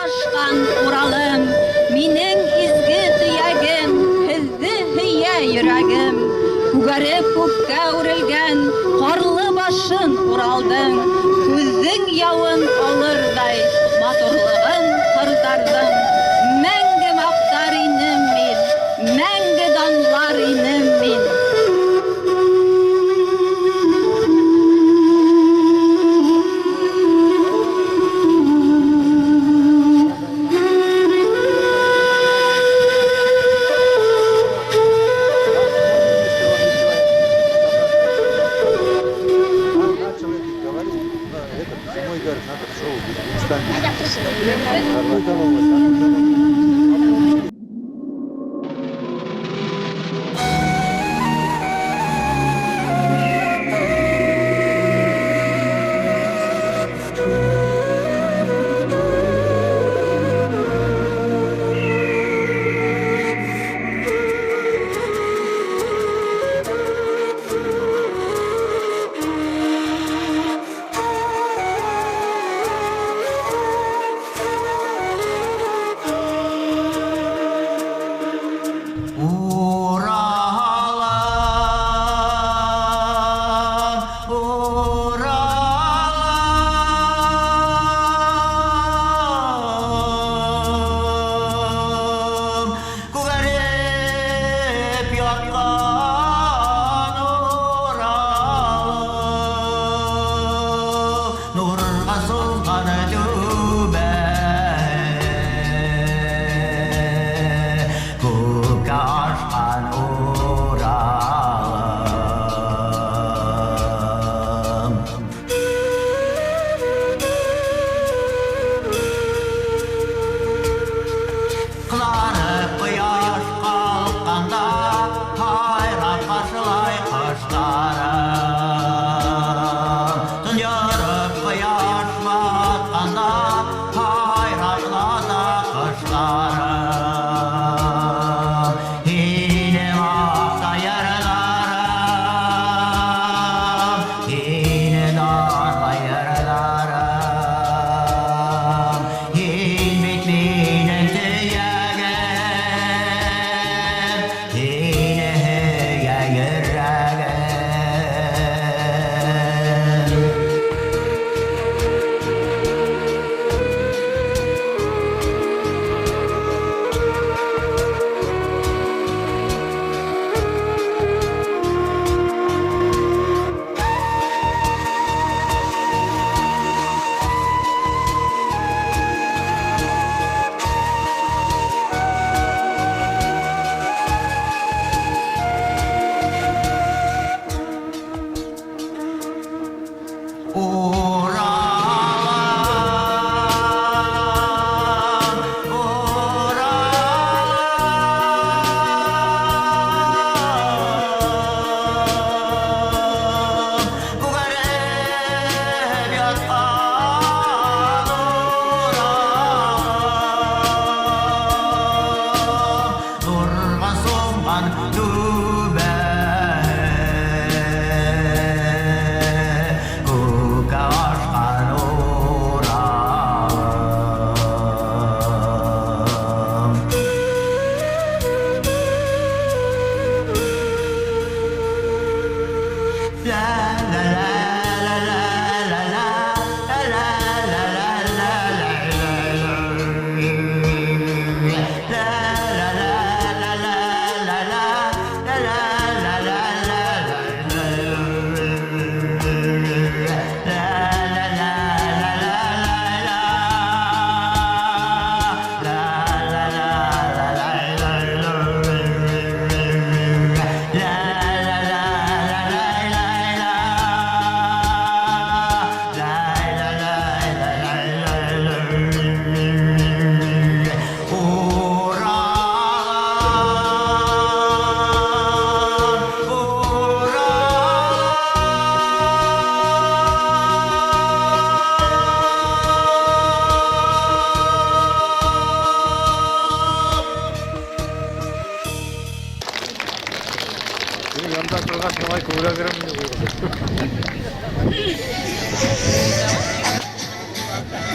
Ашқан Уралым, минең изге төягем, һеҙҙе һөйә йөрәгем. Күгәреп күккә үрелгән ҡарлы башын Уралдың, күҙҙең яуын алырҙай матурлығын ҡырҙарҙың. Мәңге маҡтар инем мин, мәңге данлар инем мин.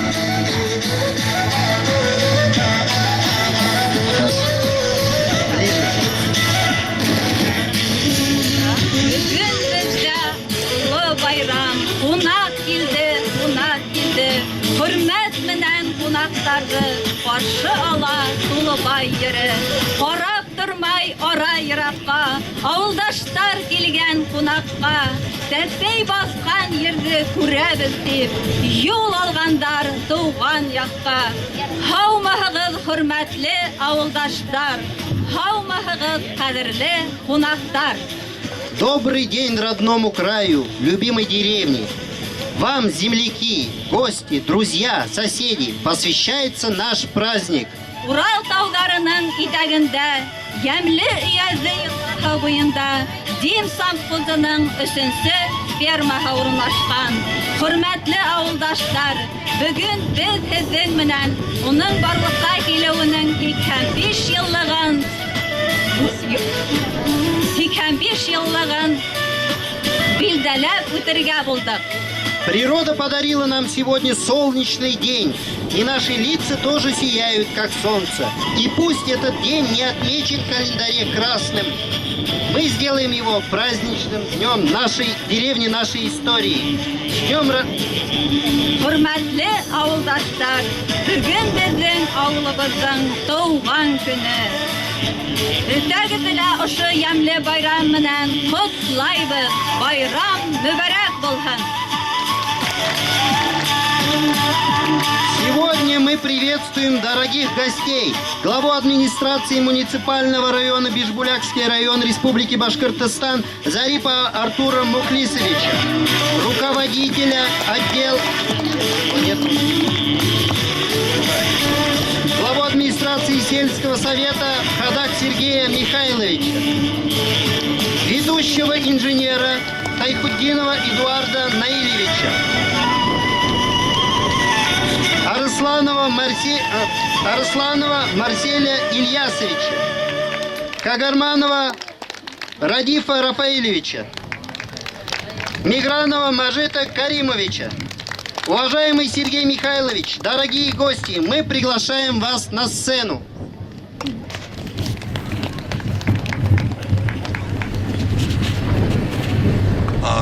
Bugün bizde bu bayram, konak kildi, konak kildi. Hürmet menen konaklardı, karşı ala Tulubay yeri. Karap durmay ara yırakka, avuldaşlar gelgen konakka. Tepey baskan yerdi kurabız deyip, yol algandar doğan yakka. Havmahıgız hürmetli avuldaşlar, havmahıgız kadirli konaklar. Добрый день родному краю, любимой деревне. Вам, земляки, гости, друзья, соседи, посвящается наш праздник. Ural tağlarının idagında, yemli iyazı yıllığı boyunda, Dim Samskuzunun üsünsü fermaha urunlaşkan. Hürmetli avuldaşlar, bugün biz sizin menen, onun barlıkta gelewinin 85 yıllığın 85 yıllığın bildelep üterge bulduk. Природа подарила нам сегодня солнечный день, и наши лица тоже сияют, как солнце. И пусть этот день не отмечен в календаре красным, мы сделаем его праздничным днем нашей деревни, нашей истории. Днем Hürmetli avuldaşlar, bugün bizim avlumuzun doğan günü. Ötəgidlə uşu yemli bayram menen kutlaybız, bayram mübarek bulsun. Сегодня мы приветствуем дорогих гостей, главу администрации муниципального района Бишбулякский район Республики Башкортостан Зарипа Артура Мухлисовича, руководителя отдела, главу администрации сельского совета Хадак Сергея Михайловича, ведущего инженера Тайхуддинова Эдуарда Наилевича, Арсланова Марселя Ильясовича, Кагарманова Радифа Рафаилевича, Мигранова Мажита Каримовича. Уважаемый Сергей Михайлович, дорогие гости, мы приглашаем вас на сцену.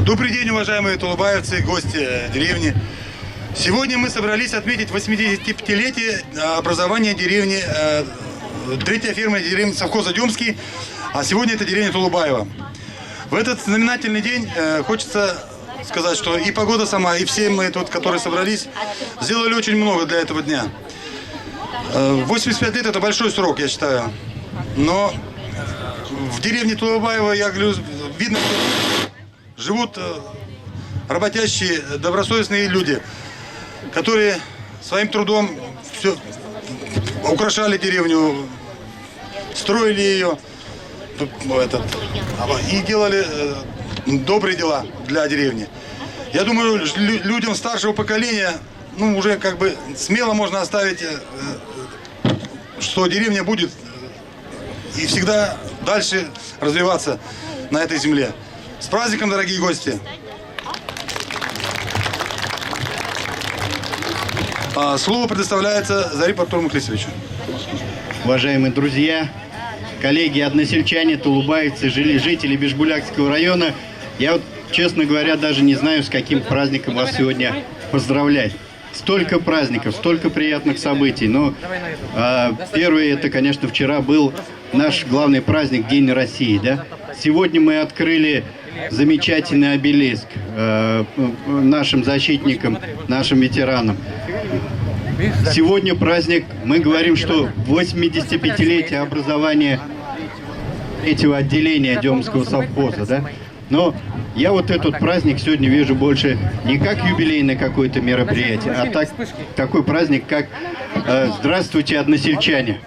Добрый день, уважаемые тулубаевцы, гости деревни. Сегодня мы собрались отметить 85-летие образования деревни, третья ферма деревни совхоза Демский, а сегодня это деревня Тулубаева. В этот знаменательный день хочется сказать, что и погода сама, и все мы тут, которые собрались, сделали очень много для этого дня. 85 лет – это большой срок, я считаю. Но в деревне Тулубаева, я говорю, видно, что живут работящие, добросовестные люди, которые своим трудом все украшали деревню, строили ее и делали добрые дела для деревни. Я думаю, людям старшего поколения, ну, уже как бы смело можно оставить, что деревня будет и всегда дальше развиваться на этой земле. С праздником, дорогие гости! Слово предоставляется Зарипу Артуру Мухлисовичу. Уважаемые друзья, коллеги, односельчане, тулубаевцы, жители Бишбулякского района, я вот, честно говоря, даже не знаю, с каким праздником вас сегодня поздравлять. Столько праздников, столько приятных событий. Но первый, это, конечно, вчера был наш главный праздник, День России. Да? Сегодня мы открыли замечательный обелиск нашим защитникам, нашим ветеранам. Сегодня праздник, мы говорим, что 85-летие образования третьего отделения Демского совхоза, да? Но я вот этот праздник сегодня вижу больше не как юбилейное какое-то мероприятие, а такой праздник, как «Здравствуйте, односельчане».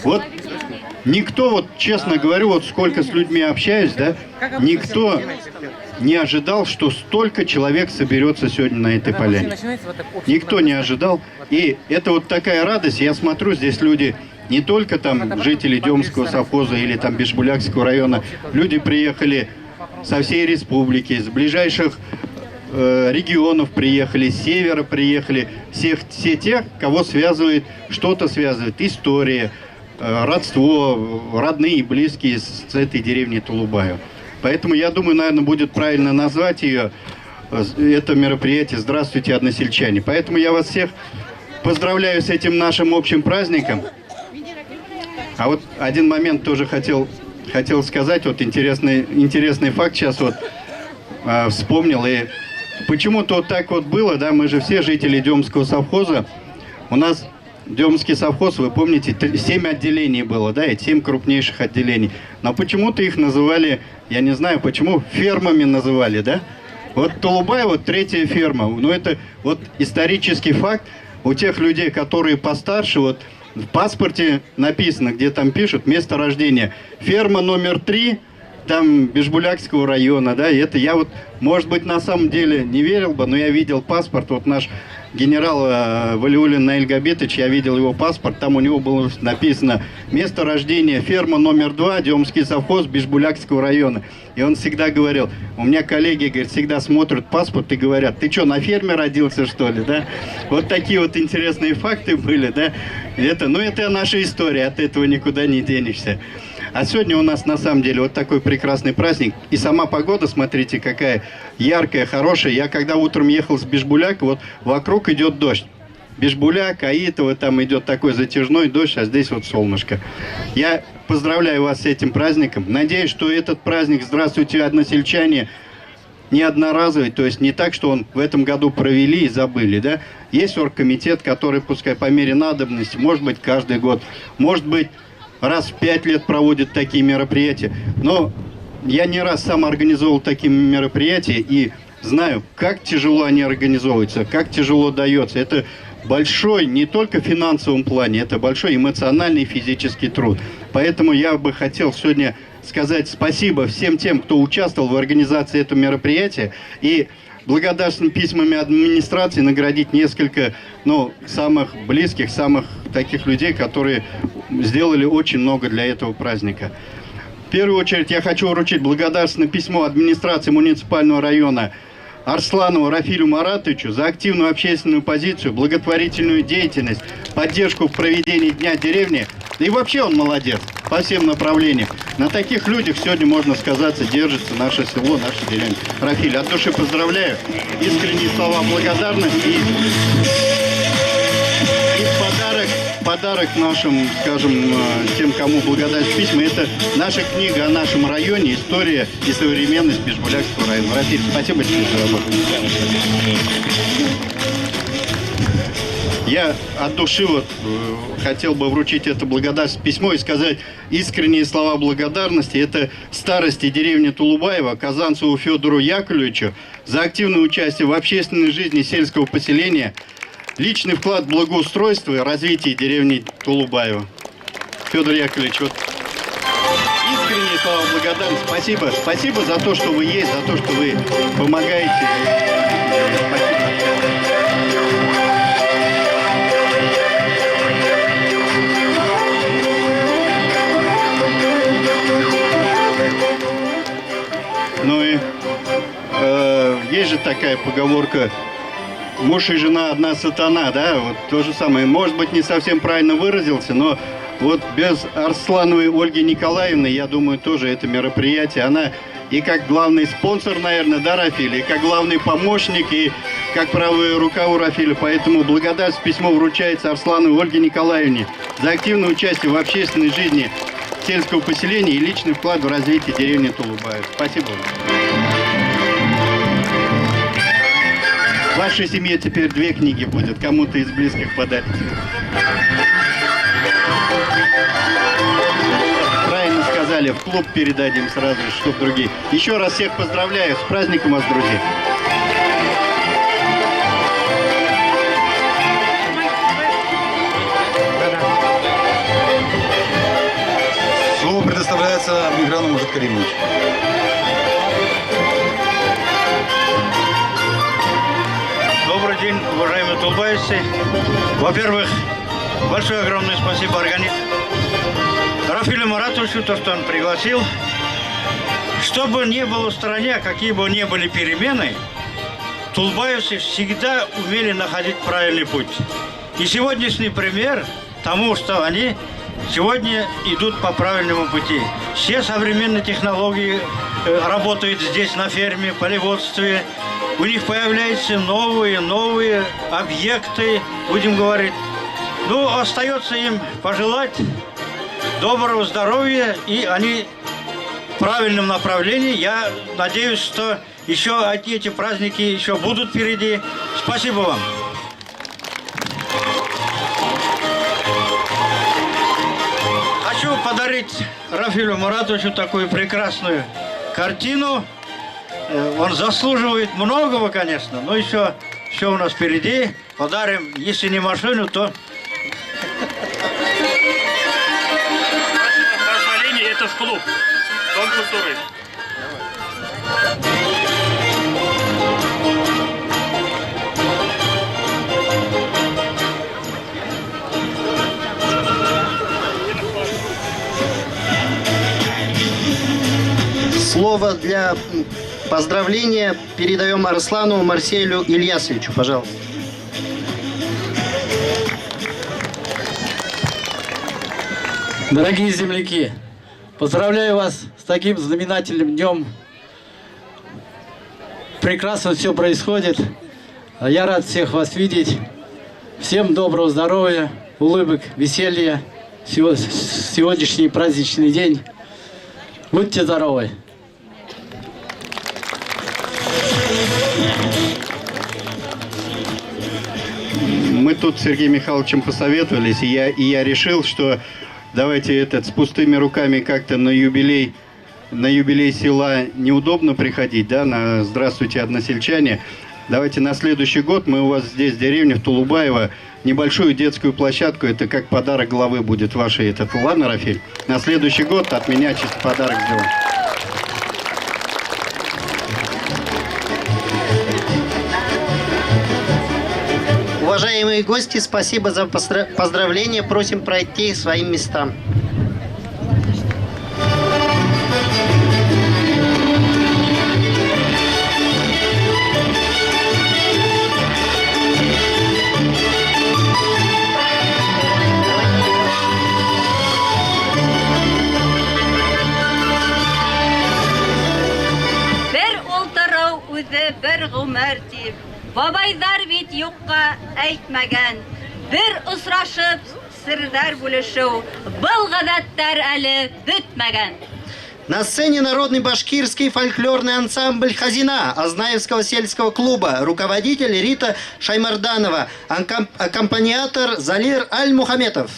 Вот никто, вот честно говорю, вот сколько с людьми общаюсь, да, никто не ожидал, что столько человек соберется сегодня на этой поляне. Никто не ожидал. И это вот такая радость. Я смотрю, здесь люди не только там жители Демского совхоза или там Бишбулякского района. Люди приехали со всей республики, с ближайших регионов приехали, с севера приехали, все те, кого связывает, что-то связывает, история, родство, родные и близкие с этой деревней Толубаево. Поэтому, я думаю, наверное, будет правильно назвать ее, это мероприятие «Здравствуйте, односельчане». Поэтому я вас всех поздравляю с этим нашим общим праздником. А вот один момент тоже хотел сказать, вот интересный факт сейчас вот вспомнил. И почему-то вот так вот было, да, мы же все жители Демского совхоза. У нас Демский совхоз, вы помните, 7 отделений было, да, и 7 крупнейших отделений. Но почему-то их называли, я не знаю почему, фермами называли, да. Вот Толубаево 3-я ферма. Но это вот исторический факт. У тех людей, которые постарше, вот в паспорте написано, где там пишут место рождения. Ферма номер 3, там Бишбулякского района, да, и это я вот, может быть, на самом деле не верил бы, но я видел паспорт, вот наш генерал Валиуллин Наиль Габитович, я видел его паспорт, там у него было написано место рождения, ферма номер 2, Демский совхоз Бишбулякского района. И он всегда говорил, у меня коллеги, говорит, всегда смотрят паспорт и говорят, ты что, на ферме родился, что ли, да? Вот такие вот интересные факты были, да? Это наша история, от этого никуда не денешься. А сегодня у нас на самом деле вот такой прекрасный праздник. И сама погода, смотрите, какая яркая, хорошая. Я когда утром ехал с Бишбуляка, вот вокруг идет дождь. Бишбуляк, Аитово, там идет такой затяжной дождь, а здесь вот солнышко. Я поздравляю вас с этим праздником. Надеюсь, что этот праздник «Здравствуйте, односельчане» не одноразовый, то есть не так, что он в этом году провели и забыли, да. Есть оргкомитет, который, пускай по мере надобности, может быть, каждый год, может быть, раз в 5 лет проводят такие мероприятия. Но я не раз сам организовал такие мероприятия и знаю, как тяжело они организовываются, как тяжело дается. Это большой, не только в финансовом плане, это большой эмоциональный и физический труд. Поэтому я бы хотел сегодня сказать спасибо всем тем, кто участвовал в организации этого мероприятия, и благодарственными письмами администрации наградить несколько, самых близких, самых таких людей, которые сделали очень много для этого праздника. В первую очередь я хочу вручить благодарственное письмо администрации муниципального района Арсланову Рафилю Маратовичу за активную общественную позицию, благотворительную деятельность, поддержку в проведении Дня деревни. И вообще он молодец по всем направлениям. На таких людях сегодня, можно сказать, держится наше село, наша деревня. Рафиль, от души поздравляю. Искренние слова благодарности. И подарок нашим, скажем, тем, кому благодарность письма, это наша книга о нашем районе «История и современность Бишбулякского района». Рафиль, спасибо тебе за работу. Я от души хотел бы вручить это благодарственное письмо и сказать искренние слова благодарности. Это старости деревни Толубаево Казанцеву Федору Яковлевичу за активное участие в общественной жизни сельского поселения, личный вклад в благоустройство и развитие деревни Толубаево. Федор Яковлевич, искренние слова благодарности. Спасибо. Спасибо за то, что вы есть, за то, что вы помогаете. Спасибо. Есть же такая поговорка: муж и жена одна сатана, да, вот то же самое. Может быть, не совсем правильно выразился, но вот без Арслановой Ольги Николаевны, я думаю, тоже это мероприятие, она и как главный спонсор, наверное, да, Рафиль, и как главный помощник, и как правая рука у Рафиля. Поэтому благодарственное письмо вручается Арслановой Ольге Николаевне за активное участие в общественной жизни сельского поселения и личный вклад в развитие деревни Толубаево. Спасибо. В вашей семье теперь 2 книги будет, кому-то из близких подарить. Правильно сказали, в клуб передадим сразу, чтобы другие. Еще раз всех поздравляю, с праздником вас, друзья. Слово предоставляется Миграну Мужикаримовичу. Добрый день, уважаемые толубаевцы. Во-первых, большое огромное спасибо Рафилю Маратовичу, то, что он пригласил. Что бы ни было в стране, какие бы ни были перемены, тулубаевцы всегда умели находить правильный путь. И сегодняшний пример тому, что они сегодня идут по правильному пути. Все современные технологии работают здесь на ферме, в полеводстве. У них появляются новые объекты, будем говорить. Ну, остается им пожелать доброго здоровья, и они в правильном направлении. Я надеюсь, что еще эти праздники еще будут впереди. Спасибо вам. Хочу подарить Рафилю Муратовичу такую прекрасную картину. Он заслуживает многого, конечно, но еще все у нас впереди. Подарим, если не машину, то... Позволение, это в клуб, Дом культуры. Слово для поздравления передаем Арслану Марселю Ильясовичу, пожалуйста. Дорогие земляки, поздравляю вас с таким знаменательным днем. Прекрасно все происходит. Я рад всех вас видеть. Всем доброго здоровья, улыбок, веселья. Сегодняшний праздничный день. Будьте здоровы. Мы тут с Сергеем Михайловичем посоветовались, и я решил, что давайте с пустыми руками как-то на юбилей села неудобно приходить, да, на «Здравствуйте, односельчане». Давайте на следующий год мы у вас здесь, в деревне, в Тулубаево, небольшую детскую площадку, это как подарок главы будет вашей, ладно, Рафиль? На следующий год от меня чисто подарок сделаем. Уважаемые гости, спасибо за поздравления. Просим пройти к своим местам. Бер олтарау үзе бер гомер дип, бабайдар бит юкка әйтмәгән. Бер осрашып серләр бүлешү, был гадәттәр әле бетмәгән. На сцене народный башкирский фольклорный ансамбль «Хазина» Азнаевского сельского клуба. Руководитель Рита Шаймарданова. Аккомпаниатор Залир Аль-Мухаметов.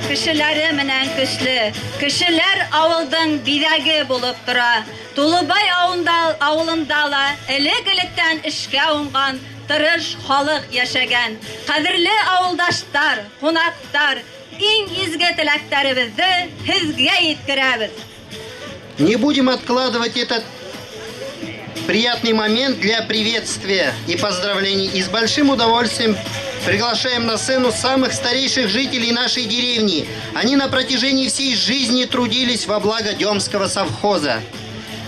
Кешеләре менән көчле, кешеләр авылдың бизәге булып тора. Тулыбай авылында ла элек-электән эшкә уңган тырыш халык яшәгән. Кадерле авылдаштар, кунактар, иң изге теләктәребезне сезгә yetkерәбез. Не будем откладывать этот приятный момент для приветствия и поздравлений. И с большим удовольствием приглашаем на сцену самых старейших жителей нашей деревни. Они на протяжении всей жизни трудились во благо Демского совхоза.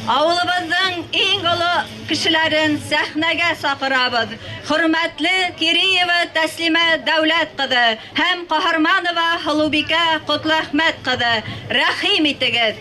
Авылыбызның иң олы кешеләрен сәхнәгә сакырабыз. Хөрмәтле Кириева Тәслимә Дәүләт кызы һәм Каһарманова Хылубикә Котлахмәт кызы, рәхим итегез.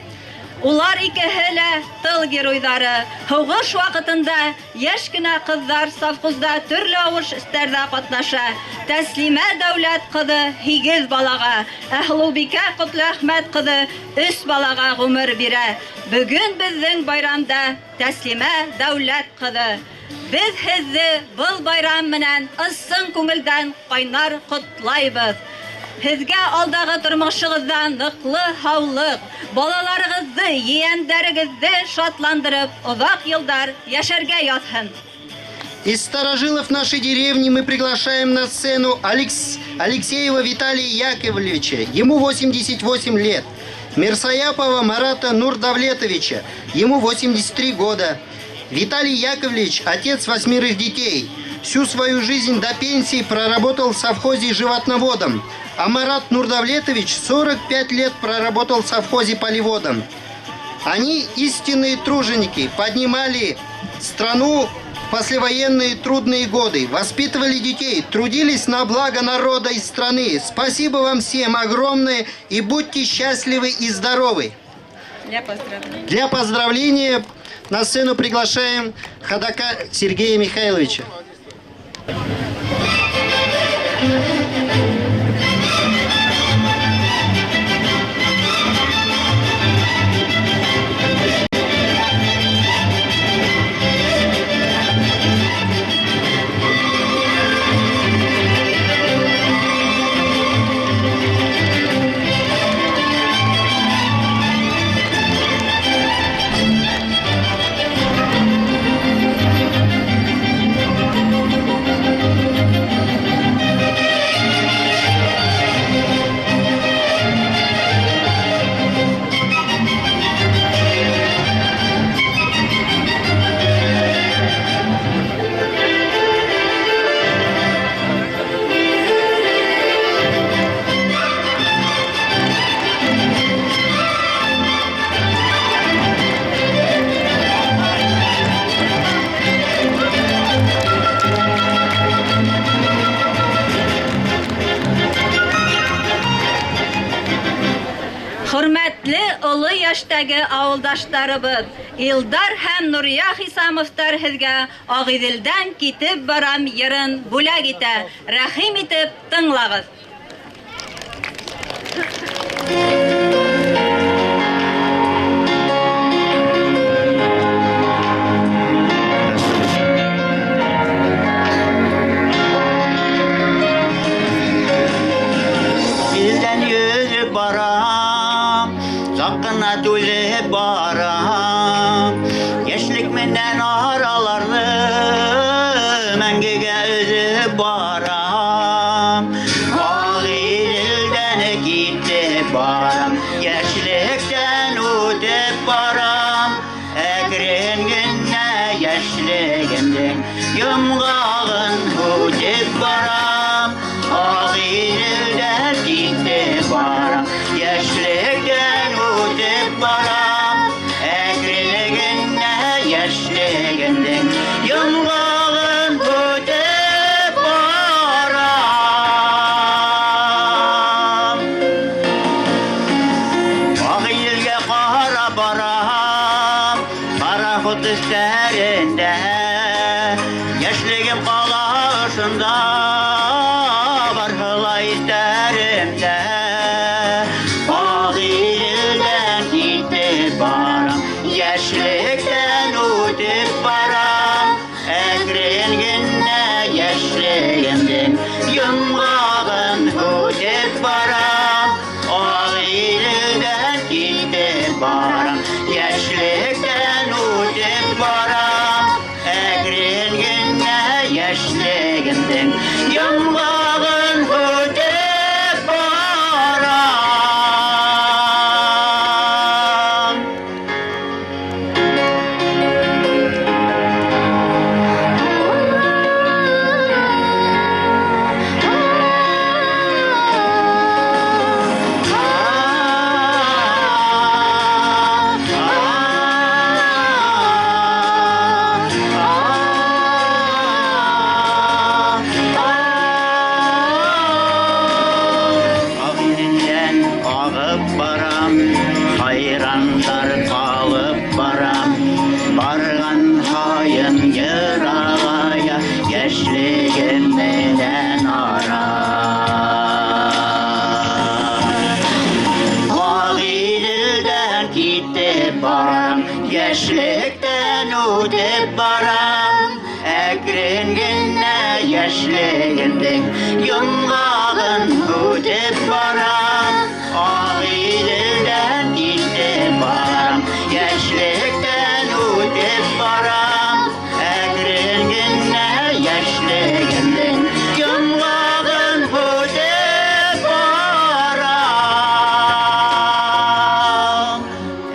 Улар икеһе лә тыл геройдары. Һугыш вакытында яшь кенә кызлар совхозда төрле авыш эшләрдә катнаша. Тәслимә Дәүләт кызы 8 балага, Хылубикә Котлахмәт кызы 3 балага гомер бирә. Бүген безнең байрамда Тәслимә Дәүләт кызы. Без сезне был байрам менән ыссын күңелдән кайнар котлайбыз. Сезгә алдагы тормышыгызда ныклы һаулык, балаларыгызны, yeğenләрегезне шатландырып, озак елдар яшәргә язсын. Из старожилов нашей деревни мы приглашаем на сцену Алексеева Виталия Яковлевича, ему 88 лет. Мирсаяпова Марата Нурдавлетовича, ему 83 года. Виталий Яковлевич – отец 8 детей. Всю свою жизнь до пенсии проработал в совхозе животноводом. А Марат Нурдавлетович 45 лет проработал в совхозе полеводом. Они истинные труженики, поднимали страну в послевоенные трудные годы, воспитывали детей, трудились на благо народа и страны. Спасибо вам всем огромное и будьте счастливы и здоровы. Для поздравления на сцену приглашаем Ходака Сергея Михайловича. Хөрмәтле олы яшьтәге авылдашларыбыз, Илдар һәм Нурия Хисамовтар сезгә Агыйделдән китеп барам йырын бүләк итә. Рәхим итеп тыңлагыз. Bizden yüzü baram, sakına tüzü baram. Gençlik menden aralardı, mengege özü baram. Ağilden gitti baram, yaşlıktan ötüp baram. Ekrin günne yaşlıkımdan, yumgağın ötüp baram. Ağilden gitti baram, yaşlıktan ötüp baram. Ekrin günne yaşlıkımdan, yumgağın ötüp baram. Ağilge kara baram, parahut üstlerinde. Yaşlığım kalaşında, barhıla isterimde. Ağilden gitti baram, yaşlıktan ötüp baram. Ekrin günne yaşlığımdan, yumgağın ötüp baram. Ağilden gitti baram, yaşlıktan ötüp baram. Ekrin günne yaşlığımdan, yumgağın ötüp baram. Ağilinden ağıp baram, hayranlar kalıp baram. Bargan hayın yırağaya, gençliğim neden arar. Ağilden gitti baram, yaşlıktan ötüp baram. Ekrin günne yaşlığımdan, yumgağın ötüp baram. Ağilden gitti baram, yaşlıktan ötüp baram. Ekrin günne yaşlığımdan, yumgağın ötüp baram.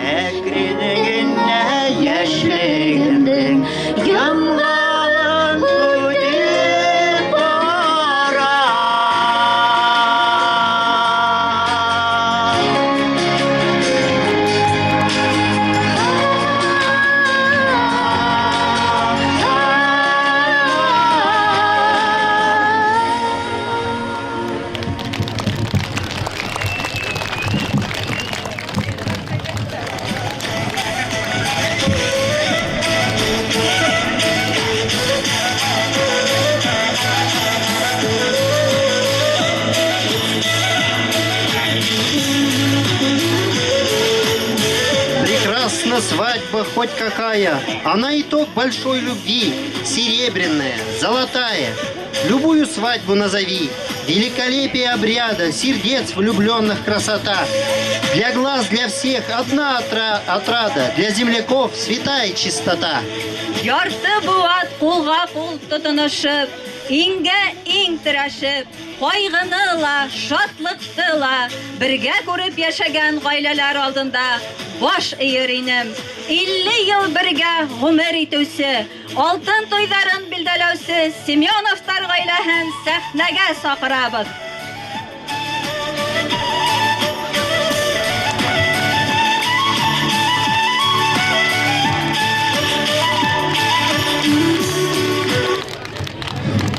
Ekrin günne yaşlığımdan, yumgağın ötüp baram. Прекрасна свадьба хоть какая, она итог большой любви, серебряная, золотая. Любую свадьбу назови, великолепие обряда, сердец влюбленных красота. Для глаз, для всех одна отрада, для земляков святая чистота. Ярты буат кулга кул тотынышып, иңгә иң терәшеп, кайгыныла, шатлыктыла, бергә күреп яшәгән гаиләләр алдында баш иер инем. 50 ел бергә гомер итүсе, алтын туйдарын билдәләүсе Семеновтар гаиләһен сәхнәгә сакырабыз.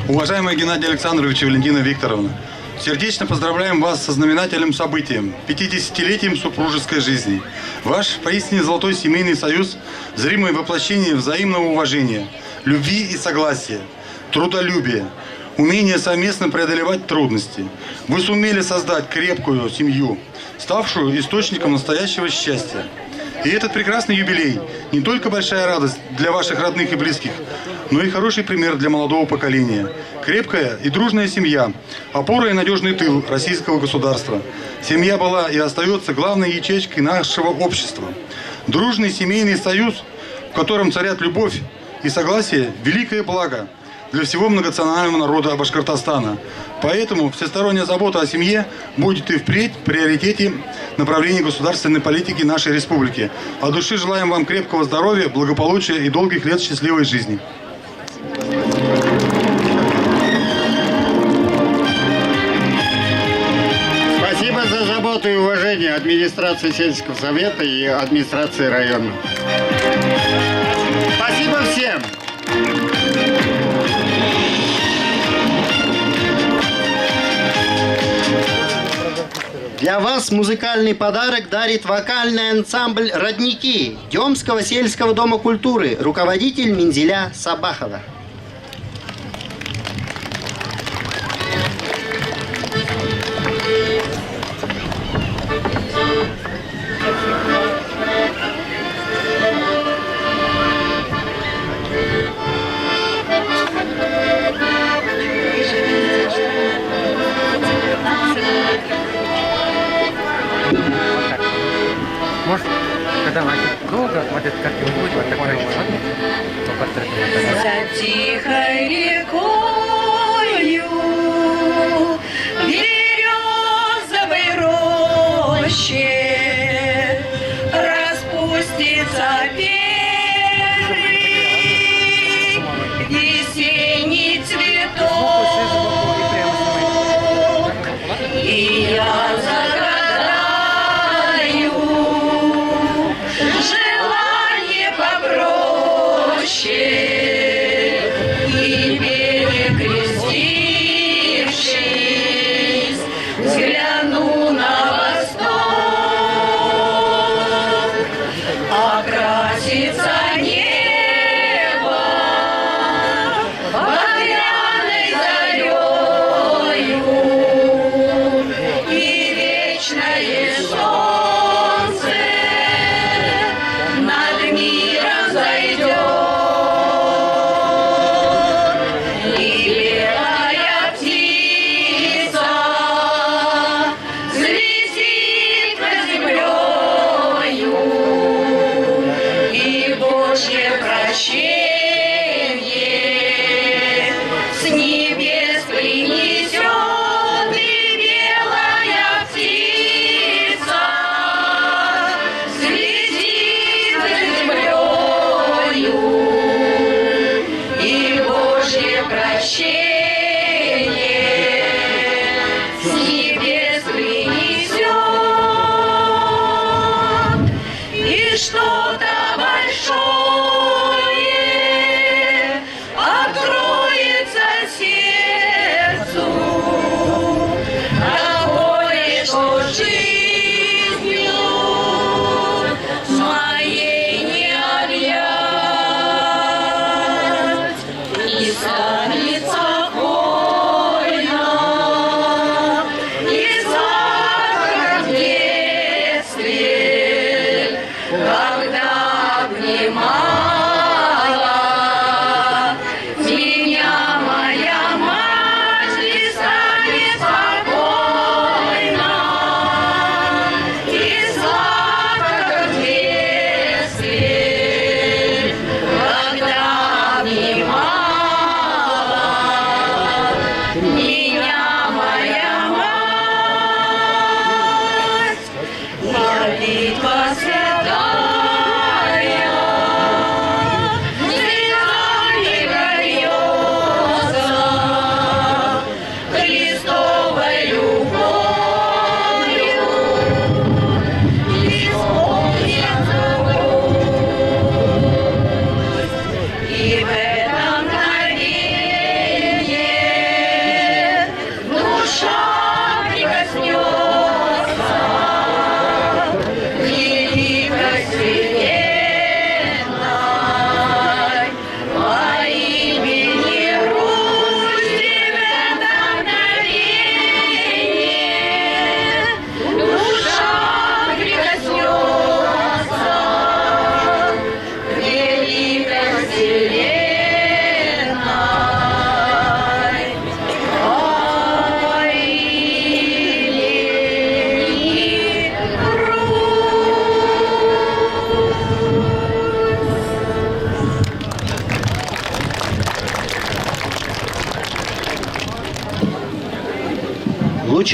Уважаемый Геннадий Александрович и Валентина Викторовна, сердечно поздравляем вас со знаменательным событием, 50-летием супружеской жизни. Ваш поистине золотой семейный союз – зримое воплощение взаимного уважения, любви и согласия, трудолюбия, умение совместно преодолевать трудности. Вы сумели создать крепкую семью, ставшую источником настоящего счастья. И этот прекрасный юбилей не только большая радость для ваших родных и близких, но и хороший пример для молодого поколения. Крепкая и дружная семья – опора и надежный тыл российского государства. Семья была и остается главной ячейкой нашего общества. Дружный семейный союз, в котором царят любовь и согласие – великое благо для всего многонационального народа Башкортостана. Поэтому всесторонняя забота о семье будет и впредь в приоритете направлений государственной политики нашей республики. От души желаем вам крепкого здоровья, благополучия и долгих лет счастливой жизни. Спасибо за заботу и уважение администрации сельского совета и администрации района. Спасибо всем! Для вас музыкальный подарок дарит вокальный ансамбль «Родники» Демского сельского дома культуры, руководитель Минзиля Сабахова. Может, когда долго смотрит, как его будет, вот такой по портрету. За тихой рекою, в березовой роще распустится первый весенний цветок, и я загадаю желание попроще и берег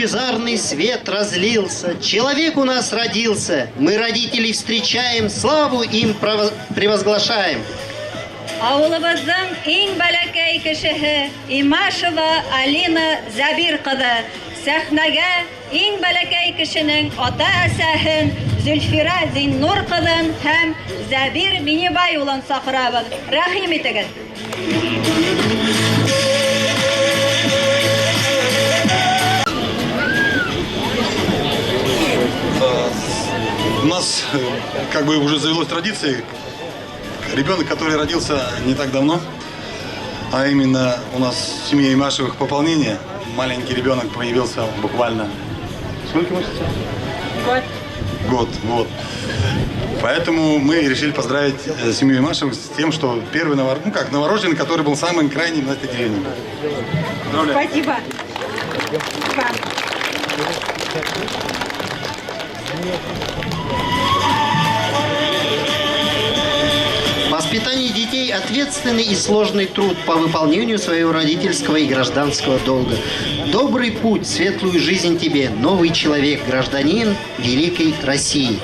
лучезарный свет разлился, человек у нас родился, мы родителей встречаем, славу им превозглашаем. Авылыбыздың иң бәләкәй кешеһе Имашева Алина Забир кызы. Сәхнәгә иң бәләкәй кешенең ата-әсәһен Зөлфира Зиннур кызын һәм Забир Минибай улын сакырабыз. Рәхим итегез. У нас, как бы уже завелось традицией, ребенок, который родился не так давно, а именно у нас в семье Имашевых пополнение, маленький ребенок появился буквально... Сколько месяцев? Год, вот. Поэтому мы решили поздравить семью Имашевых с тем, что первый новорожденный, который был самым крайним на этой деревне. Поздравляю. Спасибо. Воспитание детей – ответственный и сложный труд по выполнению своего родительского и гражданского долга. Добрый путь, светлую жизнь тебе, новый человек, гражданин великой России.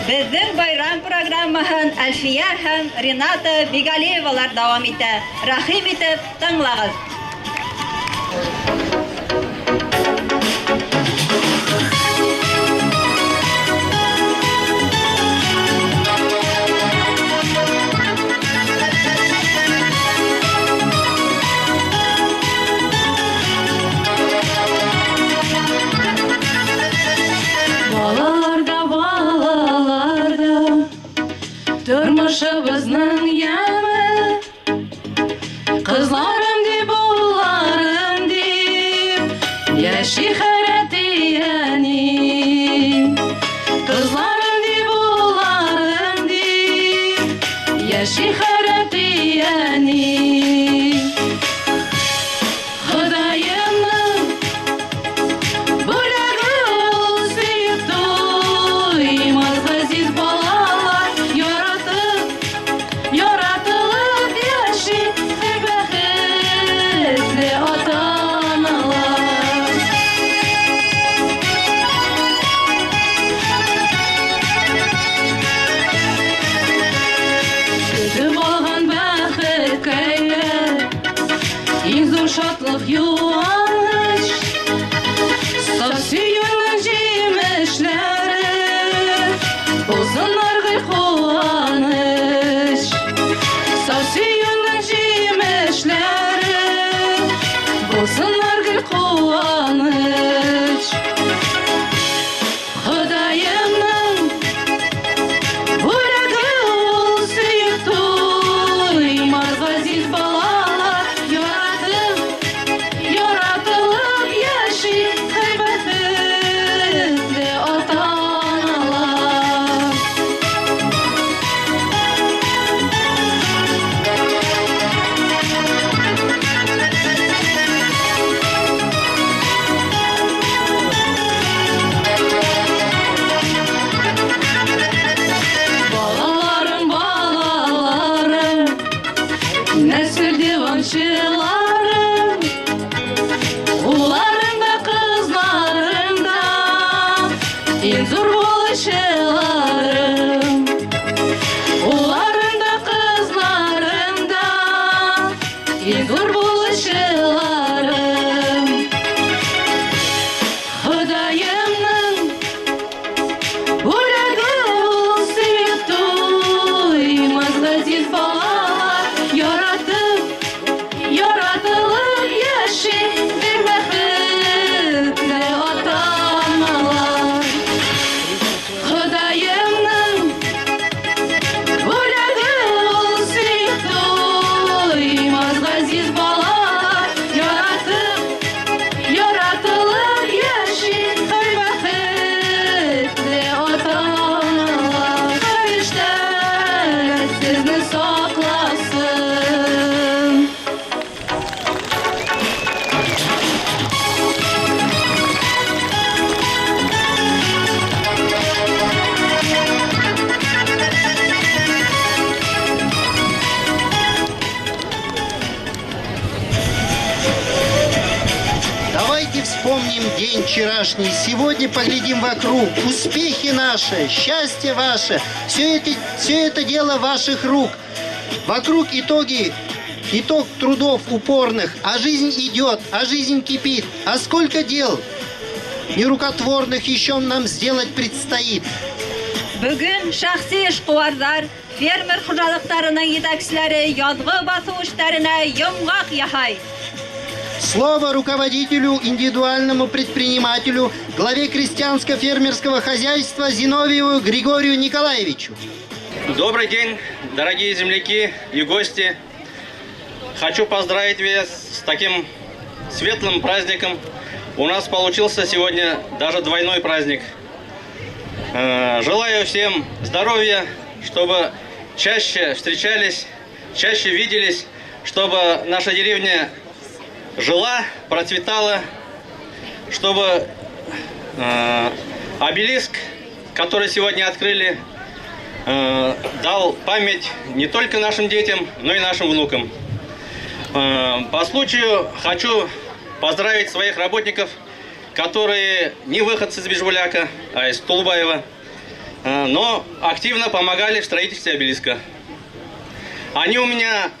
Безнең байрам программаһын Әлфия һәм Рената Бигалиевалар дәвам итә. Рәхим итеп тыңлагыз. Тормышыбызның яме, кызларым дип, улларым дип, яши хәрәти әни. Кызларым дип, улларым дип, яши хәрәти әни. Ходаемның бүләге ул сөеп туймас газиз балалар, яратылып яши бәхетле ата-аналар. Көтеп алган бәхеткә иң зур шатлык юаныч, саф сөюнең җимешләре, узыннар гый куаныч. Саф сөюнең җимешләре, узыннар гый куаныч. Ходаемның бүләге ул сөеп туймас газиз балалар, яратылып яши бәхетле ата-аналар. Балаларым, балаларым, нәсел диванчыларым, уларым да, кызларым да, иң зур булучыларым. Уларым да, кызларым да, иң зур булучыларым. Ходаемның бүләге ул сөеп туймас газиз балалар, яратылып яши бәхетле ата-аналар. день вчерашний. Сегодня поглядим вокруг. Успехи наши, счастье ваше, все это дело ваших рук. Вокруг итог трудов упорных. А жизнь идет, а жизнь кипит. А сколько дел нерукотворных еще нам сделать предстоит. Бүгін шахси эшкуарлар, фермер хуҗалыктарының җитәкчеләре язгы басу эшләренә йомгак яһай. Слово руководителю, индивидуальному предпринимателю, главе крестьянско-фермерского хозяйства Зиновьеву Григорию Николаевичу. Добрый день, дорогие земляки и гости. Хочу поздравить вас с таким светлым праздником. У нас получился сегодня даже двойной праздник. Желаю всем здоровья, чтобы чаще встречались, чаще виделись, чтобы наша деревня жила, процветала, чтобы обелиск, который сегодня открыли, дал память не только нашим детям, но и нашим внукам. По случаю хочу поздравить своих работников, которые не выходцы из Бижбуляка, а из Тулубаева, но активно помогали в строительстве обелиска. Они у меня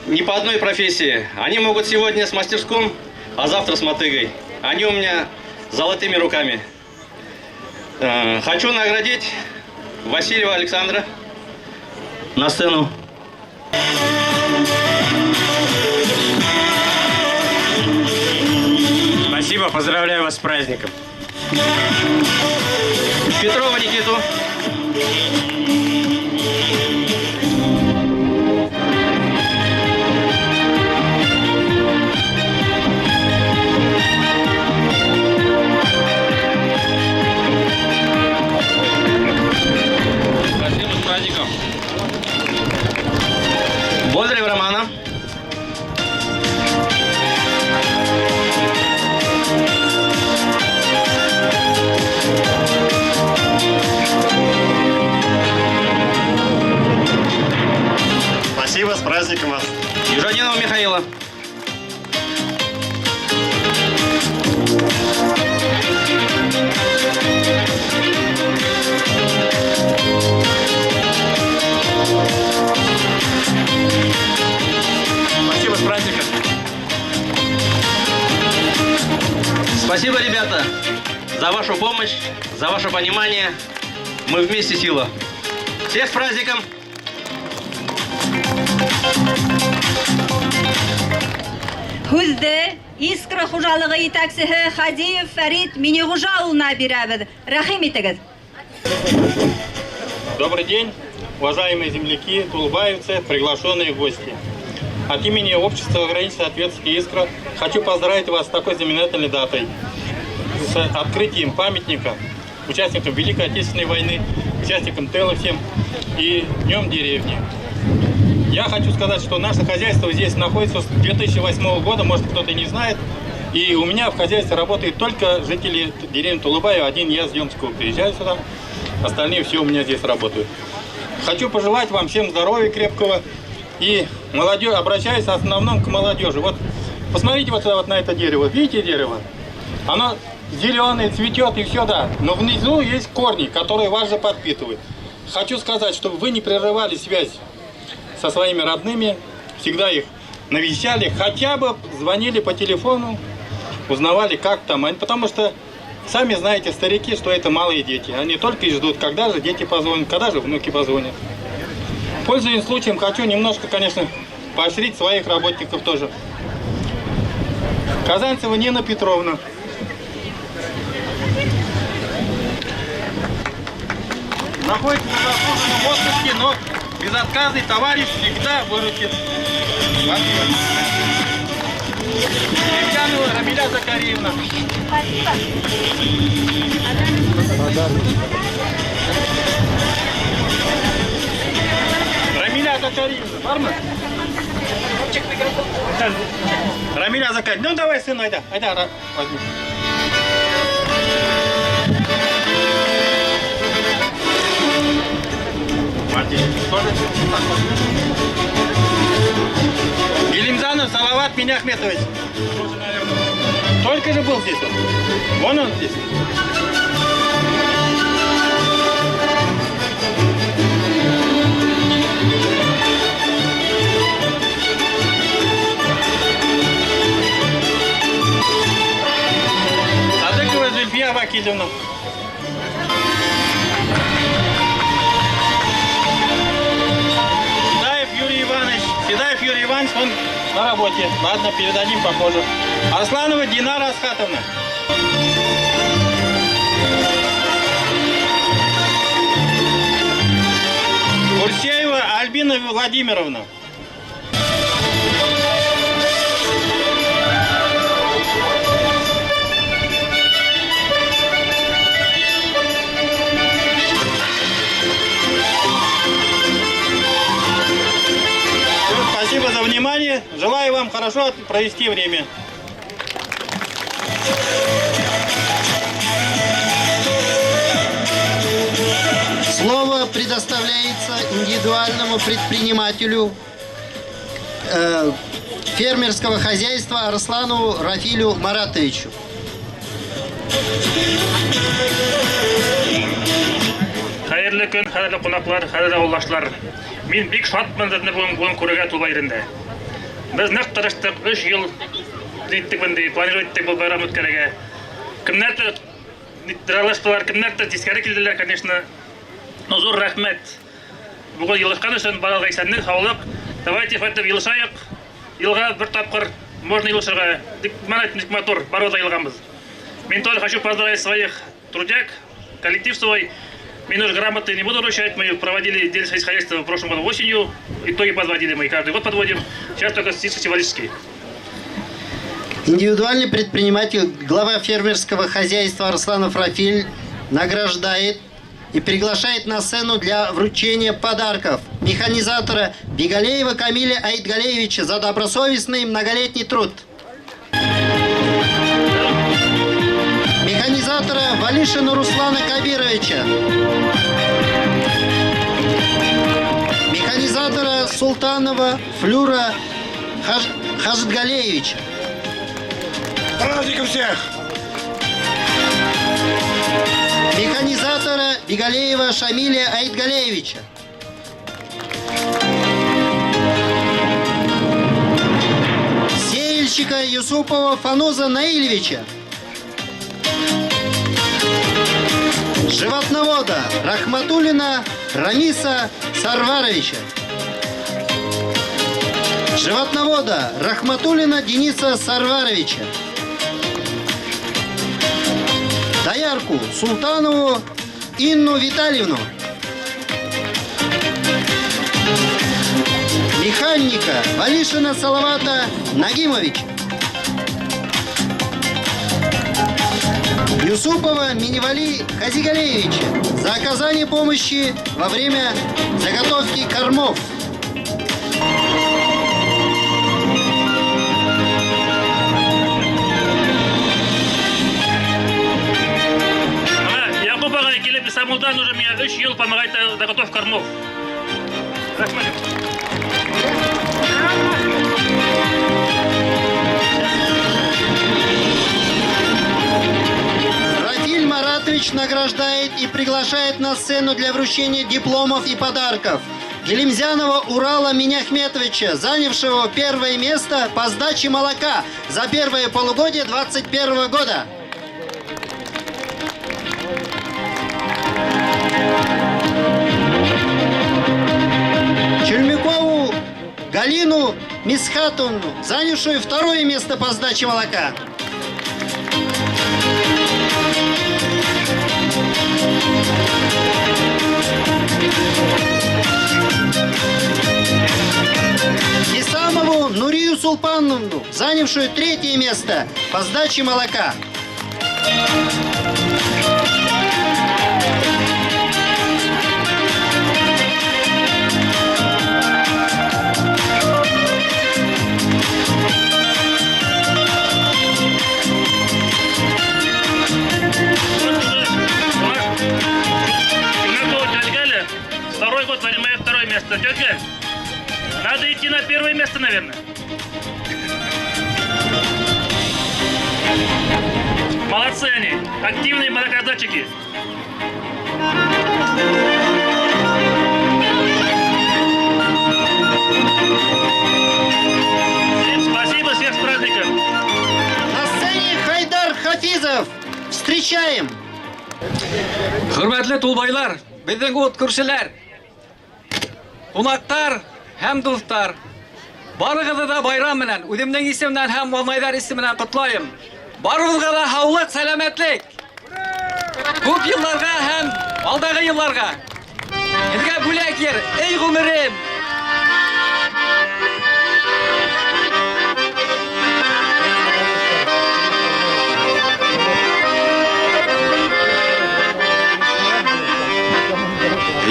не по одной профессии. Они могут сегодня с мастерском, а завтра с мотыгой. Они у меня золотыми руками. Хочу наградить Васильева Александра на сцену. Спасибо, поздравляю вас с праздником. Петрова Никиту. Спасибо, с праздником. Болдырев Романа. Спасибо, с праздником вас. Южанинова Михаила. Спасибо, с праздником. Спасибо, ребята, за вашу помощь, за ваше понимание. Мы вместе сила. Всех с праздником! Хүзде Искра хуҗалыгы итәкчесе Хадиев Фәрит Минигужа улына бирәбез. Рәхим итегез. Добрый день, уважаемые земляки, тулубаевцы, приглашенные гости. От имени общества ограниченной ответственности «Искра» хочу поздравить вас с такой знаменательной датой. С открытием памятника участникам Великой Отечественной войны, участникам тыла всем и Днем деревни. Я хочу сказать, что наше хозяйство здесь находится с 2008 года, может кто-то не знает. И у меня в хозяйстве работают только жители деревни Тулубаева. Один я с Демского приезжаю сюда, остальные все у меня здесь работают. Хочу пожелать вам всем здоровья крепкого. И молодежь, обращаюсь в основном к молодежи. Вот посмотрите вот сюда, вот на это дерево. Видите дерево? Оно зеленое, цветет и все, да. Но внизу есть корни, которые вас же подпитывают. Хочу сказать, чтобы вы не прерывали связь со своими родными, всегда их навещали, хотя бы звонили по телефону, узнавали, как там. Потому что, сами знаете, старики, что это малые дети. Они только и ждут, когда же дети позвонят, когда же внуки позвонят. Пользуясь случаем, хочу немножко, конечно, поощрить своих работников тоже. Казанцева Нина Петровна. Находится на заслуженном отпуске, но безотказный товарищ всегда выручит. Спасибо. Левьянова Рамиля Закариевна. Спасибо. Рамиля Закариевна, барма? Рамиля Закариевна, ну давай, сын, айда, возьми. Гелимзанов Салават Миняхметович. Только же был здесь он. Вон он здесь. Садыкова Зульфия Вакилевна. Седаев Юрий Иванович, он на работе. Ладно, передадим попозже. Арсланова Динара Асхатовна. Курсеева Альбина Владимировна. Спасибо за внимание. Желаю вам хорошо провести время. Слово предоставляется индивидуальному предпринимателю фермерского хозяйства Арслану Рафилю Маратовичу. Хайырлы көн, хайырлы кунаклар, хайырлы ауылдашлар. Мин бик шатмын бүгін күрергә тула ирендә. Без нык тырыштык, 3 ел иттек бинде, планировать иттек бу байрам үткәрергә. Кемнәрдер нидерлаштылар, кемнәрдер тискәре килделәр, конечно. Но зур рәхмәт. Бүген елышкан өчен Барал Гайсанны хаулык. Давайте фәттеп елышайык. Елга бер тапкыр можно елышырга. Дип мәнәт мотор баруда елганбыз. Мин тоже хочу поздравить своих трудяг, коллектив свой. Минус грамоты не буду вручать, мы проводили день хозяйства в прошлом году осенью, итоги подводили мы, каждый год подводим, сейчас только символический. Индивидуальный предприниматель, глава фермерского хозяйства Арсланов Рафиль награждает и приглашает на сцену для вручения подарков механизатора Бигалеева Камиля Айтгалеевича за добросовестный многолетний труд. Механизатора Валишина Руслана Кабировича. Механизатора Султанова Флюра Хаждгалеевича. Праздником всех! Механизатора Бигалеева Шамиля Айтгалеевича. Сеяльщика Юсупова Фануза Наилевича. Животновода Рахматуллина Рамиса Сарваровича. Животновода Рахматуллина Дениса Сарваровича. Доярку Султанову Инну Витальевну. Механика Валишина Салавата Нагимовича. Юсупова Минивали Хазигалеевича за оказание помощи во время заготовки кормов. Якуб агай килеп Исамулдан уже мне 3 ел помогает заготовка кормов. Рафиль Маратович награждает и приглашает на сцену для вручения дипломов и подарков Гелимзянова Урала Миняхметовича, занявшего 1 место по сдаче молока за первое полугодие 2021 года. Чельмякову Галину Мисхатовну, занявшую 2 место по сдаче молока. Исамову Нурию Сулпановну, занявшую 3 место по сдаче молока. Второй год занимает 2 место. Тетя, надо идти на 1 место, наверное. Молодцы они, активные молокозатчики. Всем спасибо, всех с праздником. На сцене Хайдар Хафизов. Встречаем! Hürmetli tulbaylar, bizden ot күршеләр, кунактар һәм дуслар, барыгызны да байрам менән, үземнең исемнән һәм Малайдар исеменнән котлайым. Барыгызга да һаулык, сәламәтлек. Күп елларга һәм алдагы елларга. Сезгә бүләк йөр, эй гомерем.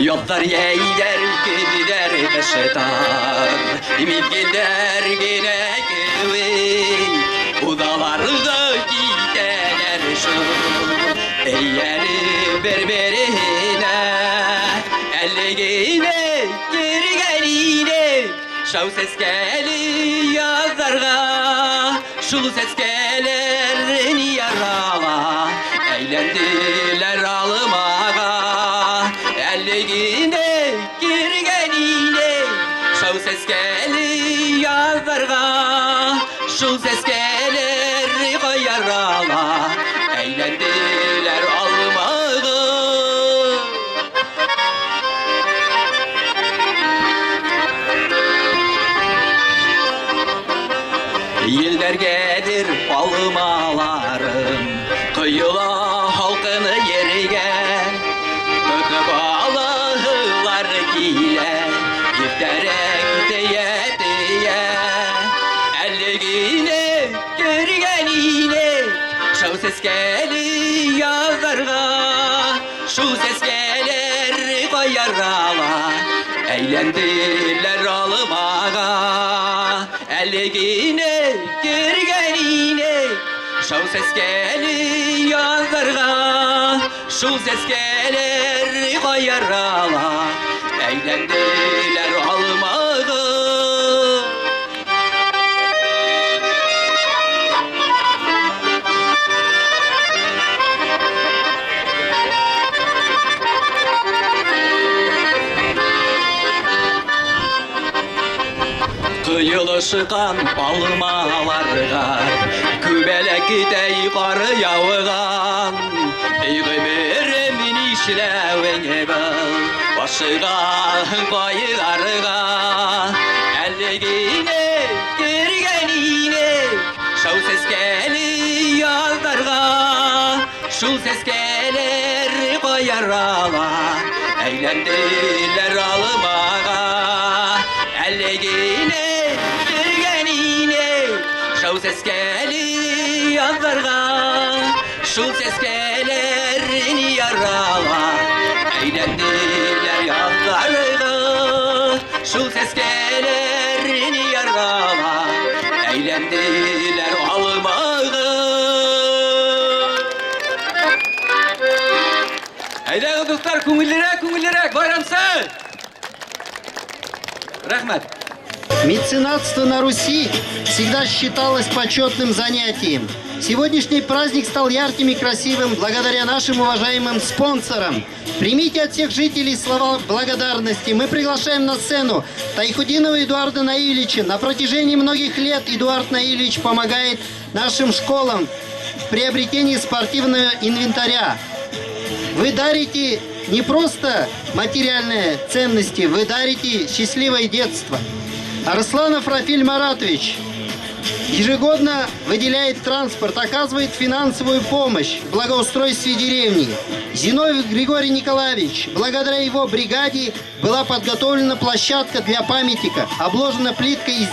Yollar yeyler gider beşetar, imipgiler gine kıvın, udalarda gider şu, eyyeri berberine, elligine, gergeline, şav ses geli yazarga, şul ses gelerini yarala, eğlendiler alımaga. Elligine, girgenine, şav ses geli yazarga, şul ses gelir koyarala, eğlendiler almağı. Yıllar gelir balmalarım, kıyıla halkını yerige. Bağlılar gile, gifterek diye, elligine, gergenine, şav ses geli yazarga, şu ses gelir koyarala, eğlendiler almağa, elligine, gergenine, şav ses geli yazarga, şu ses gelir koyarala, eğlendiler almağı. Kıyılışıkan balmalarga, kübelekte karı yağıgan, eğimirin işlevine bal, başıgan koyarga, elligine, gergenine, şav ses geli yazarga, şul ses gelir koyarala, eğlendiler almağa, elligine, gergenine, şav ses geli yazarga, şul ses gelerini yarala, eğlendiler yazarga, şul ses gelerini yarala, eğlendiler almağı. Haydi dostlar, күңеллерәк, байрамсы! Рәхмәт! Меценатство на Руси всегда считалось почетным занятием. Сегодняшний праздник стал ярким и красивым благодаря нашим уважаемым спонсорам. Примите от всех жителей слова благодарности. Мы приглашаем на сцену Тайхудинова Эдуарда Наилевича. На протяжении многих лет Эдуард Наилевич помогает нашим школам в приобретении спортивного инвентаря. Вы дарите не просто материальные ценности, вы дарите счастливое детство. Арсланов Рафиль Маратович ежегодно выделяет транспорт, оказывает финансовую помощь в благоустройстве деревни. Зиновий Григорий Николаевич, благодаря его бригаде была подготовлена площадка для памятника, обложена плиткой и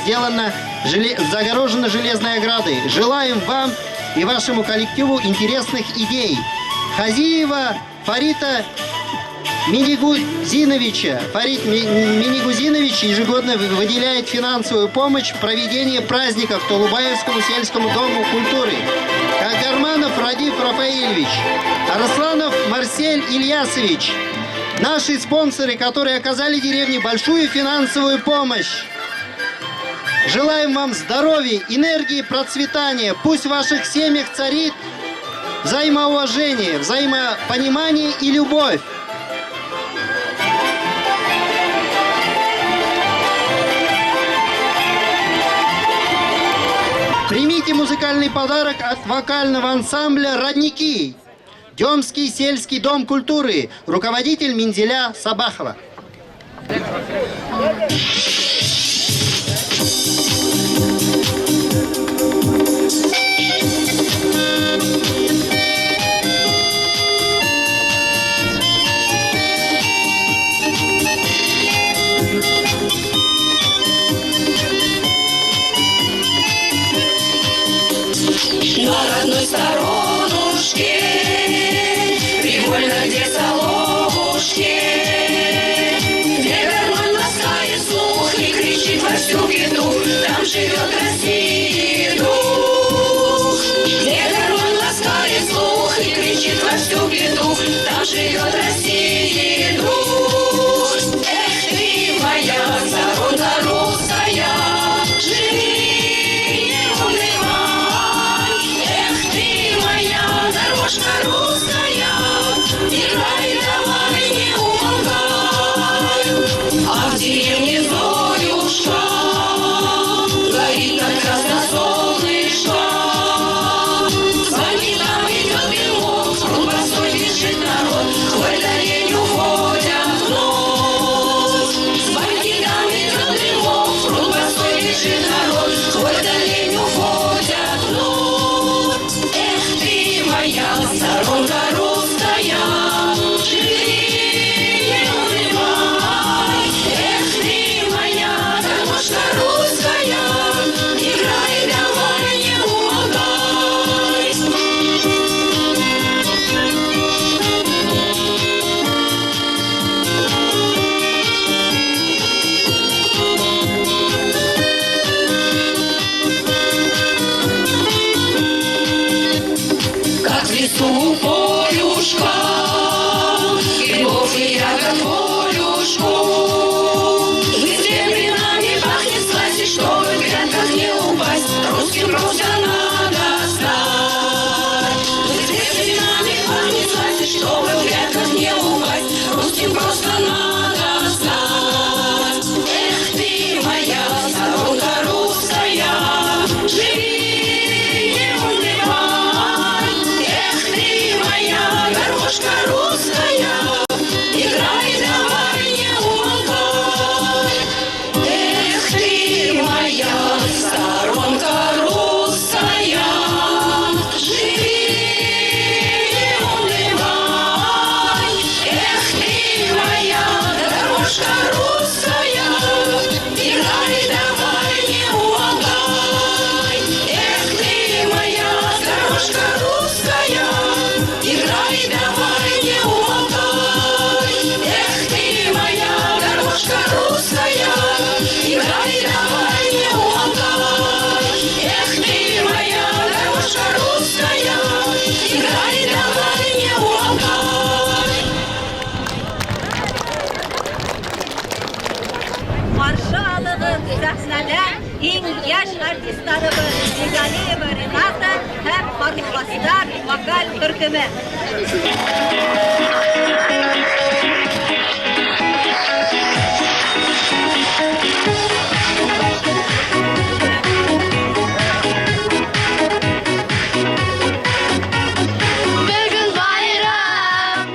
загорожена железной оградой. Желаем вам и вашему коллективу интересных идей. Хазиева Фарита Минигузиновича. Фарид Минигузинович ежегодно выделяет финансовую помощь в проведении праздников Толубаевскому сельскому дому культуры. Кагарманов Радив Рафаильевич. Арсланов Марсель Ильясович. Наши спонсоры, которые оказали деревне большую финансовую помощь. Желаем вам здоровья, энергии, процветания. Пусть в ваших семьях царит взаимоуважение, взаимопонимание и любовь. Примите музыкальный подарок от вокального ансамбля «Родники». Демский сельский дом культуры. Руководитель Минзиля Сабахова. На родной сторонушке, привольно где соловушки, где гармонь ласкает слух и кричит во всю беду, там живет России дух. Где гармонь ласкает слух и кричит во всю беду, там живет России дух. Эх ты моя сторонка русская, живи, не унывай. Эх ты моя дорожка русская, играй, давай, не умолкай. А в деревне Зоюшка горит как красное солнышко. Звонит, там идет белок, круг простой бежит народ, хоть дорень уходят вновь. Звонит, там идет белок, круг простой бежит народ, хоть дорень уходят вновь. Эх ты моя сторонка русская, живи, не унывай. Эх ты моя дорожка русская, играй, давай, не умолкай. Как в лесу полюшка, грибов и ягод полюшку. Выдренами пахнет сласть, и чтобы в грядках не упасть, русским просто надо стать. Выдренами пахнет сласть, и чтобы в грядках не упасть, русским просто надо стать. Эх ты моя сторонка русская, живи, не унывай. Эх ты моя дорожка русская, играй, давай, не умолкай. Эх ты моя сторонка русская, живи, не унывай. Эх ты моя дорожка русская, играй, давай, не умолкай. Эх ты моя дорожка русская, играй, давай, не умолкай. Эх ты моя дорожка русская, играй, давай, не умолкай. Эх ты моя дорожка русская, играй, давай, не умолкай. Маршалыгы сәхнәдә иң яшь артистларыбыз Бигалиева Рената һәм Карлыкластар вокаль төркеме. Бүгін байрам,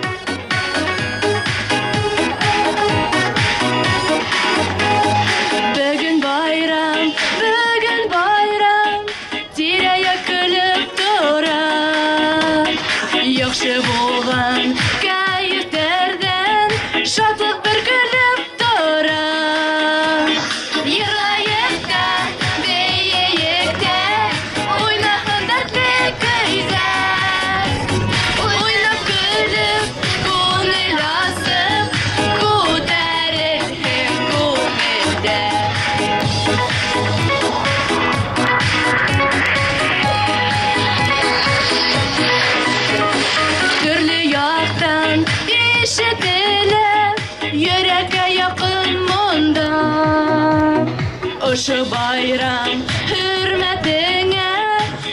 бүгін байрам, бүгін байрам, тирә-як көліп тора. Яхшы булган кәефләрдән шатлык бөркелеп тора. Йырлаек та, бейек тә, уйнаган дәртле көйзәк. Уйнап көлеп, күңел асып, күтәреп күңелдә. Төрле яктан Oşı bayram hürmetine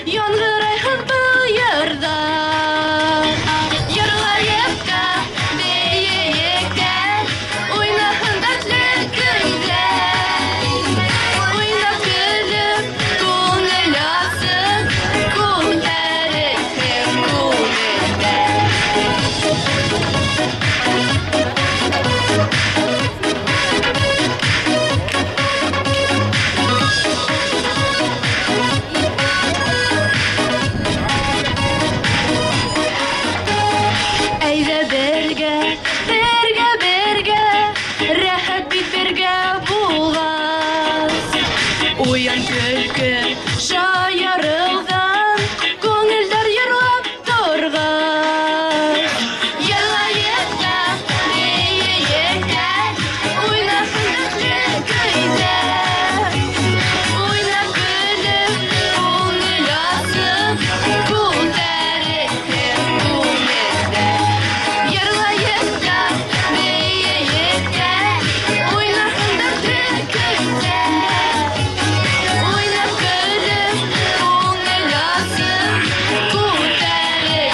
Yongırayın bu yerde Yırlayıp da beyiyip de Oynayın dertli köyde Oynap gülüp gönül alsın Kul eriktir kulübe Eyve berge, berge, berge Rahat bit berge bulgaz Uyan kölkü şayarıldan Gönüller yırlap durgaz Yırlayıp da beyiyip de Oynasın dertli köyde Oynap gülüp gönül alsın Kul eriktir kulübe Yırlayıp da beyiyip de Oynasın dertli köyde Oynap gülüp gönül alsın Kul eriktir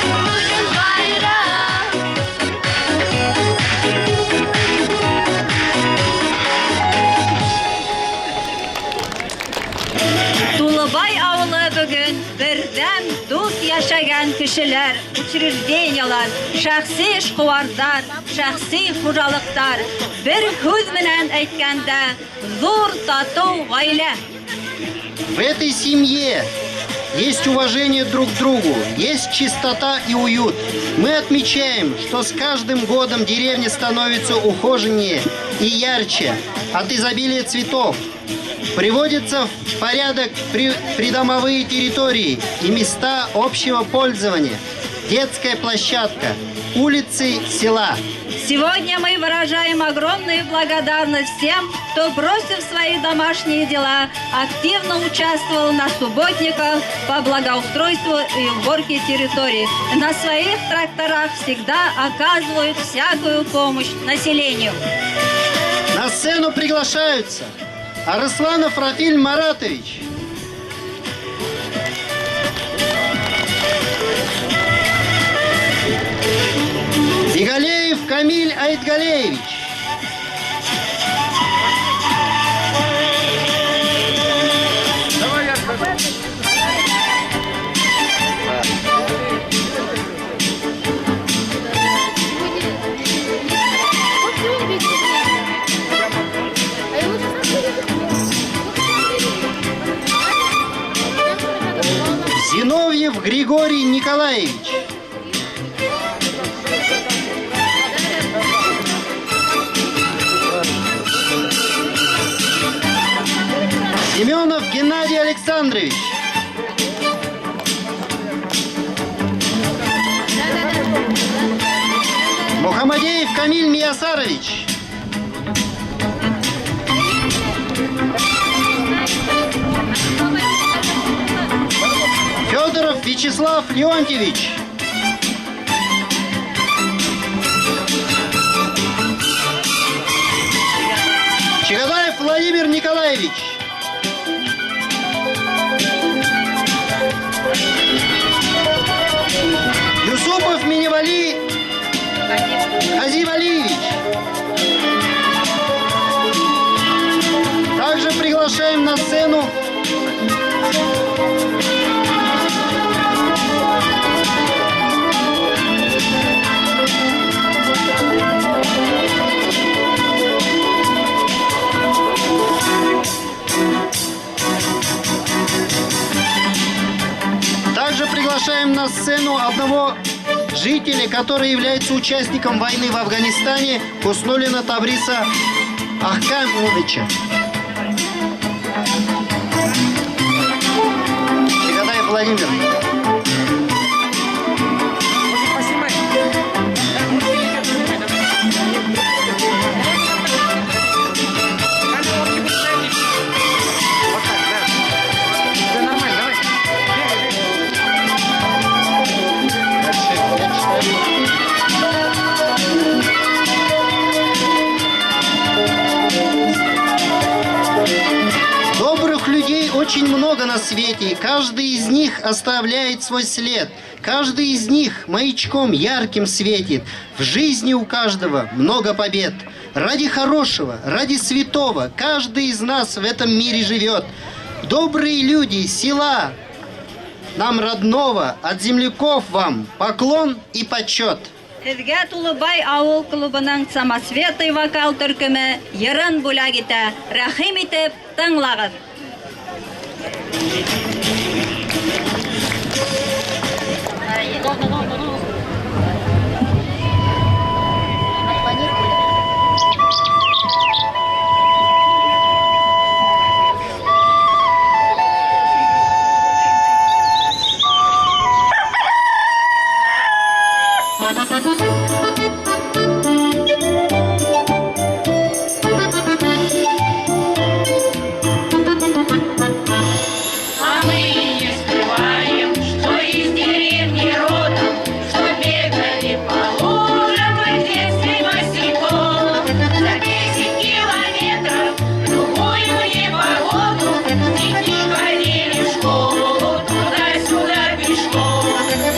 Bugün bayram Тулыбай авылы бүгін бірдәм дус яшаган кешеләр, учреждениялар, шәхси эшкуарлар, шәхси хуҗалыктар, бер һүз менән әйткәндә, зур тату гаилә. В этой семье есть уважение друг к другу, есть чистота и уют. Мы отмечаем, что с каждым годом деревня становится ухоженнее и ярче от изобилия цветов. Приводятся в порядок придомовые территории и места общего пользования, детская площадка, улицы села. Сегодня мы выражаем огромную благодарность всем, кто, бросив свои домашние дела, активно участвовал на субботниках по благоустройству и уборке территории. На своих тракторах всегда оказывают всякую помощь населению. На сцену приглашаются Арсланов Рафиль Маратович, Бигалеев Камиль Айтгалеевич, Зиновьев Григорий Николаевич, Семенов Геннадий Александрович, Мухаммадеев Камиль Миясарович, Федоров Вячеслав Леонтьевич, Чагадаев Владимир Николаевич, Юсупов Миневали Азим Алиевич. Также приглашаем на сцену одного жителя, который является участником войны в Афганистане, Хуснуллина Тавриса Ахкамовича. Чагадаев Владимир. очень много на свете, и каждый из них оставляет свой след. Каждый из них маячком ярким светит. В жизни у каждого много побед. Ради хорошего, ради святого каждый из нас в этом мире живет. Добрые люди, села нам родного, от земляков вам поклон и почет. Һеҙгә Тулыбай ауыл клубының самосветый вокал төркөмө йырын бүләк итә. Рәхим итеп тыңлағыҙ. А мы не скрываем, что из деревни родом, что бегали по лужам мы в детстве босиком. За 10 километров в любую непогоду детьми ходили в школу, туда-сюда пешком.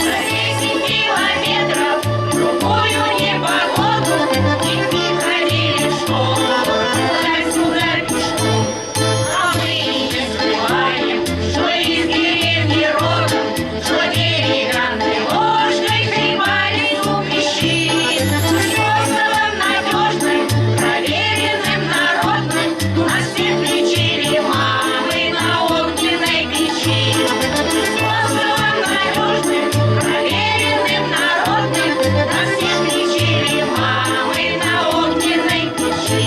За 10 километров в любую непогоду детьми ходили в школу, туда-сюда пешком. А мы не скрываем, что из деревни родом, что деревянной ложкой хлебали супищи. Способом надежным, проверенным, народным нас всех лечили мамы на огненной печи. Способом надежным, проверенным, народным нас всех лечили мамы на огненной печи.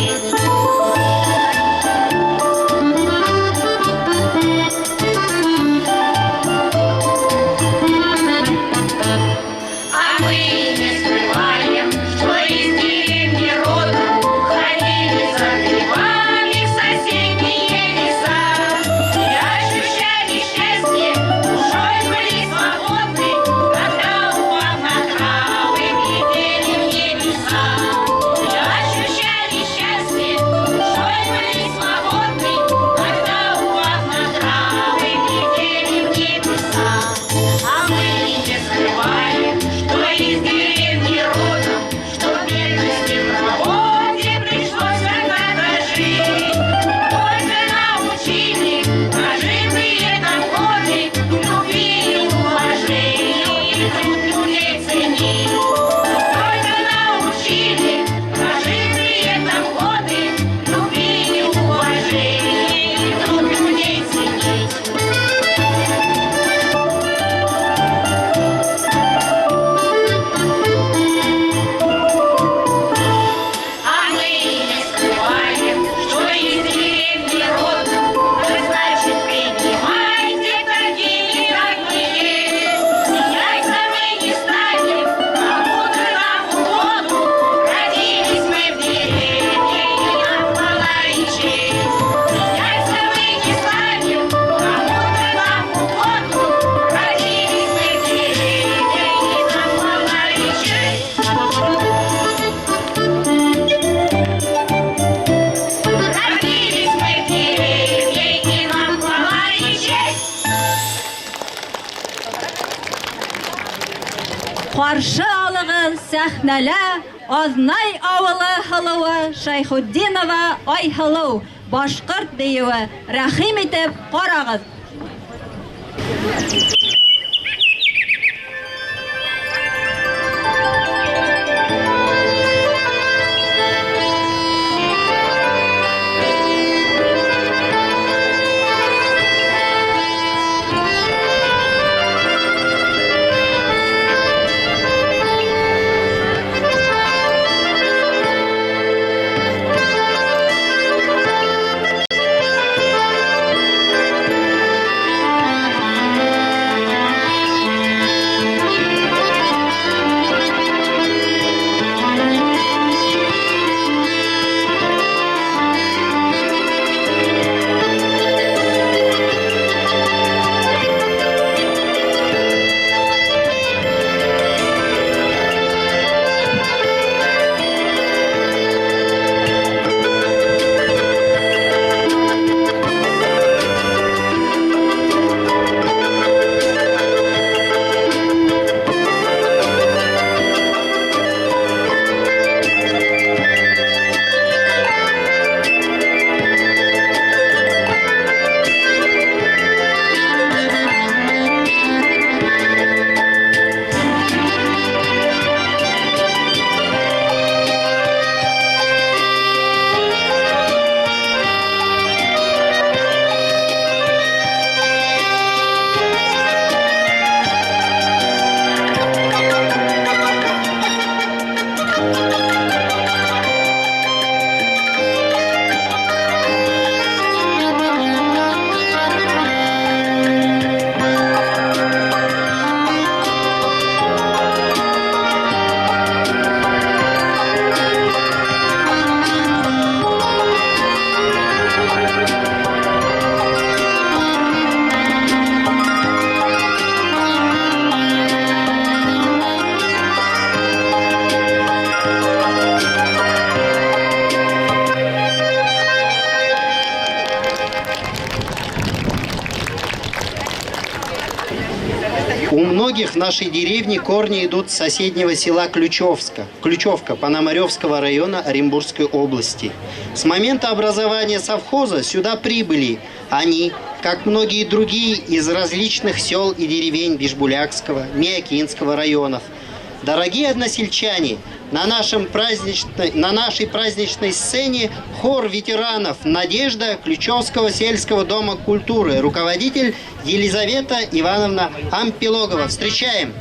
А мы не скрываем, что из деревни родом ходили за грибами в соседние леса и ощущали счастье, душой были свободны, когда, упав на травы, глядели в небеса. И ощущали счастье, душой были свободны, когда, упав на травы, глядели в небеса. А мы не скрываем, что из деревни родом, что бедности в работе пришлось когда-то жить. Только научили прожитые там годы любви и уважению и труд людей ценить. Только научили прожитые там годы любви и уважению и труд людей ценить. А мы не скрываем, что из деревни родом, а значит принимайте такими, как мы есть. Яйца мы не станем, кому-то нам угоду. Родились мы в деревне, и нам хвала и честь. Яйца мы не станем, кому-то нам угоду. Родились мы в деревне, и нам хвала и честь. Родились мы в деревне, и нам хвала и честь. Каршы алыгыз сәхнәлә Азнай авылы һылыуы Шайхутдинова Айһылыу башкорт диюе. Рәхим итеп карагыз. У многих в нашей деревне корни идут с соседнего села Ключевка Пономаревского района Оренбургской области. С момента образования совхоза сюда прибыли они, как многие другие из различных сел и деревень Бишбулякского, Миякинского районов. Дорогие односельчане, на нашей праздничной сцене хор ветеранов «Надежда» Ключевского сельского дома культуры, руководитель Елизавета Ивановна Ампилогова. Встречаем!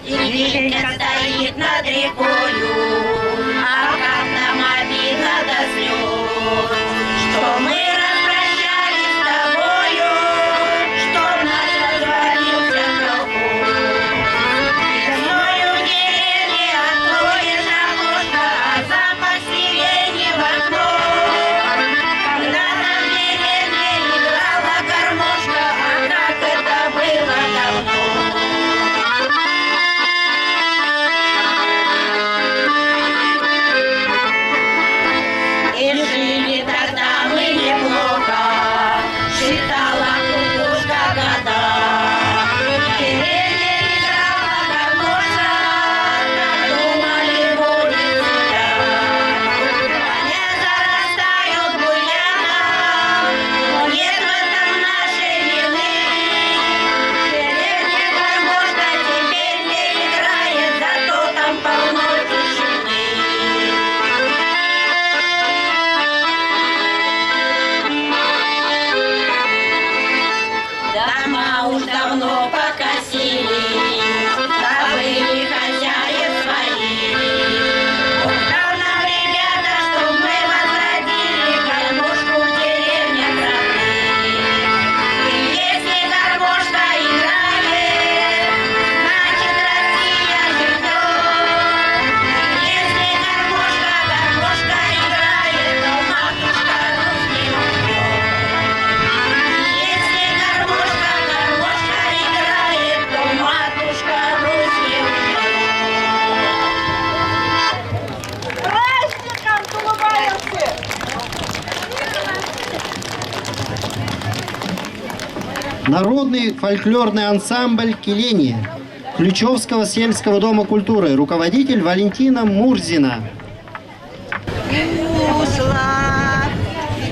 Деревенька стоит над рекою, а как нам обидно до слез, что мы распрощались с тобою, что наш развалился колхоз. Весною в деревне откроешь окошко, а запах сирени в окно. Когда-то в деревне играла гармошка, а как это было давно. И жили тогда мы неплохо, считала кукушка года. В деревне играла гармоша, думали, будет себя. Поля зарастают бурьяном, но нет в этом нашей вины. В деревне гармошка теперь не играет, зато там полно тишины. Дома уж давно покосили, забыли хозяев своих. Утром нам, ребята, чтоб мы возродили гармошку в деревне родных. И если гармошка играет, значит Россия живет. И если гармошка играет, то матушка Русь не умрет. Если гармошка играет, то матушка Русь не умрет. Праздником, тулубаевцы! Народный фольклорный ансамбль «Келение» Ключевского сельского дома культуры, руководитель Валентина Мурзина. Ушла,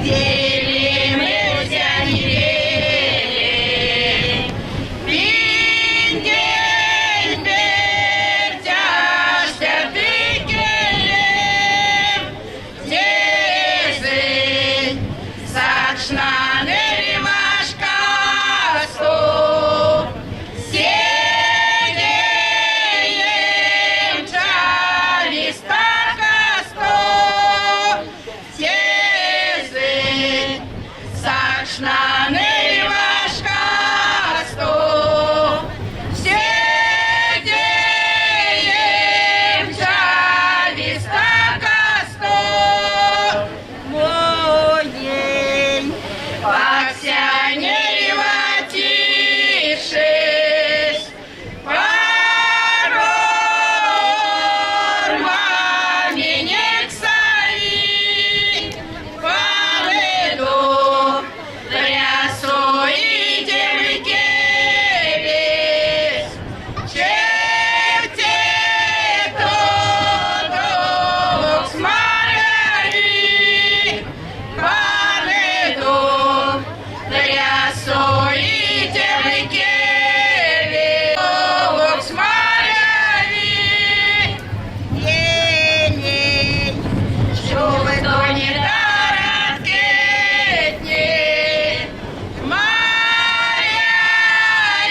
пели мы вся недели. Пиндень, бертяшься ты, келем, дезы, сакшнаны римашкасу, седеем чалистакасу, дезы, сакшнаны римашкасу, седеем чалистакасу, моей Аксянеева тишешь, парор маменек сави, поведу прясу и девкелес, черте тоток смоляри, поведу прясу и девкелес, тоток смоляри, ей-ей, щоб то не даракетні, моя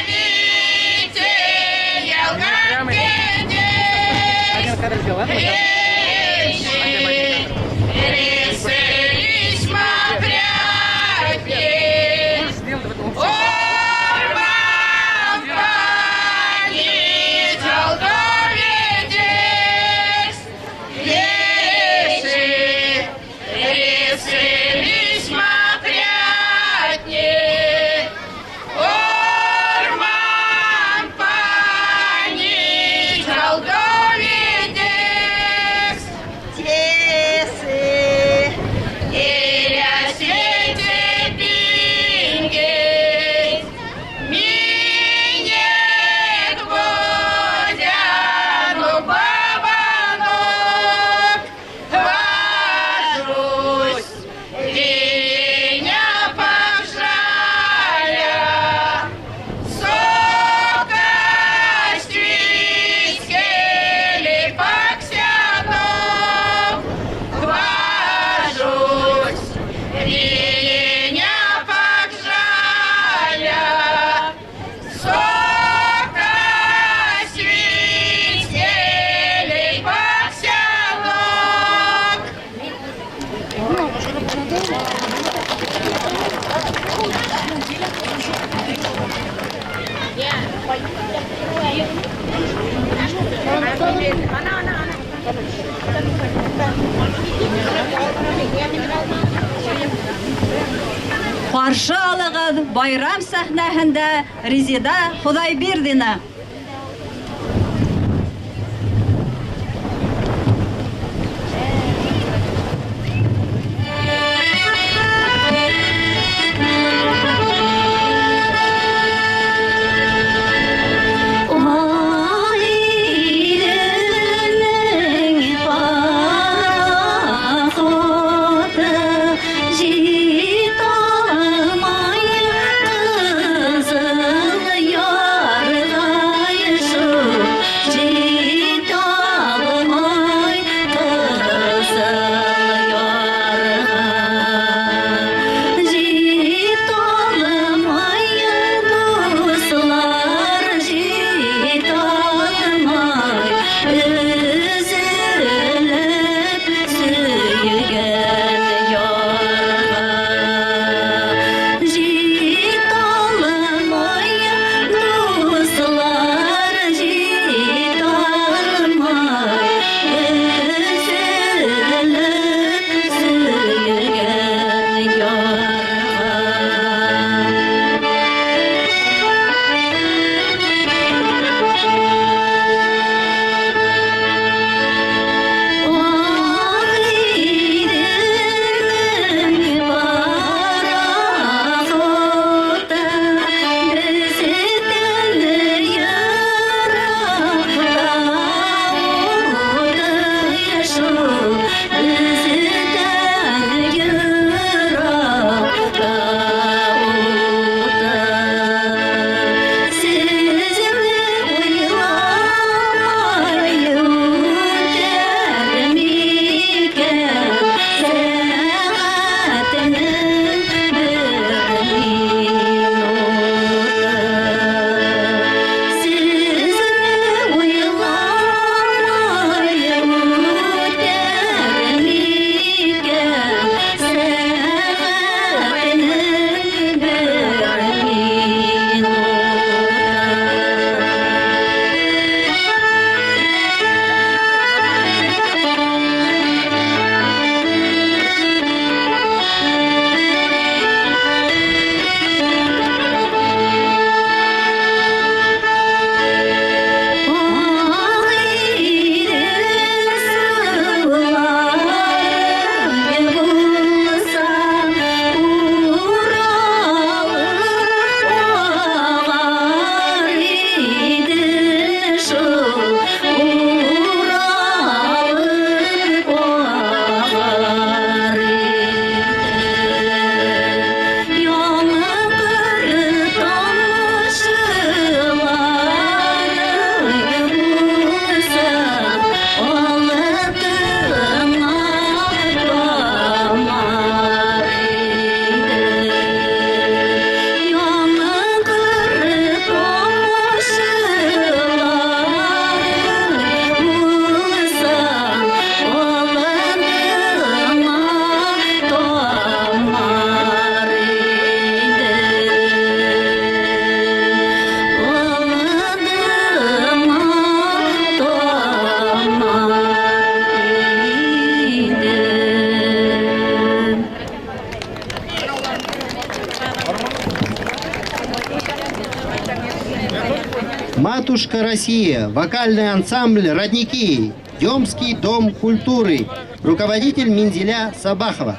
вітелянка-кетні, реселись смотряки, Орман пани толковедес, реселись смотрятни, Орман пани толковедес. Каршы алыгыз байрам сәхнәһендә Резида Худайбирдина. «Матушка Россия», вокальный ансамбль «Родники», Демский дом культуры, руководитель Минзиля Сабахова.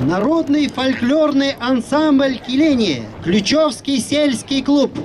Народный фольклорный ансамбль «Киление», Ключевский сельский клуб.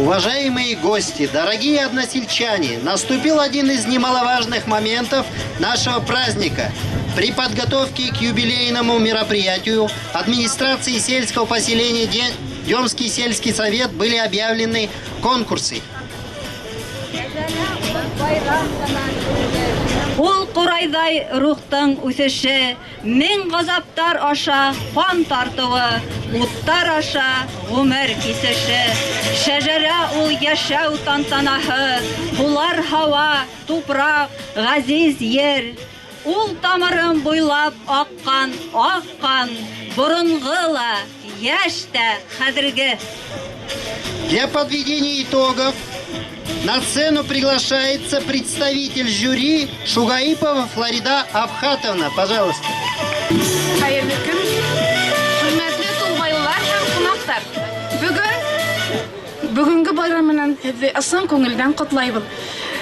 Уважаемые гости, дорогие односельчане, наступил один из немаловажных моментов нашего праздника. При подготовке к юбилейному мероприятию администрации сельского поселения Демский сельский совет были объявлены конкурсы. Ул курайдай рухтың үсеше, мең газаптар аша кан тартуы, уттар аша гомер кисеше. Шәҗәрә ул яшәү тантанаһы, булар һава, тупрак, газиз ер. Ул тамырын буйлап аккан, борынгыла, яшь тә хәзерге. Для подведения итогов на сцену приглашается представитель жюри Шугаипова Флорида Абхатовна. Пожалуйста. Hayırlı gün, hürmetli tulbaylar һәм кунаклар. Бүгенге байрамынан һеҙҙе ысын күңелдән ҡотлайбыҙ.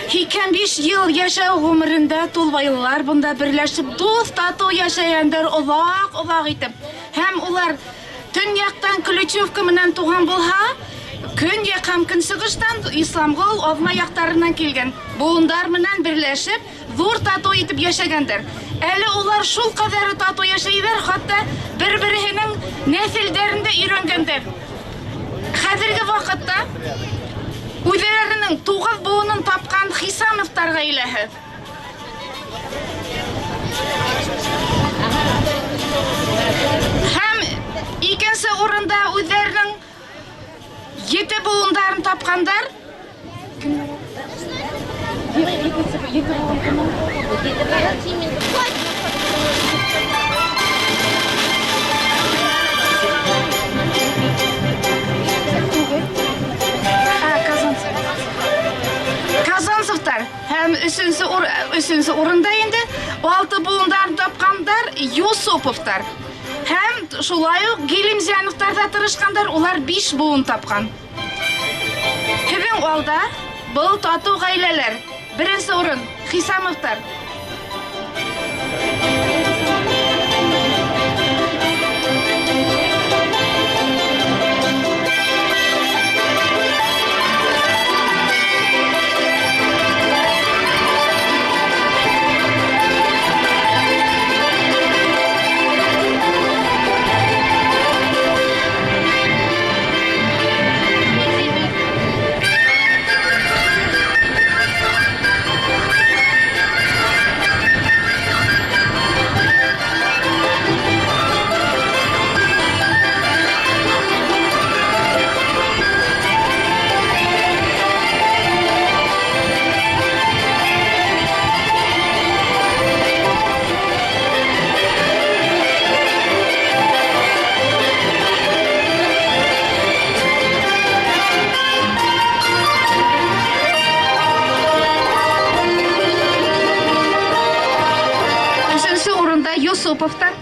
85 йыл йәшәү ғүмерендә тулбайлар бында берләшеп, дуҫ татыу йәшәгәндәр оҙаҡ итеп. Һәм улар төньяҡтан Ключевка менән туған булһа, көньяҡ һәм көнсығыштан Исламғол Аҙна яҡтарынан килгән. Буындар менән берләшеп, ҙур татыу итеп йәшәгәндәр. Әле улар шул ҡәҙәр татыу йәшәйҙәр, хатта бер-береһенең нәҫелдәрендә өйрәнгәндәр. Хәҙерге ваҡытта үҙҙәренең 9 буынын тапҡан Хисамовтар ғаиләһе. Һәм икенсе урында үҙҙәренең 7 буындарын тапҡандар. Казанцевтар һәм өсөнсө урында инде 6 буындарын тапҡандар Юсуповтар. Һәм шулай уҡ Гилемзяновтар да тырышҡандар, улар 5 буын тапҡан. Һеҙҙең алда был татыу ғаиләләр. Беренсе урын Хисамовтар. Юсуповтан.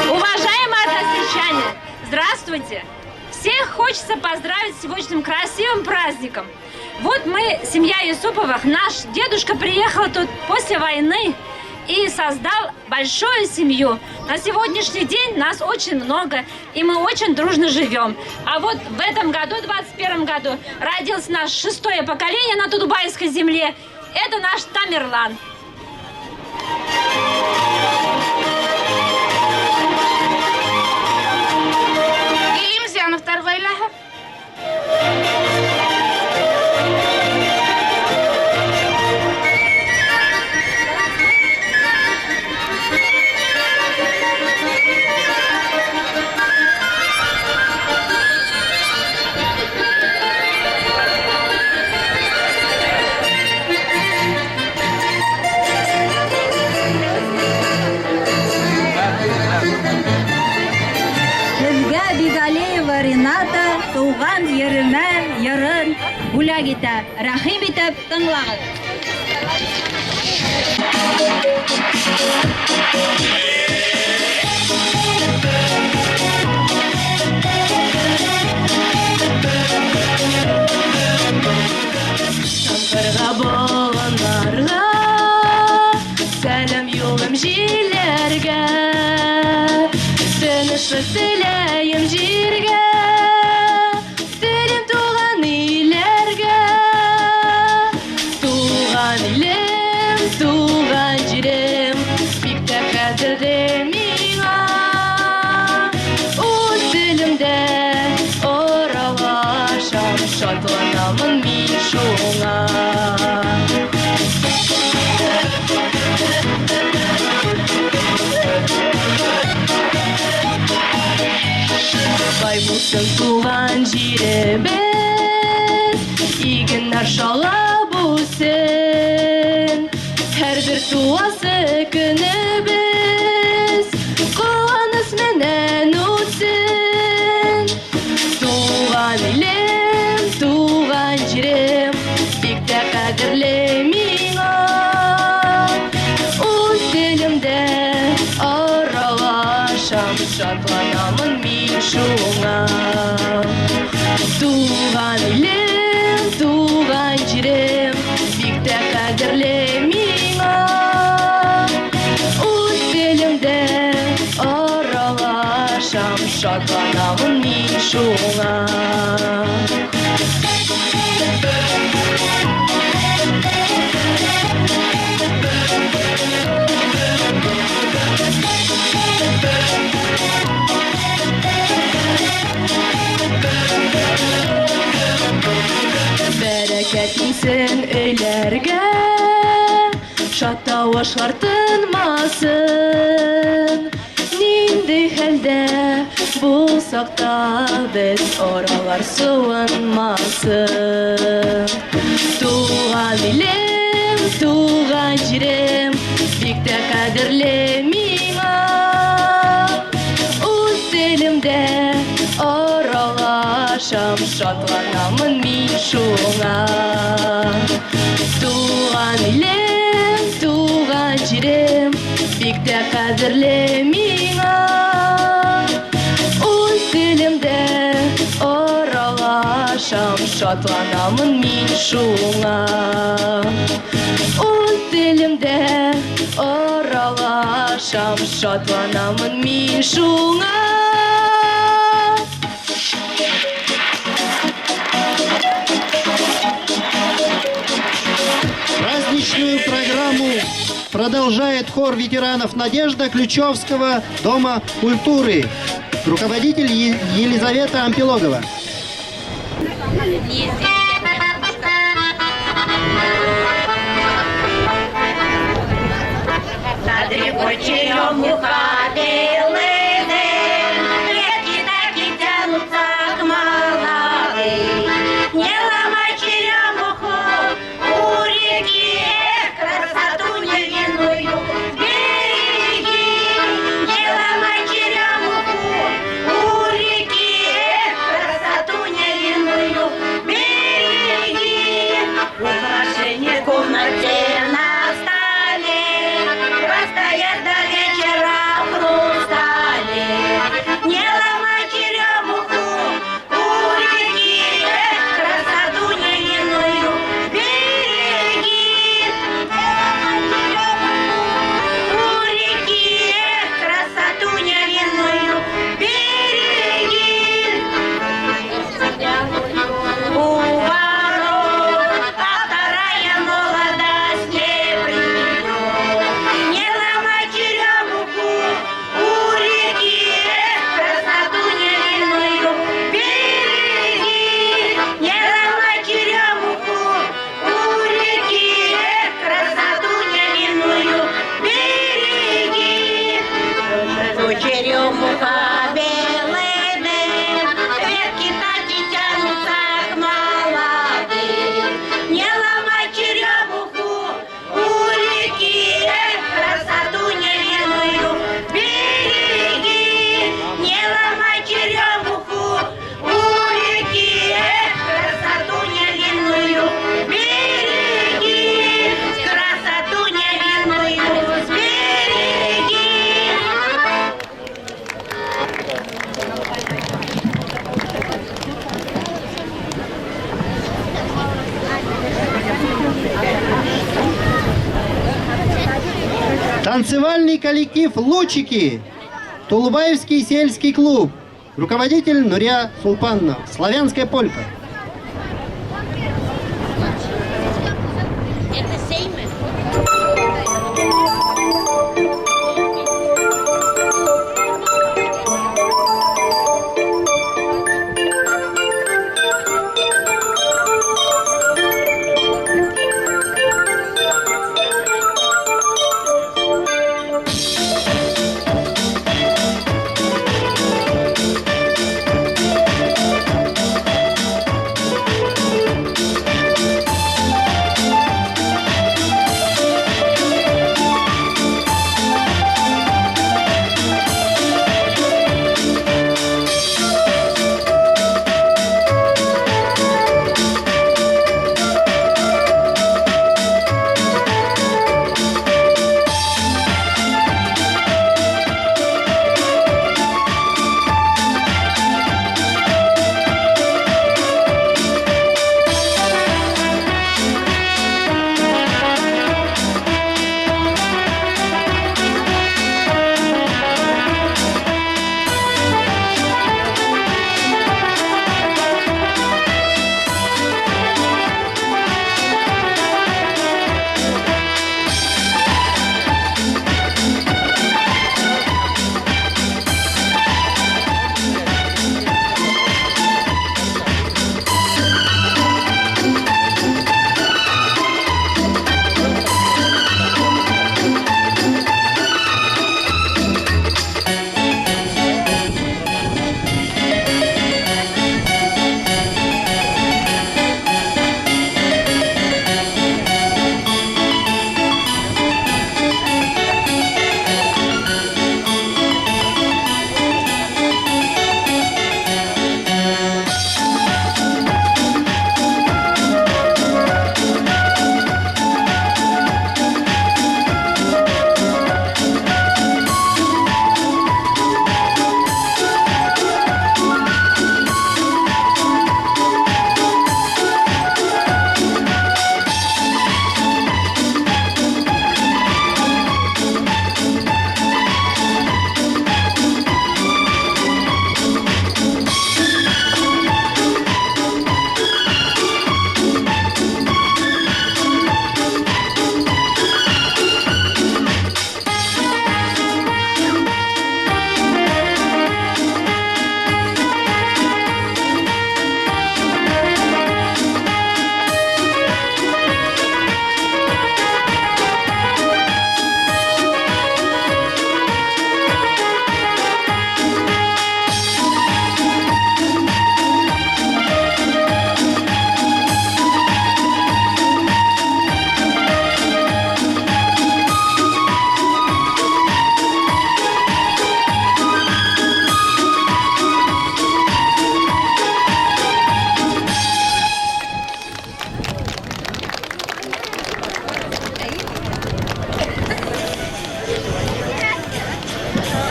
Уважаемые односельчане, здравствуйте! Всех хочется поздравить с сегодняшним красивым праздником. Вот мы, семья Юсуповых, наш дедушка приехал тут после войны и создал большую семью. На сегодняшний день нас очень много, и мы очень дружно живем. А вот в этом году, 21 году, родился наш 6-е поколение на Тутубайской земле. Это наш Тамерлан. Илимзянов Тарвайлаха. Безгә Бигалеева Рената туган еремә йырын бүләк итә. Рәхим итеп тыңлагыз. Шанкырға болғандарға сәлем юлым жиләргә, тынышлык теләйем җиргә, телем туган иләргә. Туган илем, туган җирем, бик тә кадерле миңа. Үз телемдә оралашам, шатланамын мин шуңа. Бай булсын туган җиребез, иген аршала булсын. Һәрбер туасы көнебез куаныс менән үтсен. Туган илем, туган җирем, бик тә кадерле миңа. Үз телемдә аралашам, шатланамын мин шуңа. Туган илем, туган җирем, бик тә кадерле миңа. Үз телемдә аралашам, шатланамын мин шуңа. Бәрәкәт килсен өйләргә, шат тавышлар тынмасын. Нинди хәлдә булсак та без аралар суынмасын. Туган илем, туган җирем, бик тә кадерле миңа. Үз телемдә аралашам, шатланамын мин шуңа. Туган илем, туган җирем, бик тә кадерле миңа. Үз телемдә аралашам, шатланамын мин шуңа. Үз телемдә аралашам, шатланамын мин шуңа. Праздничную программу продолжает хор ветеранов Надежда Ключевского Дома культуры. Руководитель Елизавета Ампилогова. Над рекой черемуха белыны, ветки таки тянутся к молодой. Не ломай черемуху у реки, красоту невинную береги. Не ломай черемуху Танцевальный коллектив «Лучики», Тулубаевский сельский клуб, руководитель Нурия Сулпанна, славянская полька.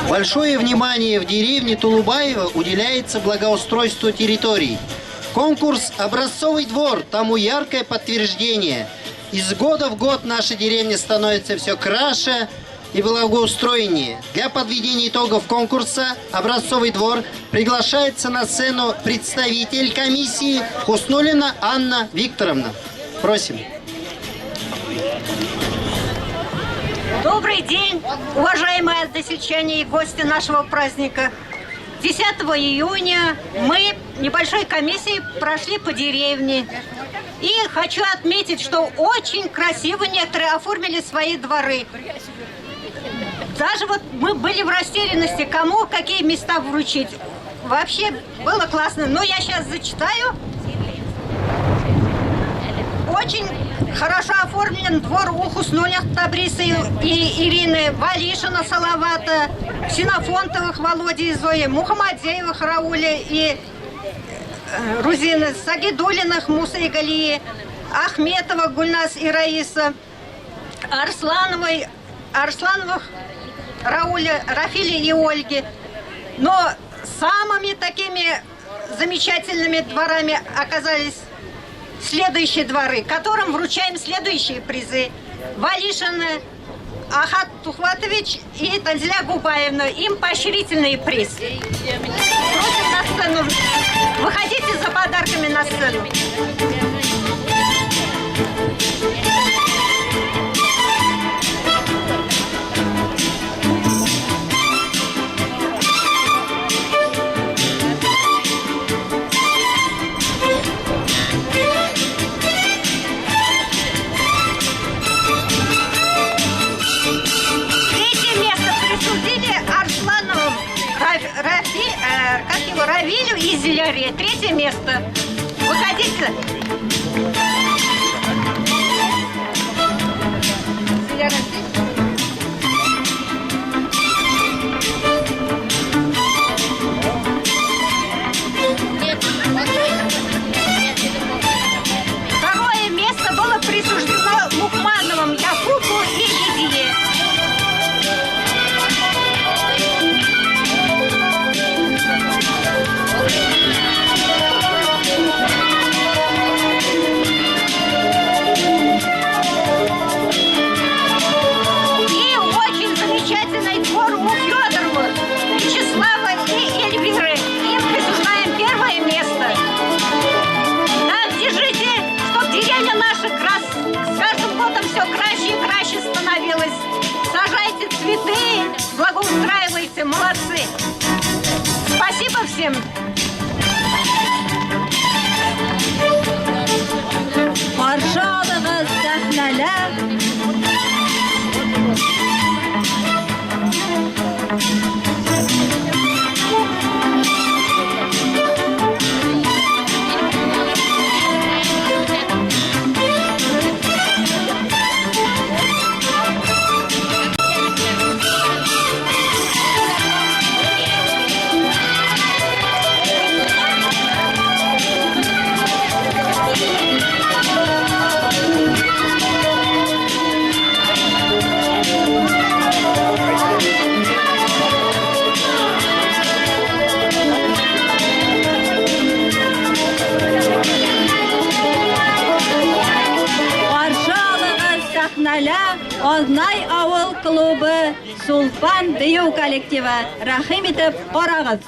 Большое внимание в деревне Тулубаево уделяется благоустройству территорий. Конкурс «Образцовый двор» тому яркое подтверждение. Из года в год наша деревня становится все краше и благоустроеннее. Для подведения итогов конкурса «Образцовый двор» приглашается на сцену представитель комиссии Хуснуллина Анна Викторовна. Просим. Добрый день, уважаемые односельчане и гости нашего праздника. 10 июня мы небольшой комиссией прошли по деревне. И хочу отметить, что очень красиво некоторые оформили свои дворы. Даже вот мы были в растерянности, кому какие места вручить. Вообще было классно. Но я сейчас зачитаю. Очень хорошо оформлен двор у Хуснулях Табриса и Ирины, Валишина Салавата, Синофонтовых Володи и Зои, Мухаммадеевых Рауля и Рузины, Сагидулиных Муса и Галии, Ахметова Гульнас и Раиса, Арслановых Рауля, Рафиля и Ольги. Но самыми такими замечательными дворами оказались следующие дворы, которым вручаем следующие призы. Валишины Ахат Тухватович и Танзиля Губаевна. Им поощрительный приз. Просим на сцену. Выходите за подарками на сцену. Равилю и Зеляре. Третье место. Выходите. Зеляра здесь? Второе место было присуждено Мухмановым Якубу и Лидии. Цветы, благоустраивайте, молодцы. Спасибо всем. Маршалова сахналар. Ознай авыл клубы Сулпан бию коллективы. Рахим итеп карагыз.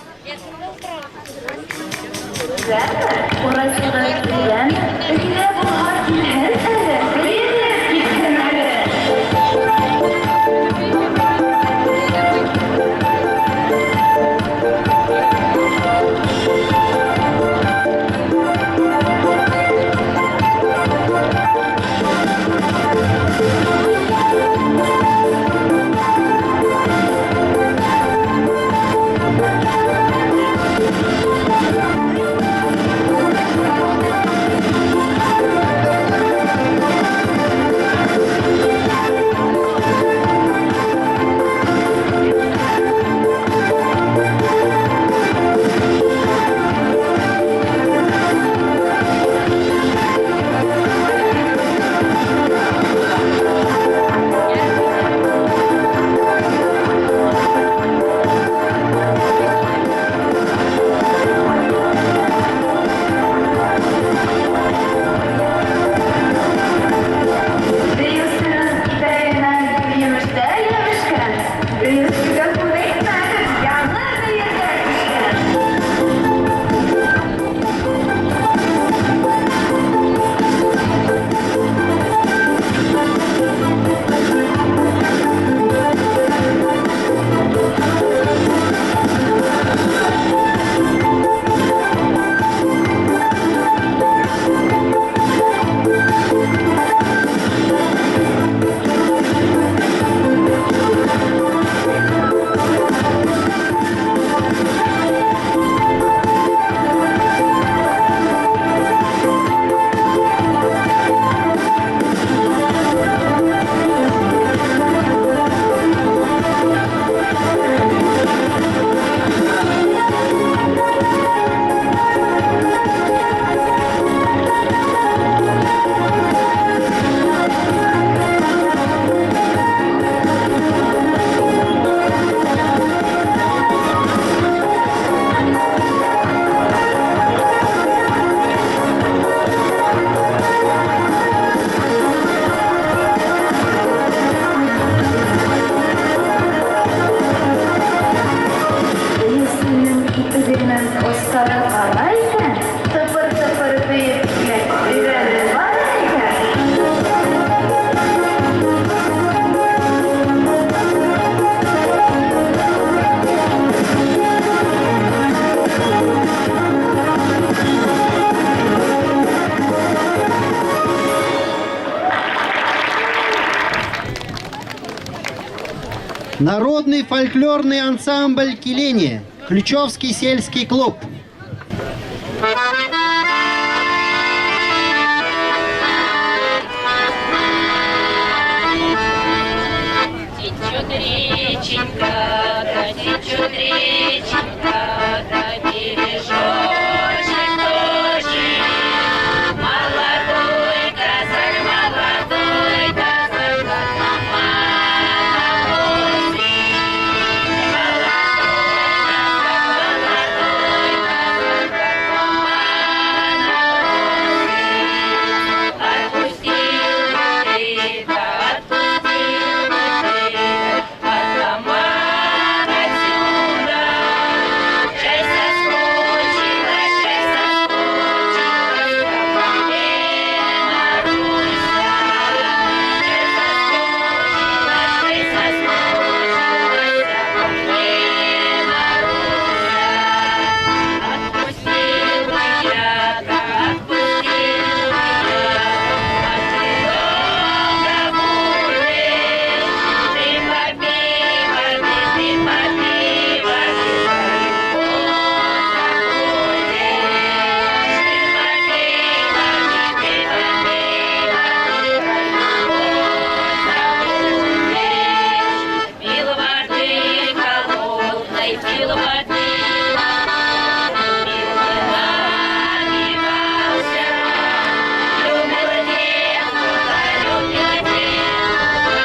Народный фольклорный ансамбль «Келение», Ключевский сельский клуб. Течет реченька, да течет реченька, да бережочек тоже. Молодой казак, как мама на возе. Молодой казак, как мама на возе. Отпустил бы ты, да отпустил бы ты, атаман отсюда. Чай соскучилась, отпустил бы я, да отпустил бы я, от буры. Ты попей воды, ты попей воды, за любовь забудешь. Ты попей воды, ты попей воды, за любовь забудешь. Пил воды холодной, пил воды холодной, пил не напивался. Любил девку-то, любил девку-то, и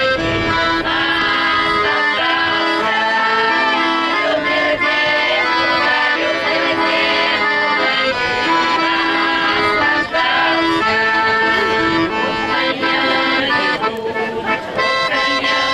наслаждался. Любил девку-то, любил девку-то, и наслаждался. Коня иду, коня,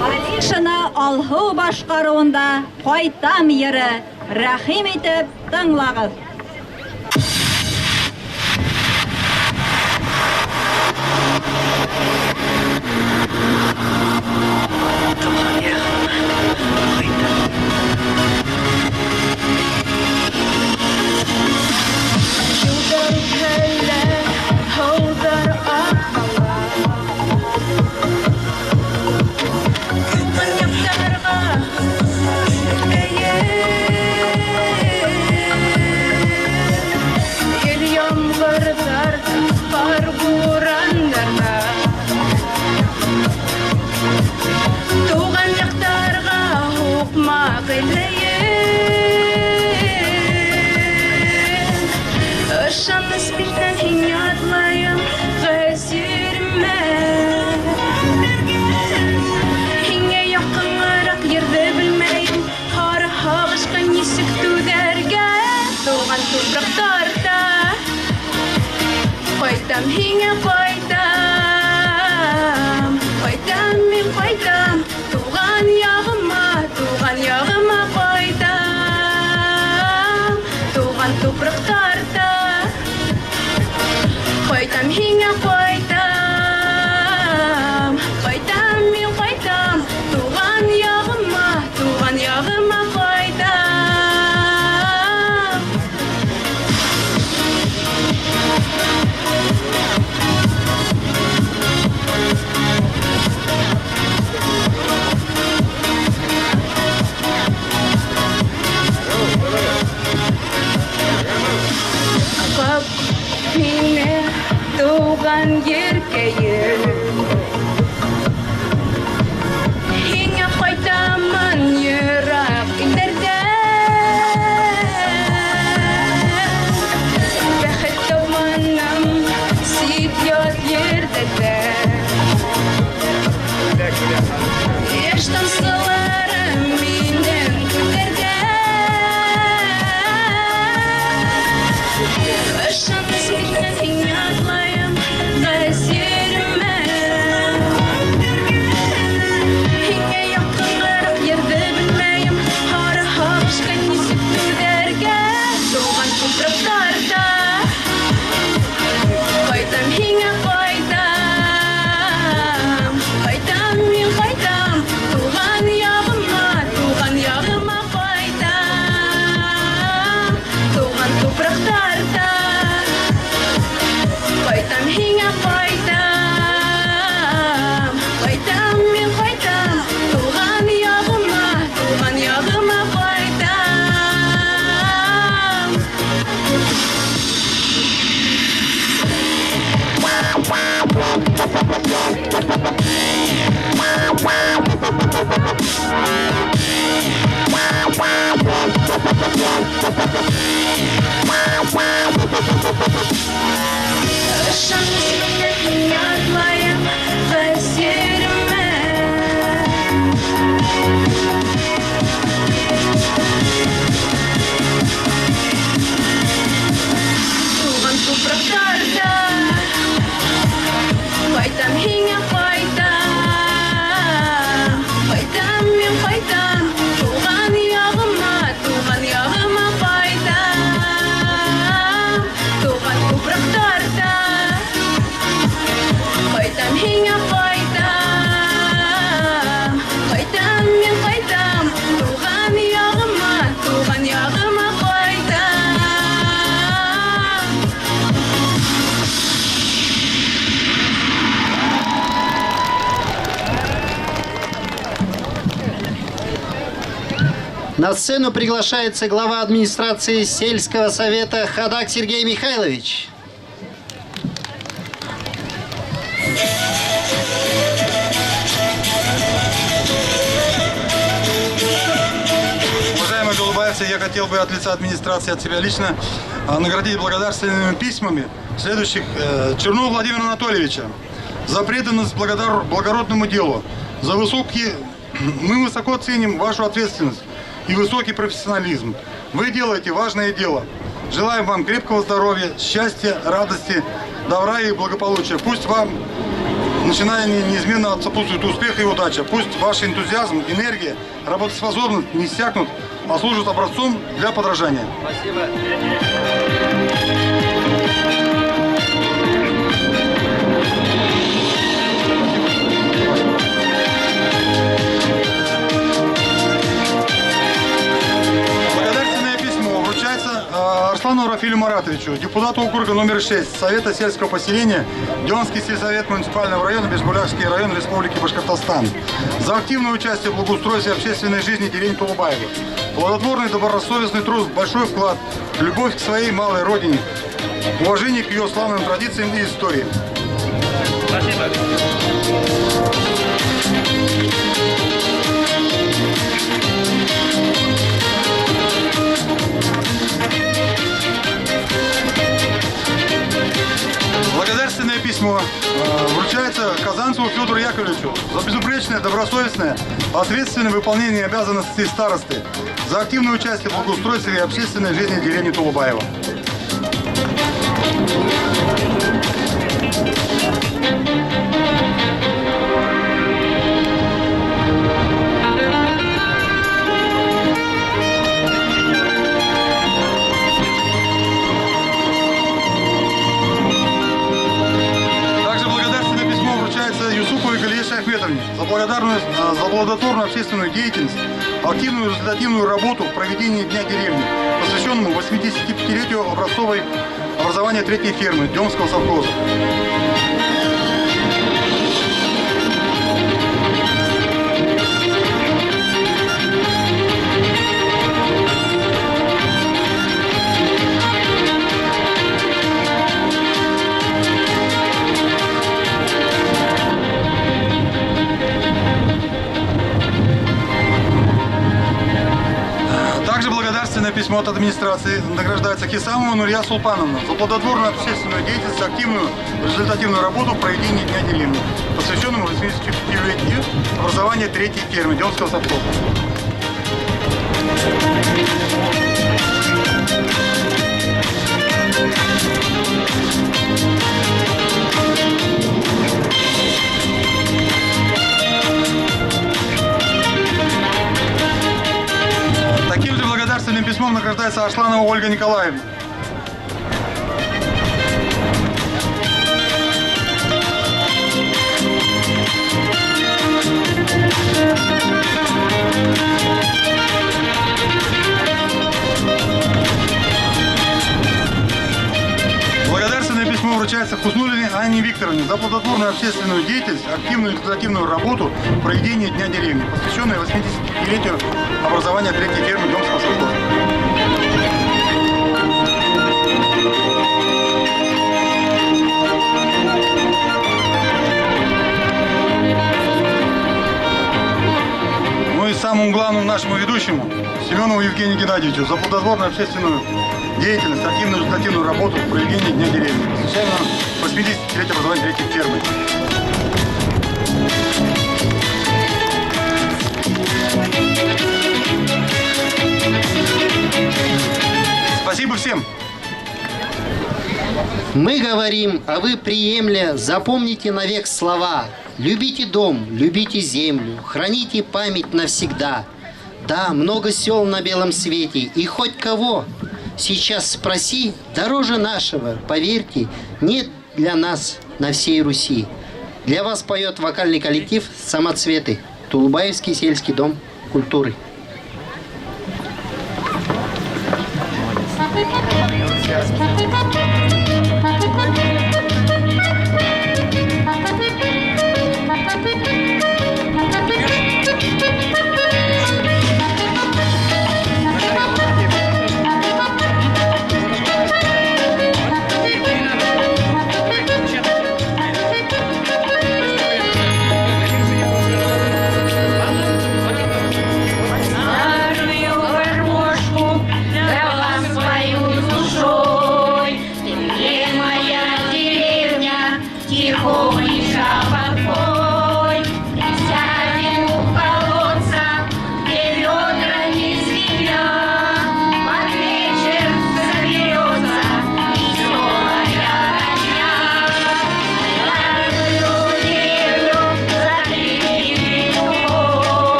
Алишина алгы башкаруында кайтам йөрі, рәхим итеп тыңлагыз. Kaytam hinga kaytam, kaytam min kaytam, tuğan yağıma kaytam, tuğan topraklarda. Kaytam hinga kaytam, kaytam min kaytam, tuğan yağıma kaytam. На сцену приглашается глава администрации сельского совета Ходак Сергей Михайлович. Уважаемые тулубаевцы, я хотел бы от лица администрации, от себя лично наградить благодарственными письмами следующих: Чернова Владимира Анатольевича за преданность благородному делу, за высокие... Мы высоко ценим вашу ответственность и высокий профессионализм. Вы делаете важное дело. Желаем вам крепкого здоровья, счастья, радости, добра и благополучия. Пусть вам, начиная неизменно сопутствует успех и удача. Пусть ваш энтузиазм, энергия, работоспособность не иссякнут, а служат образцом для подражания. Спасибо. Арслану Рафилю Маратовичу, депутату округа номер 6 Совета сельского поселения, Дионский сельсовет муниципального района, Бешбулякский район Республики Башкортостан, за активное участие в благоустройстве общественной жизни деревни Тулубаева, плодотворный добросовестный труд, большой вклад, любовь к своей малой родине, уважение к ее славным традициям и истории. Спасибо. Благодарственное письмо вручается Казанцеву Федору Яковлевичу за безупречное, добросовестное, ответственное выполнение обязанностей старосты, за активное участие в благоустройстве и общественной жизни деревни Тулубаева. Юсуповой Галиеше Ахметовне за плодотворную общественную деятельность, активную результативную работу в проведении Дня деревни, посвященному 85-летию образования третьей фермы Демского совхоза. Благодарственное письмо от администрации награждается Хисамова Нурия Сулпановна за плодотворную общественную деятельность, активную результативную работу в проведении Дня деревни, посвященному 85-летию образования третьей фермы Демского совхоза. Таким же благодарственным письмом награждается Арсланова Ольга Николаевна. Благодарственное письмо вручается Хуснуллиной Анне Викторовне за плодотворную общественную деятельность, активную результативную работу в проведении Дня деревни, посвященной 85-летию образования третьей фермы Демского совхоза. Ну и самому главному нашему ведущему, Семенову Евгению Геннадьевичу, за плодотворную общественную деятельность, активную результативную работу в проведении Дня деревни, посвященного 80-летию образования третьей фермы. Спасибо всем! Мы говорим, а вы, приемля, запомните навек слова. Любите дом, любите землю, храните память навсегда. Да, много сел на белом свете, и хоть кого сейчас спроси, дороже нашего, поверьте, нет для нас на всей Руси. Для вас поет вокальный коллектив «Самоцветы», Тулубаевский сельский дом культуры.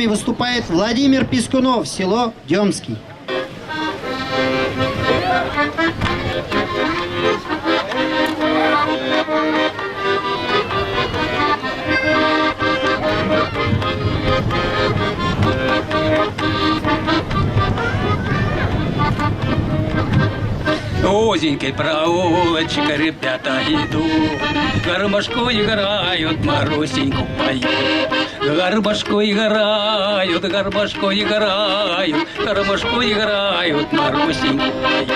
нами выступает Владимир Пискунов, село Демский. Узенький проулочек, ребята идут, гармошку играют, Марусеньку поют. Гармошку играют, гармошку играют, гармошку играют, Марусеньку поют.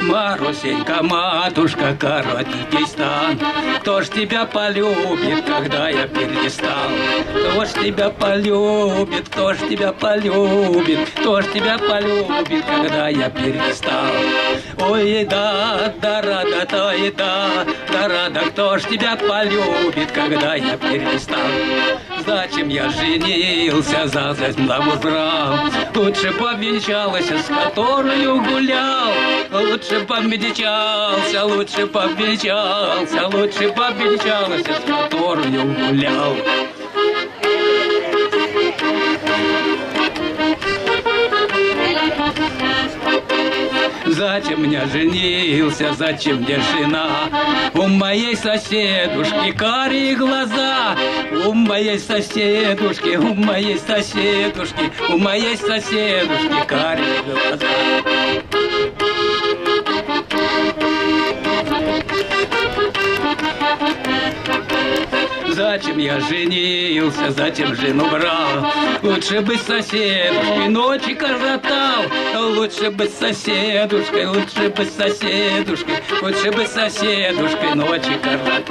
Марусенька, матушка, коротенький стан, кто ж тебя полюбит, когда я перестану? Кто ж тебя полюбит, кто ж тебя полюбит, кто ж тебя полюбит, когда я перестану? Ой, да, рада, то и да, рада, кто ж тебя полюбит, когда я перестану? Зачем я женился, зачем замужрал? Лучше повенчалась, с которой гулял. Лучше помечтался, лучше повенчался, лучше повенчалась, с которой гулял. Зачем мне женился, зачем мне жена? У моей соседушки карие глаза, у моей соседушки, у моей соседушки, у моей соседушки карие глаза. Зачем я женился, зачем жену брал? Лучше бы с соседушкой ночи коротал. Лучше бы с соседушкой, лучше бы с соседушкой, лучше бы с соседушкой ночи коротал.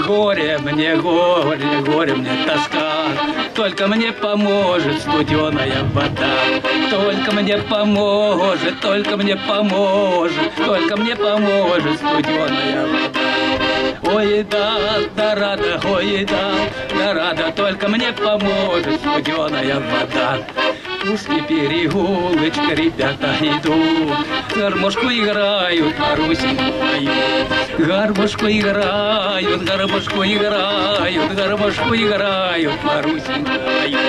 Горе мне, горе, горе мне тоска, только мне поможет студеная вода. Только мне поможет, только мне поможет, только мне поможет студеная вода. Ой, да, рада, ой, да, рада, только мне поможет студеная вода. Узкий переулочек, ребята идут, гармошку играют, Марусеньку поют. Гармошку играют, гармошку играют, гармошку играют, Марусеньку поют.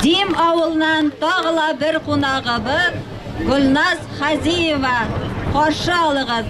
Дим ауылынан тағыла бір қунағыбыз Гүлназ Хазиева. Қаршы алығыз.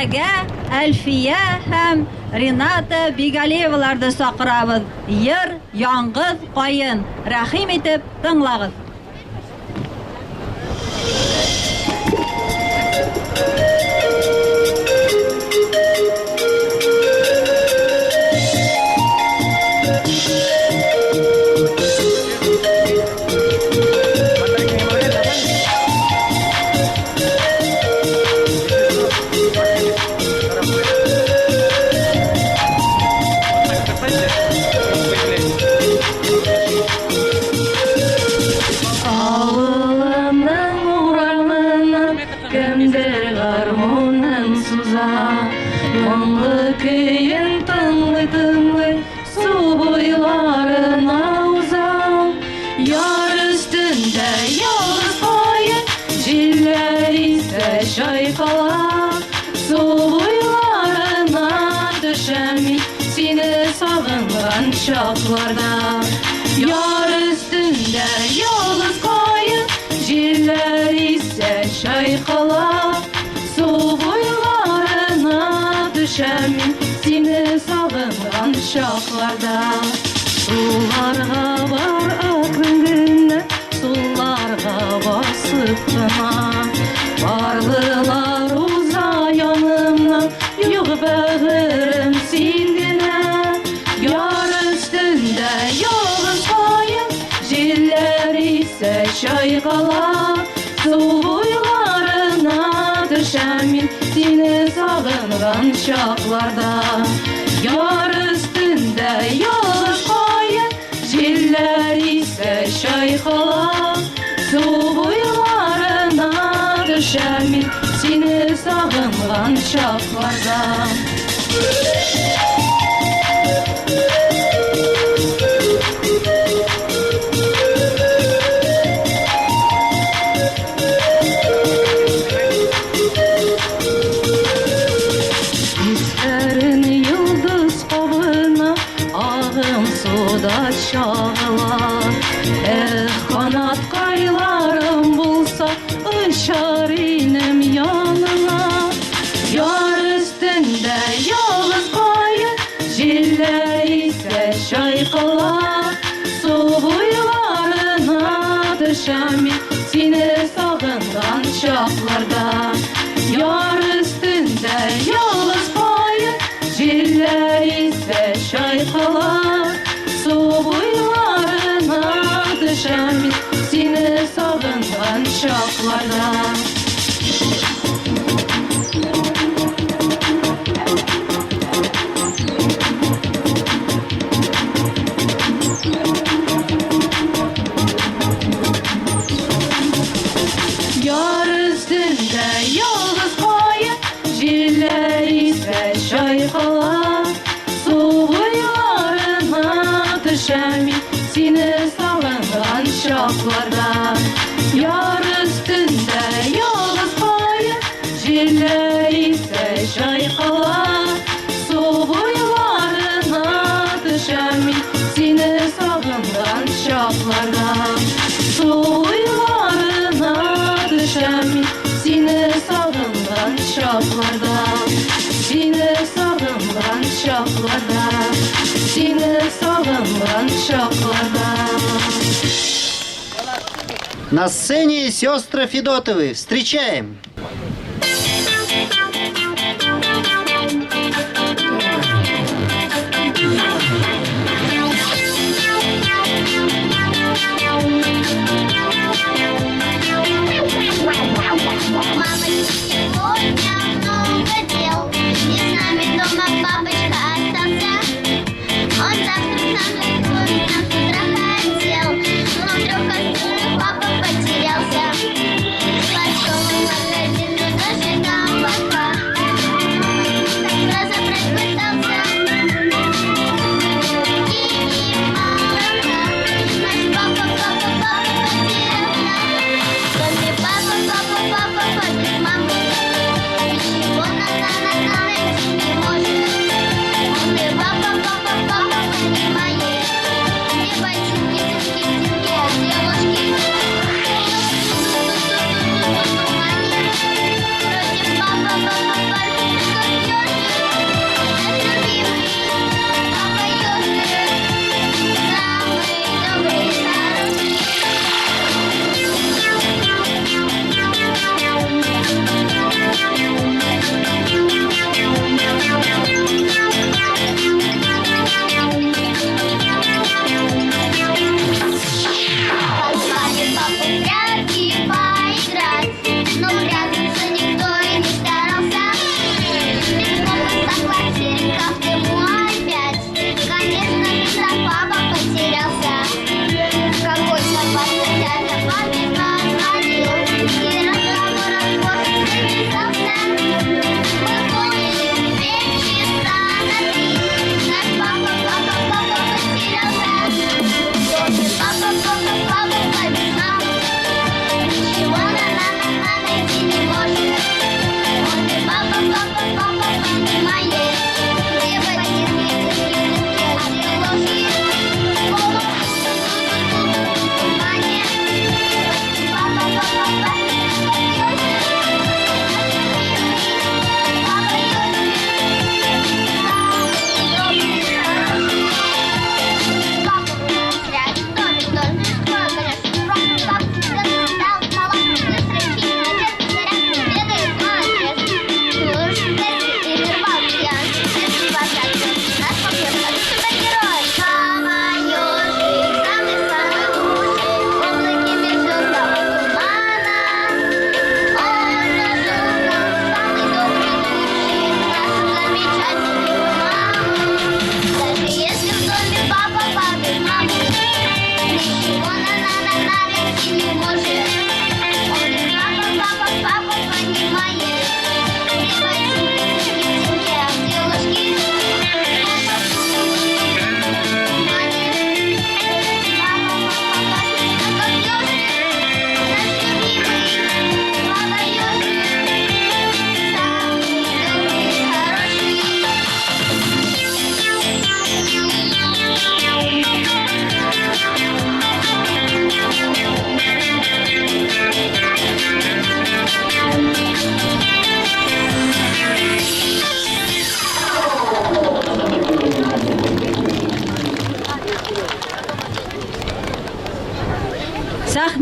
Диләгә, Әлфия һәм Рената Бигалиеваларны сакырабыз. Йыр Яңгыз кайын. Рәхим итеп тыңлагыз. Авылымның урамына кемдер гармунын суза, мұңлы күйін тыңлый-тыңлый су бойларына узам. Яр үстінде ялгыз қайын, җилләр исә чайкала, су буйларына төшәм мин сине сагынган чакларда. Яр üstünde yalnız kayın, җилләр исә чайкала, су буйларына төшәм мин сине сагынган чакларда. Суларга бар акрын, суларга басып кына, барлылар уза янымнан, юк бәгырем син генә. Яр üstünde yalnız kayın, җилләр исә чайкала, су буйларына төшәм мин сине сагынган чакларда. Яр üstünde yalnız kayın, җилләр исә чайкала, су буйларына төшәм мин сине сагынган чакларда. Üstlerin yıldız kabına ağım suda çağlar. Kanat kaylarım bulsa uçar inem yanına. Yar üstünde yalnız kayın, җилләр исә чайкала, су буйларына төшәм мин сине сагынган чакларда. Яр üstünde yalnız kayın, җилләр исә чайкала, су буйларына төшәм мин сине сагынган чакларда. Яр üstünde yalnız kayın, җилләр исә чайкала, су буйларына төшәм мин сине сагынган чакларда. Яр üstünde yalnız kayın, җилләр исә чайкала, су буйларына төшәм мин сине сагынган чакларда. Су буйларына төшәм мин сине сагынган чакларда. Сине сагынган чакларда. Сине сагынган чакларда. На сцене сестры Федотовы. Встречаем! Потерялся в большом магазине.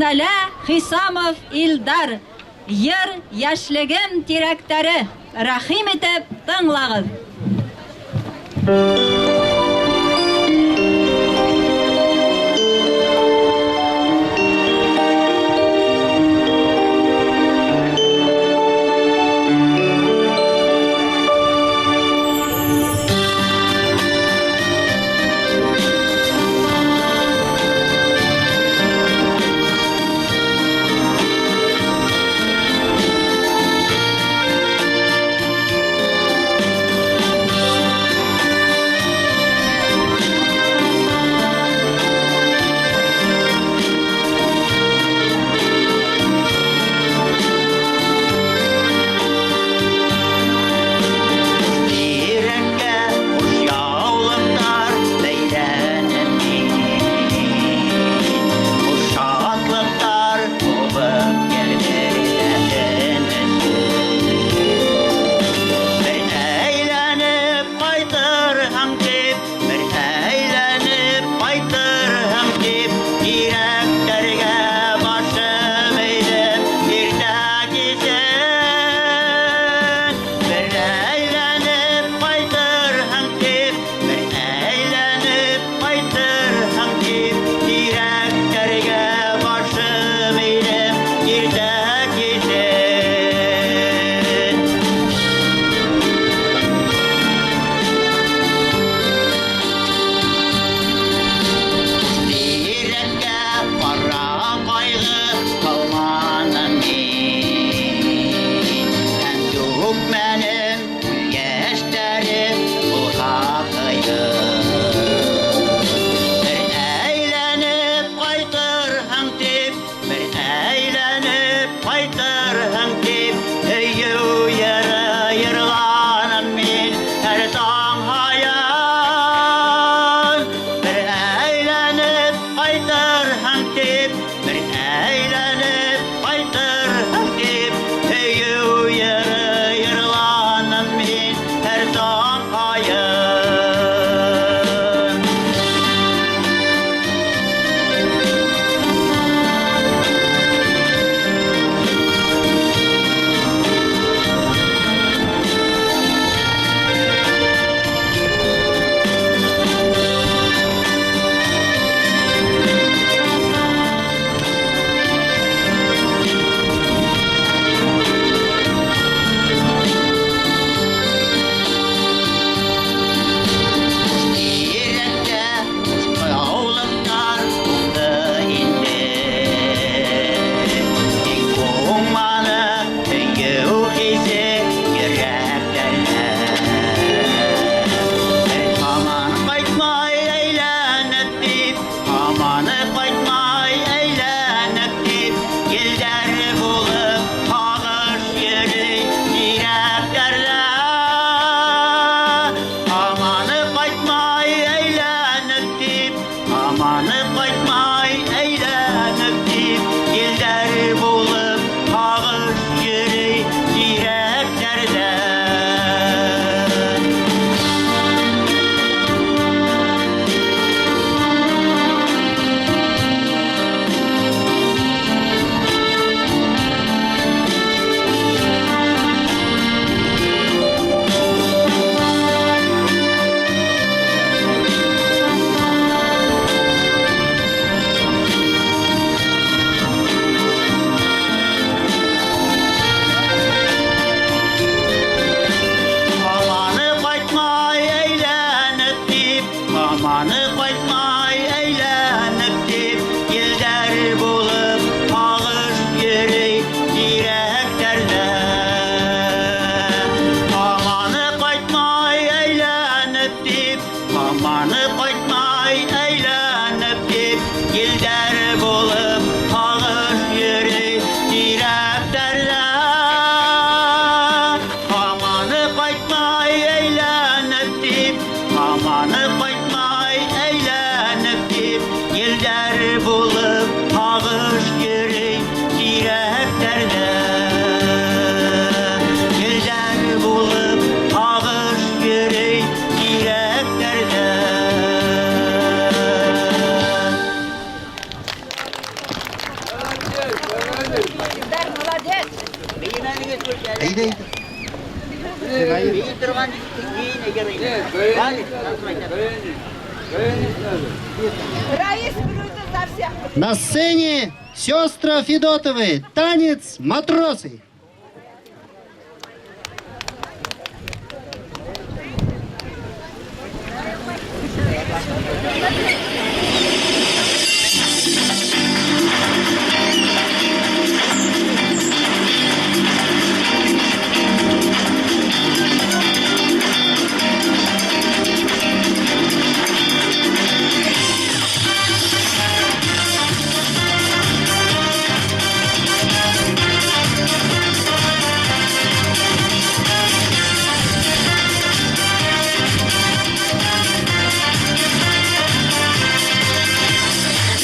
Ихнала Хисамов Илдар. Йыр яшлегем тирәктәре. Рахим итеп тыңлагыз. На сцене сестры Федотовы. Танец «Матросы».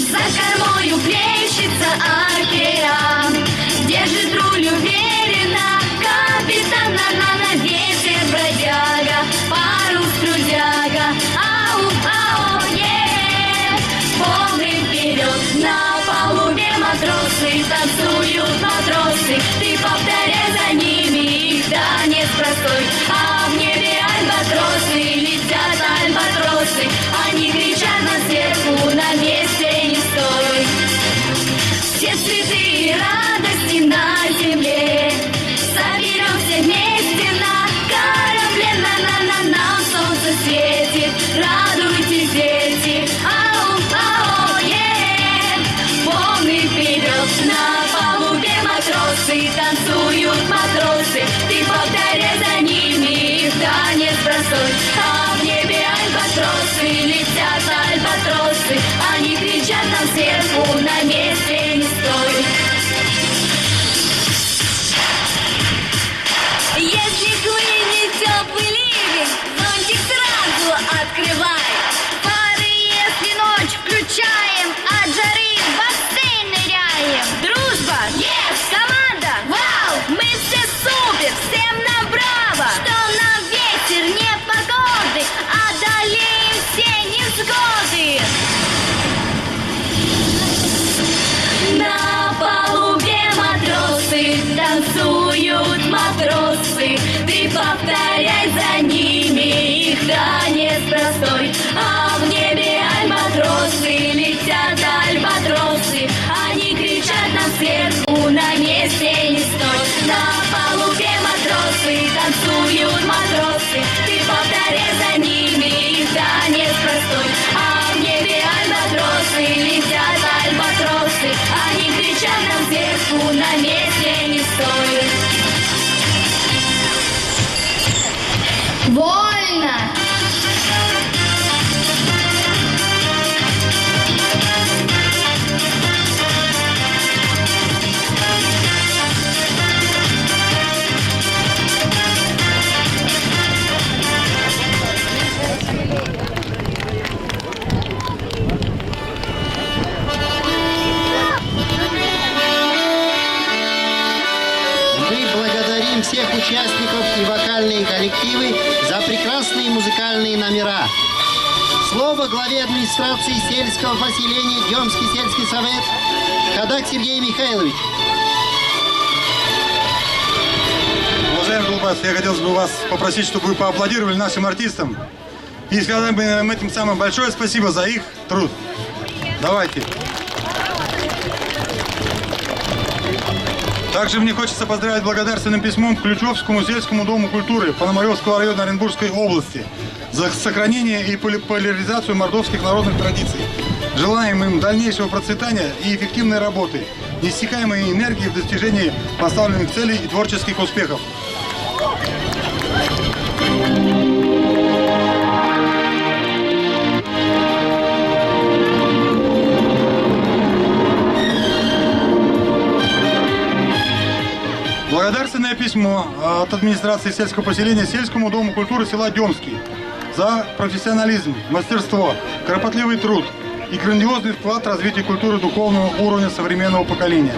За кормою плещется океан, держит руль уверенно капитан на ветер бродяга, парус трудяга, ау, ау, полный вперед на палубе матросы, танцуют матросы, ты повторяй за ними, их танец простой, а в небе альбатросы, летят альбатросы, они кричат на сверху, на месте не стой. Все цветы и радости на земле, соберемся вместе на корабле, нам солнце светит, радуйтесь, дети, ау, ау, полный вперед на палубе матросы, танцуют матросы, ты повторяй за ними, их танец простой, а в небе альбатросы, летят альбатросы, они кричат нам сверху, на месте не стой. Если хлынет теплый ливень, зонтик сразу открывай. Пары, если ночь включаем, от жары в бассейн ныряем. Дружба, yes, команда, вау, мы все супер, всем нам браво. Что нам ветер, непогоды, одолеем все невзгоды. На палубе матросы, танцуют матросы, ты повторяй за ними, их танец простой, а в небе альбатросы, летят альбатросы, они кричат нам сверху, на месте не стой. На палубе матросы, танцуют матросы, ты повторяй за ними, их танец простой, а в небе альбатросы, летят альбатросы, они кричат нам сверху, на месте не стой. Вольно! Мы благодарим всех участников и вокальные коллективы за прекрасные музыкальные номера. Слово главе администрации сельского поселения Демский сельский совет Кадак Сергей Михайлович. Уважаемые толубайцы, я хотел бы вас попросить, чтобы вы поаплодировали нашим артистам и сказали бы им этим самым большое спасибо за их труд. Давайте. Также мне хочется поздравить благодарственным письмом к Ключевскому сельскому дому культуры Пономаревского района Оренбургской области за сохранение и популяризацию мордовских народных традиций. Желаем им дальнейшего процветания и эффективной работы, неиссякаемой энергии в достижении поставленных целей и творческих успехов. Благодарственное письмо от администрации сельского поселения сельскому дому культуры села Демский за профессионализм, мастерство, кропотливый труд и грандиозный вклад в развитие культуры духовного уровня современного поколения.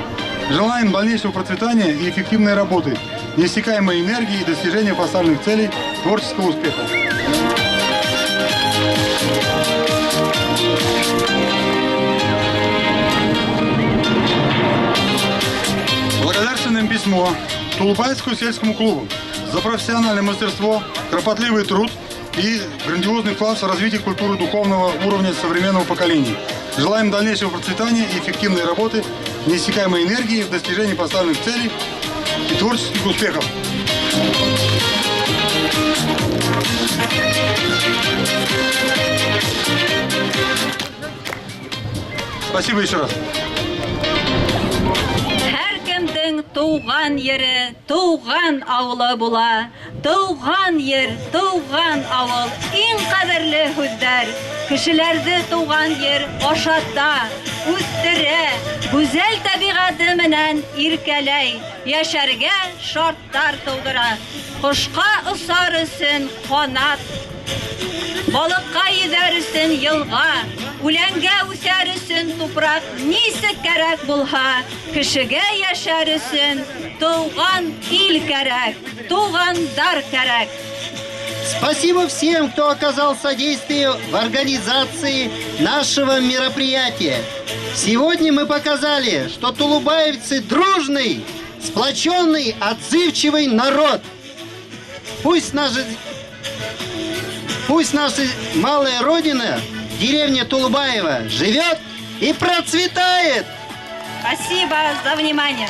Желаем дальнейшего процветания и эффективной работы, неиссякаемой энергии и достижения поставленных целей, творческого успеха. Благодарственное письмо Тулубайскому сельскому клубу за профессиональное мастерство, кропотливый труд и грандиозный вклад в развитие культуры духовного уровня современного поколения. Желаем дальнейшего процветания и эффективной работы, неиссякаемой энергии в достижении поставленных целей и творческих успехов. Спасибо еще раз. Һәркемдең туган йере, туган авылы була. Туган йер, туган авыл, иң кадерле һүзләр. Кешеләрне туган йер ашата, үстерә, гүзәл табигаты менән иркәләй, яшәргә шартлар тудыра. Кошка осар өчен канат, балыкка йөзәр өчен елга, үләнгә үсәр өчен тупрак нисек кәрәк булһа, кешегә яшәр өчен туган ил кәрәк, тугандар кәрәк. Спасибо всем, кто оказал содействие в организации нашего мероприятия. Сегодня мы показали, что тулубаевцы дружный, сплоченный, отзывчивый народ. Пусть наша малая родина, деревня Тулубаева, живет и процветает. Спасибо за внимание.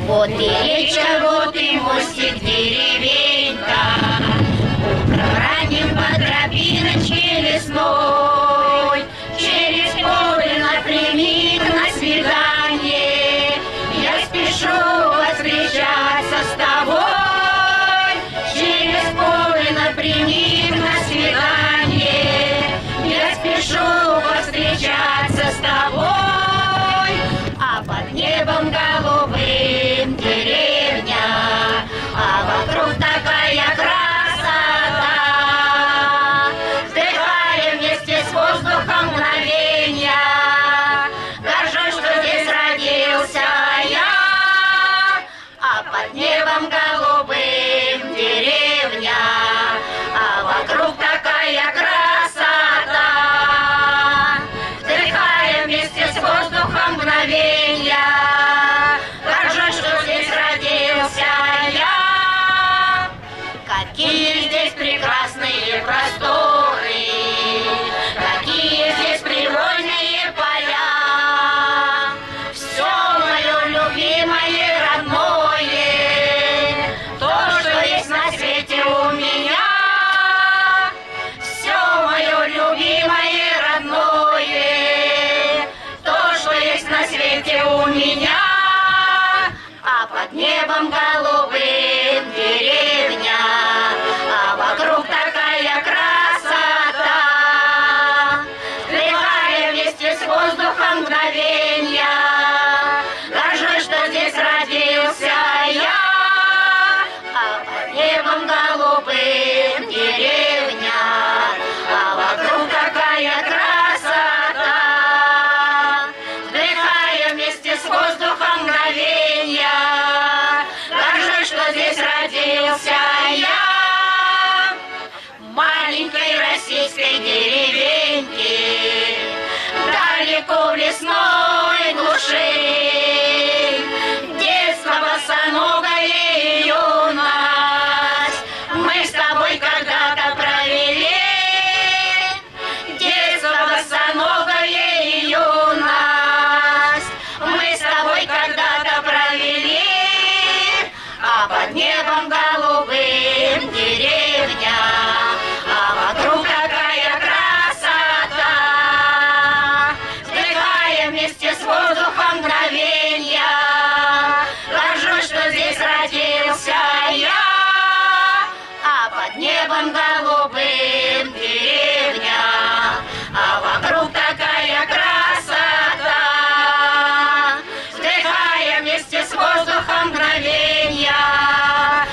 Вот и речка, вот и мостик, деревенька, ранним по тропиночке лесной, через поле напрямик на свидание, я спешу встречаться с тобой, через поле напрямик на свидание, я спешу встречаться с тобой, а под небом голубым деревня, а вокруг такая красота. Вдыхаем вместе с воздухом мгновенья, горжусь, что здесь родился я, а под небом голубым деревня, а вокруг такая красота. Вдыхаем вместе с воздухом мгновенья, горжусь, что здесь родился я. Какие здесь прекрасные просторы, какие здесь привольные поля. Все мое любимое, родное, то, что есть на свете у меня. Все мое любимое, родное, то, что есть на свете у меня. А под небом голубым деревня, а вокруг такая красота. Вдыхая вместе с воздухом мгновенья, горжусь, что здесь родился я. А под небом голубым деревня, а вокруг такая красота. Вдыхая вместе с воздухом мгновенья, горжусь, что здесь родился я. В маленькой российской деревеньке, далеко в лесной глуши, детство босоногое и юность мы с тобой когда-то провели. Детство босоногое и юность мы с тобой когда-то провели. А под небом голубым деревня, а вокруг такая красота. Вдыхая вместе с воздухом мгновенья, горжусь, что здесь родился я. А под небом голубым деревня, а вокруг такая красота. Вдыхая вместе с воздухом мгновенья,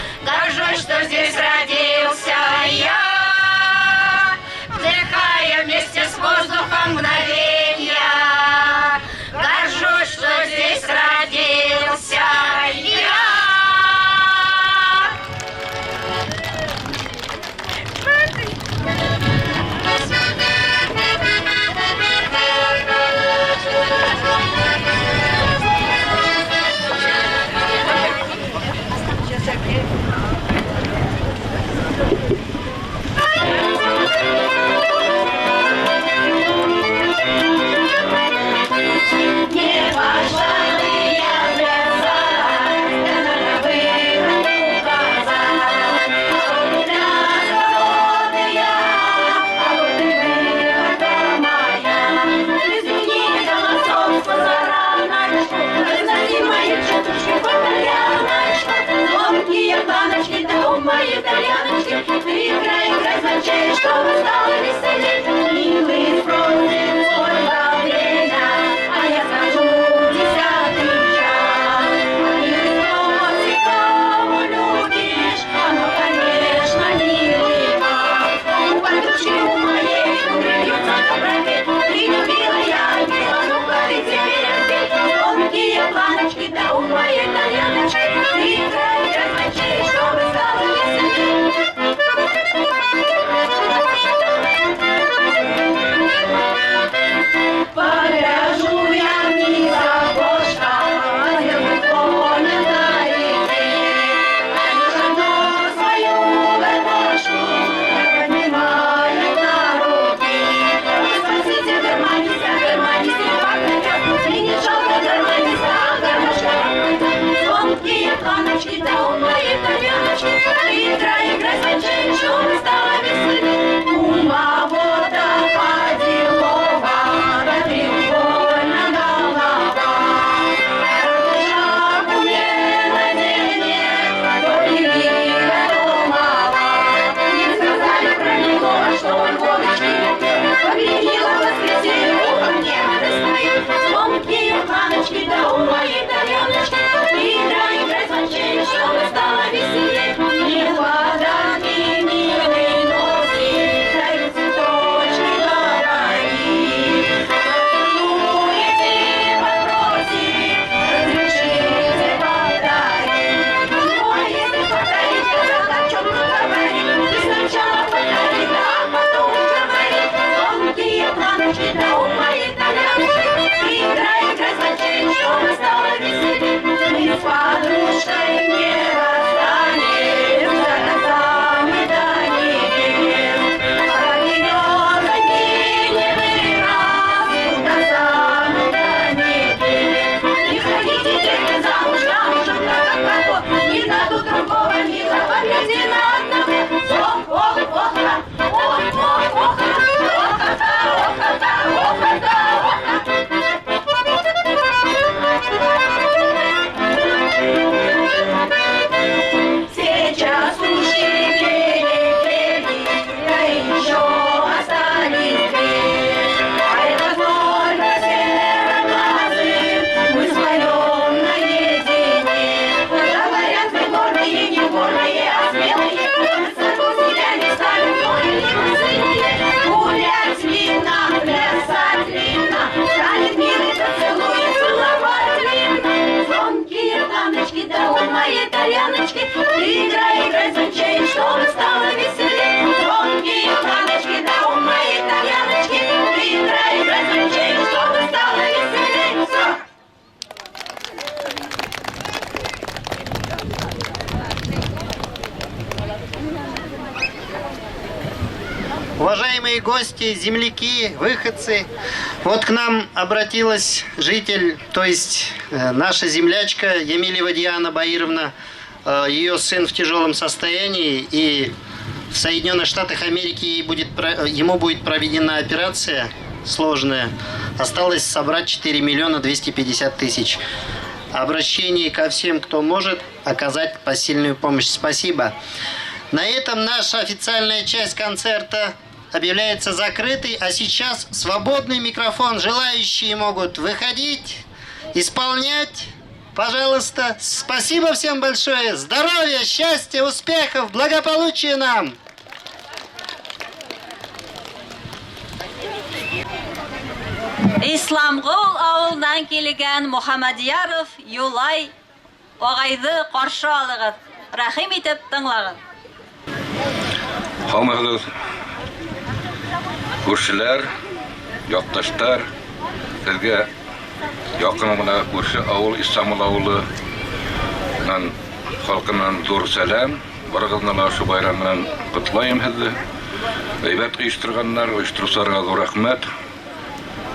палочки, играй, играй, звончай, чтобы стало веселей. Звонкие палочки, да у моей Татьяночки, играй, играй, звончай, чтобы стало веселей. Уважаемые гости, земляки, выходцы, вот к нам обратилась житель, то есть наша землячка Емелева Диана Баировна. Ее сын в тяжелом состоянии, и в Соединенных Штатах Америки ему будет проведена операция сложная. Осталось собрать 4 миллиона 250 тысяч. Обращение ко всем, кто может оказать посильную помощь. Спасибо. На этом наша официальная часть концерта объявляется закрытой, а сейчас свободный микрофон. Желающие могут выходить, исполнять. Пожалуйста. Спасибо всем большое. Здоровья, счастья, успехов, благополучия нам. Исламгол авылдан килгән Мухаммадияров Юлай агайды каршы алыгыз. Рәхим итеп тыңлагыз. Хамыгыз, күршеләр, якташтар, сезгә якын гына күрше авыл Исламгол авылынан халкынан зур сәлам. Барыгызны шу байрам белән котлайм сезне. Әйбәт оештырганнар, оештыручыларга зур рәхмәт.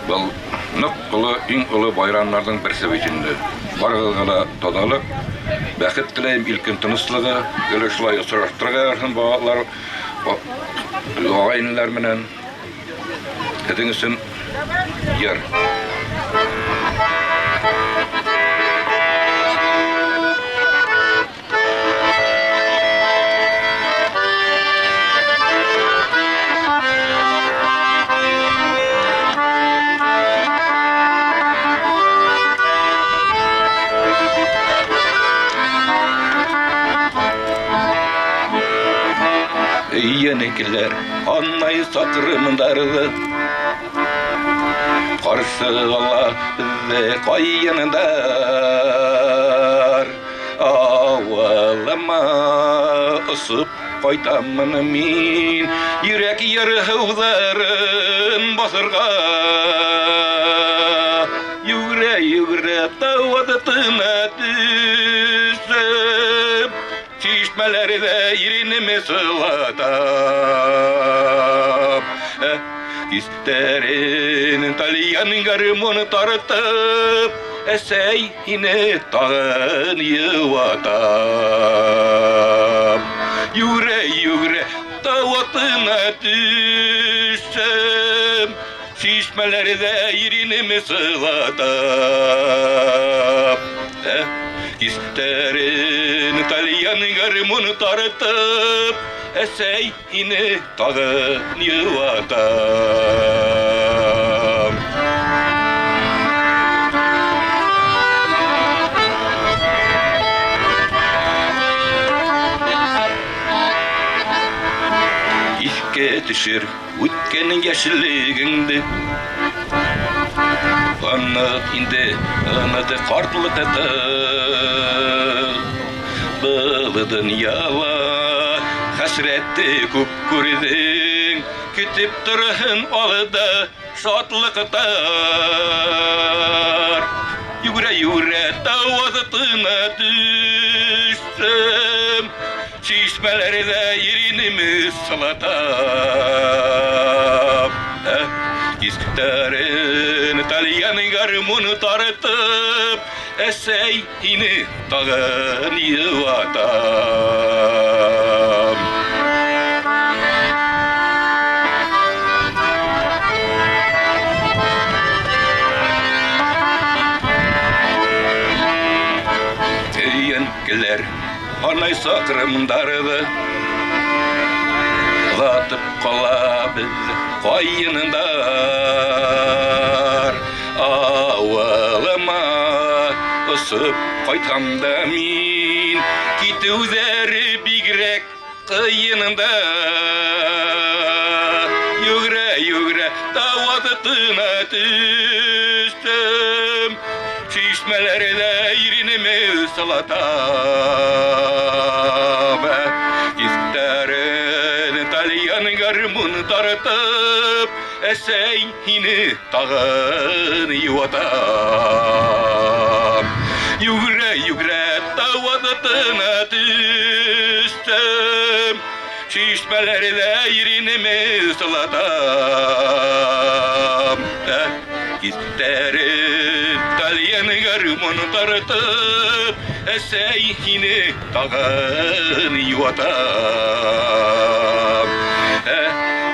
Бұл нык улы, иң улы байрамларның берсе бит инде. Барыгызга да тазалык, бәхет теләйм, илкен тынычлыгы, гөле шулай осраштырган балалар, агайлар менән һеҙҙең өсөн йыр. Янекелер аннай сакрымдарды каршы ала безне кайындар авылыма ысып кайтамын мин йөрәк ярһыуларын басырга йөгерә тауды тына төшеп çeşmelerde irinimi sılatab İsterin talyan garımını tartıp Esey yine tağın yıvatab Yüre tavatına düşsem Çeşmelerde irinimi sılatab İsterin talyan garımını tartıp Esey yine tağın yıvatam İşke düşür ötkenin yaşlılığında Anlat indi, anladı kartlık ete Bılı dünyala hasretti kup gördün Kütüp durun alıda şatlıklar Yüre tavazatına düşsem Çeşmelerde yerini sılatam İsterin talyan garımını tartıp Esey yine tağın yıvatam Yenkiler anay sakrımdardı Zatıp kala biz koyunundar Avalıma ısıp kaytam da min Kiti üzeri bigrek kıyınında Yügre davatına düştüm Şiş Çeşmelerde irinimi salatam İsterin talyan garmın tartıp Eseyini tağın yuvatam Yugre yugre tavadatına düştüm Çeşmelerde irinimi salatam İsterin talyan garmın tartıp Eseyini tağın yuvatam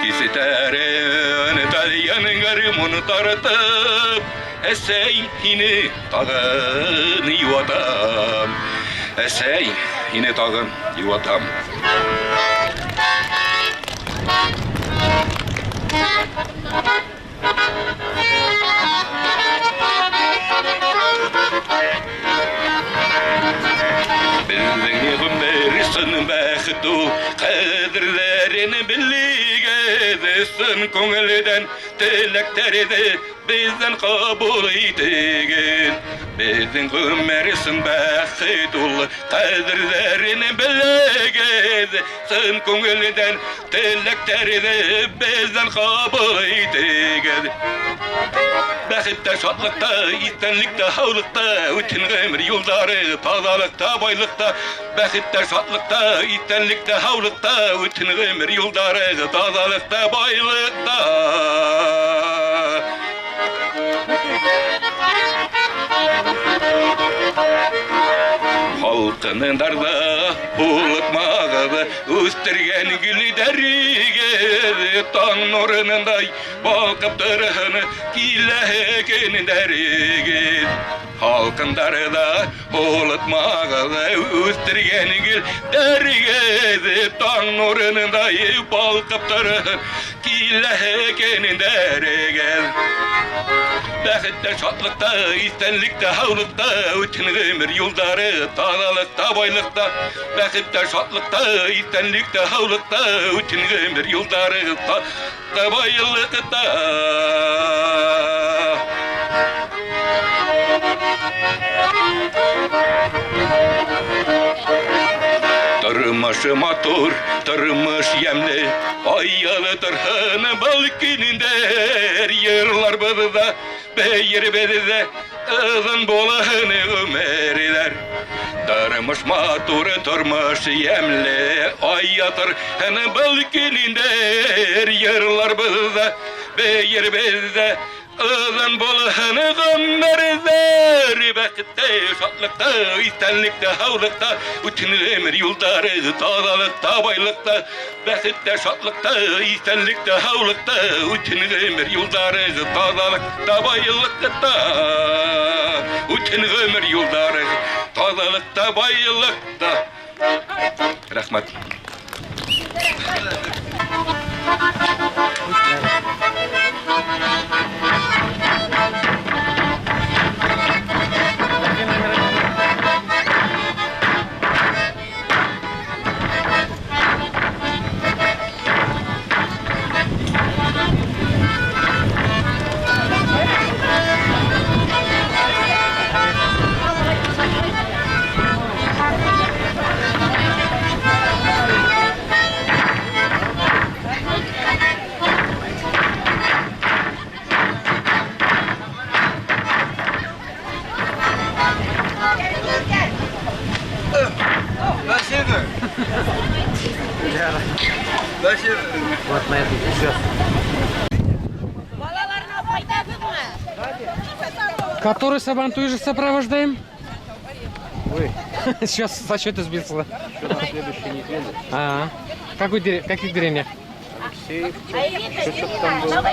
İsterin talyan garmın tartıp Eseyini tağın yuvatam Eseyini tağın yuvatam Bizden ömrüsün bəxtu Qadirlərini bilgədisin Көңілден тілəkтерді bizden kabul eydin Bizden ömrüsün bəxtu Qadirlərini bilgədisin Көңілден тілəkтерді bizden kabul eydin Бәхетте, шатлықта, итенлікте, хаулықта Өтін ғөмір юлдары, тазалықта, байлықта Бәхетте, шатлықта, итенлікте, хаулықта Өтін ғөмір юлдары, тазалықта, байлықта Halkının darda bulutmağıdı Üstürgen gülü dergedi Tan nurununday balkıp dırhını Kileheken dergedi Halkın darda bulutmağıdı Üstürgen gül dergedi Tan nurununday balkıp dırhını Kileheken dergedi Бәхетте, шатлықта, истенлікте, хаулықта Өтін ғөмір юлдары, тазалықта, байлықта Бәхетте, шатлықта, истенлікте, хаулықта Өтін ғөмір юлдары, тазалықта, байлықта Tırmış matur, tırmış yemli Ayyalı tırhını balkininder Yırlar bıdıda, beyir bedize Izın bolahını ömeriler Tırmış matur, tırmış yemli Ayyalı tırhını balkininder Yırlar bıdıda, beyir bedize Izın bolahını ömeriler Бәхетте, шатлықта, истенлікте, хаулықта Өтін өмір юлдары, тазалықта, байлықта Бәхетте, шатлықта, истенлікте, хаулықта Өтін өмір юлдары, тазалықта, байлықта Өтін өмір юлдары, тазалықта, байлықта Рахмат Вот на это еще. Который Сабантуй же сопровождаем? Вы. Сейчас со счета сбился. Счет на следующей неделе. А, каких деревнях? Алексеев, что-то там было.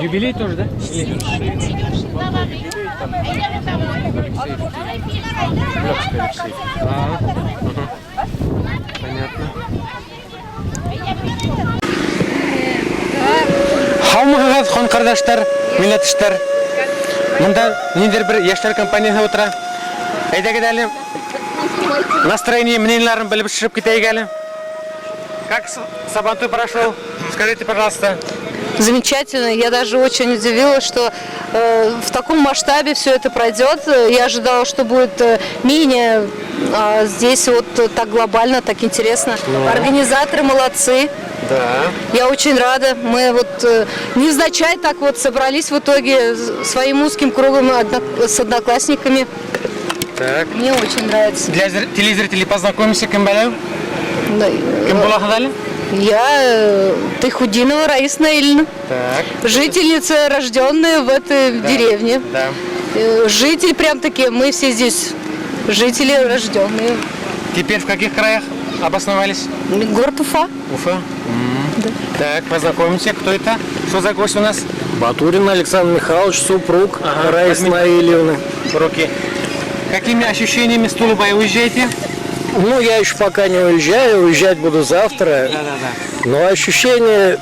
Юбилей тоже, да? Или? Юбилей, там Алексеев. Блядский Алексей. Угу. Понятно. Хаумыгыз, хон кардаштар, милләттәштәр. Монда ниндер бер яшьләр компаниясе утыра. Әйдәгез әле. Настроение, мнениеләрен белеп чыгып китәйек әле. Как Сабантуй прошел? Скажите, пожалуйста. Замечательно. Я даже очень удивилась, что в таком масштабе все это пройдет. Я ожидала, что будет менее, а здесь вот так глобально, так интересно. Организаторы молодцы. Да. Я очень рада. Мы вот невзначай так вот собрались в итоге своим узким кругом с одноклассниками. Так. Мне очень нравится. Для телезрителей познакомимся, кем болел? Кем была Хадали? Я Тайхудинова Раиса Наильевна. Так. Жительница, рожденная в этой деревне. Да. Житель прям таки, мы все здесь жители рожденные. Теперь в каких краях обосновались? Город Уфа. Уфа. Да. Так, познакомимся. Кто это? Что за гость у нас? Батурин Александр Михайлович, супруг Раисы Наильевны. Руки. Какими ощущениями с Тулубая уезжаете? Ну, я еще пока не уезжаю, уезжать буду завтра. Да. Но ощущение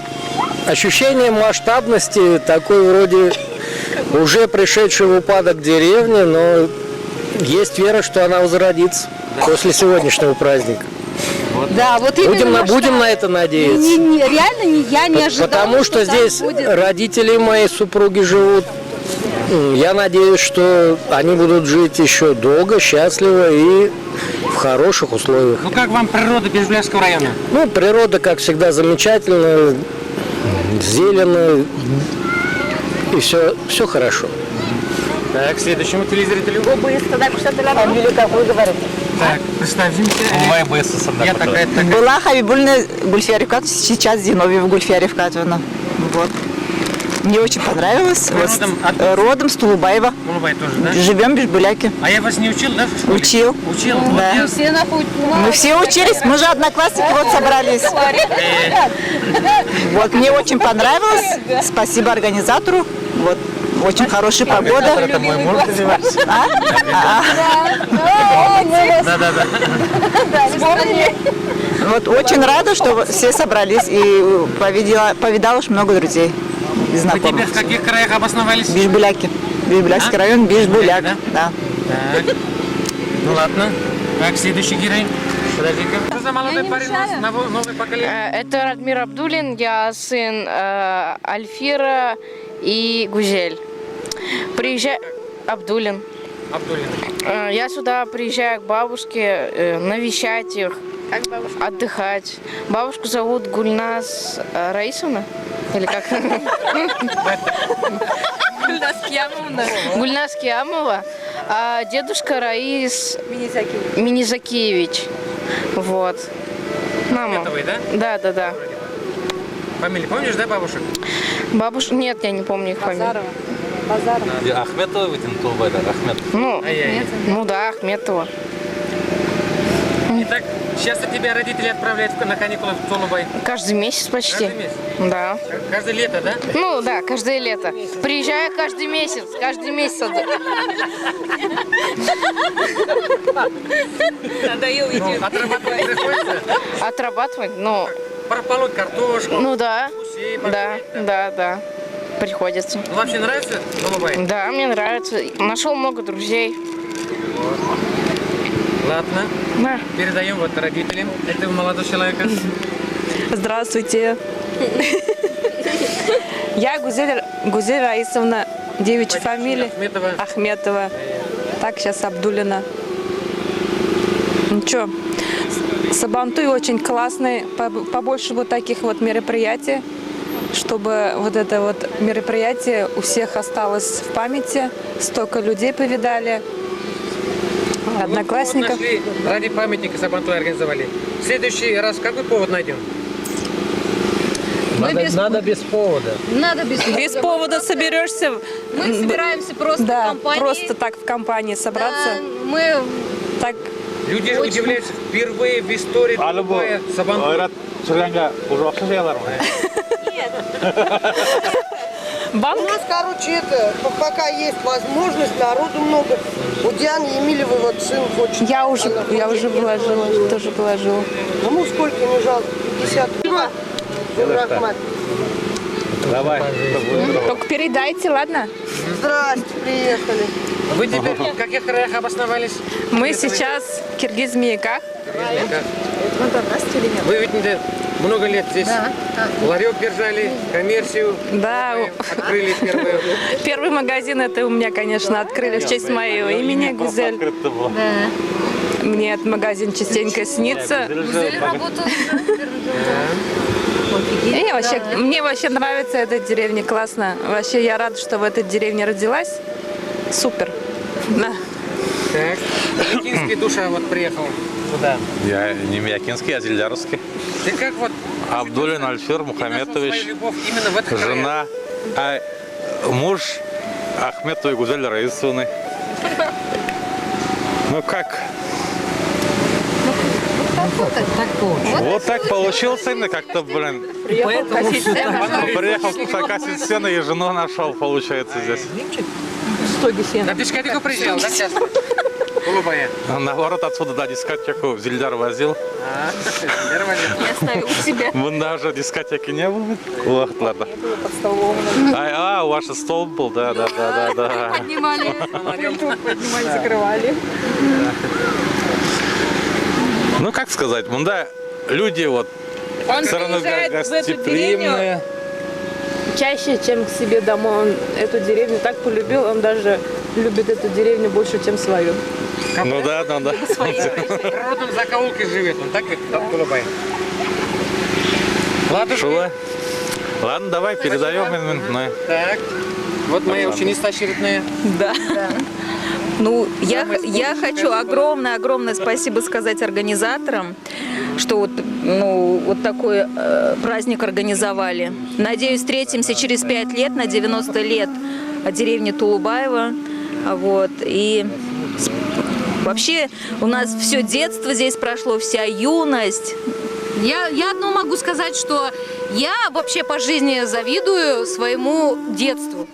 масштабности такой вроде уже пришедшей в упадок деревни, но есть вера, что она возродится после сегодняшнего праздника. Да, вот именно будем на это надеяться. Реально я не ожидала. Потому что здесь родители моей супруги живут. Я надеюсь, что они будут жить еще долго, счастливо и в хороших условиях. Ну как вам природа Бежбулякского района? Ну, природа, как всегда, замечательная, зелено, и все хорошо. Так, следующему телезрителю. Фамилию какую говорите? Так, представьте. Я такая. Была Хабибульна Гульфия Ревкатовна, сейчас Зиновьева Гульфия Ревкатовна. Вот. Мне очень понравилось. Родом с Тулубаева. Тулубай тоже, да? Живем в Бежбуляке. А я вас не учил, да? Учил. Учил? Да. Мы все учились, мы же одноклассники вот собрались. Вот, мне очень понравилось. Спасибо организатору. Вот. Очень хорошая погода. Это мой муж. Да. Вот очень рада, что все собрались и повидала очень много друзей и Вы знакомых. теперь в каких краях обосновались? Бежбуляки. Бежбулякский район, Бежбуляк. Да. Так. Ну ладно. Так, следующий герой. Подожди-ка. Что за молодой парень у нас? Новое поколение? Это Радмир Абдулин, я сын Альфира и Гузель. Приезжаю... Абдулин. Я сюда приезжаю к бабушке, навещать их, отдыхать. Бабушку зовут Гульнас Раисовна? Или как? Гульнас Киямова. А дедушка Раис Минизакиевич. Вот. Мама. Ахметовой, да? Да. Фамилию помнишь, да, бабушек? Бабушка? Нет, я не помню их фамилию. Ахметова ведь Тулубай, да? Ахметова. Ну да, Ахметова. Итак, часто тебя родители отправляют на каникулы в Тулубай? Каждый месяц почти. Каждый месяц? Да. Каждое лето, да? Ну да, каждое лето. Приезжаю каждый месяц. Каждый месяц. Отрабатывать приходится? Отрабатывать? Ну... Прополоть картошку? Ну да. Да. Приходится. Ну вообще нравится Тулубай? Да, мне нравится. Нашел много друзей. Ладно. Да. Передаем вот родителям этого молодого человека. Здравствуйте. Я Гузель Раисовна, девичья фамилия. Ахметова. Так, сейчас Абдулина. Ничего. Сабантуй очень классный. Побольше вот таких вот мероприятий, чтобы вот это вот мероприятие у всех осталось в памяти. Столько людей повидали. Одноклассников. Вот нашли, ради памятника Сабантуй организовали. В следующий раз какой повод найдем? Надо без повода. Без повода соберешься. Мы собираемся просто в компании. Просто так в компании собраться. Мы так. Люди удивляются, впервые в истории Тулубая Сабантуй. У нас, короче, пока есть возможность, народу много. У Дианы Емелевой вот сын хочет. Я уже положила, тоже положила. Ну, сколько не жалко? 50. Давай. Только передайте, ладно? Здрасте, приехали. Вы теперь в каких краях обосновались? Мы сейчас в Киргиз-Мияках. Вы ведь много лет здесь ларек держали, коммерцию. Да. Открыли первые. Первый магазин это у меня, конечно, открыли в честь моего имени Гузель. Да. Мне этот магазин частенько снится. Гузель работает. Мне вообще нравится эта деревня, классно. Вообще я рада, что в этой деревне родилась. Супер. Да. Так, Якинский душа вот приехал сюда. Я не Мякинский, а Зельдаровский. Ты как вот... Абдуллин Альфер Мухаммедович, именно в этих жена, а муж Ахметовой Гузель Раисовны. Ну как? Вот так получилось, как-то, блин. Приехал косить сено и жену нашел, получается, здесь. На дискотеку приезжал, да, сейчас? Голубая. Наоборот, отсюда, да, дискотеку в Зельдар возил. Зельдар возил. Я оставил у себя. Вон уже дискотеки не было. Ох, ладно. Под столом. Ваш стол был, да. Поднимали, закрывали. Ну, как сказать, да, люди вот Он все равно приезжает в эту гостеприимные. Чаще, чем к себе домой. Он эту деревню так полюбил, он даже любит эту деревню больше, чем свою. Ну да. В природном закоулке живет он, так ведь, Голубая? Ладно, ладно, давай передаем им. Так, вот моя ученица очередная. Да. Ну, я хочу огромное спасибо сказать организаторам, что вот такой праздник организовали. Надеюсь, встретимся через 5 лет, на 90 лет от деревни Тулубаева. Вот. И вообще у нас все детство здесь прошло, вся юность. Я одно могу сказать, что я вообще по жизни завидую своему детству.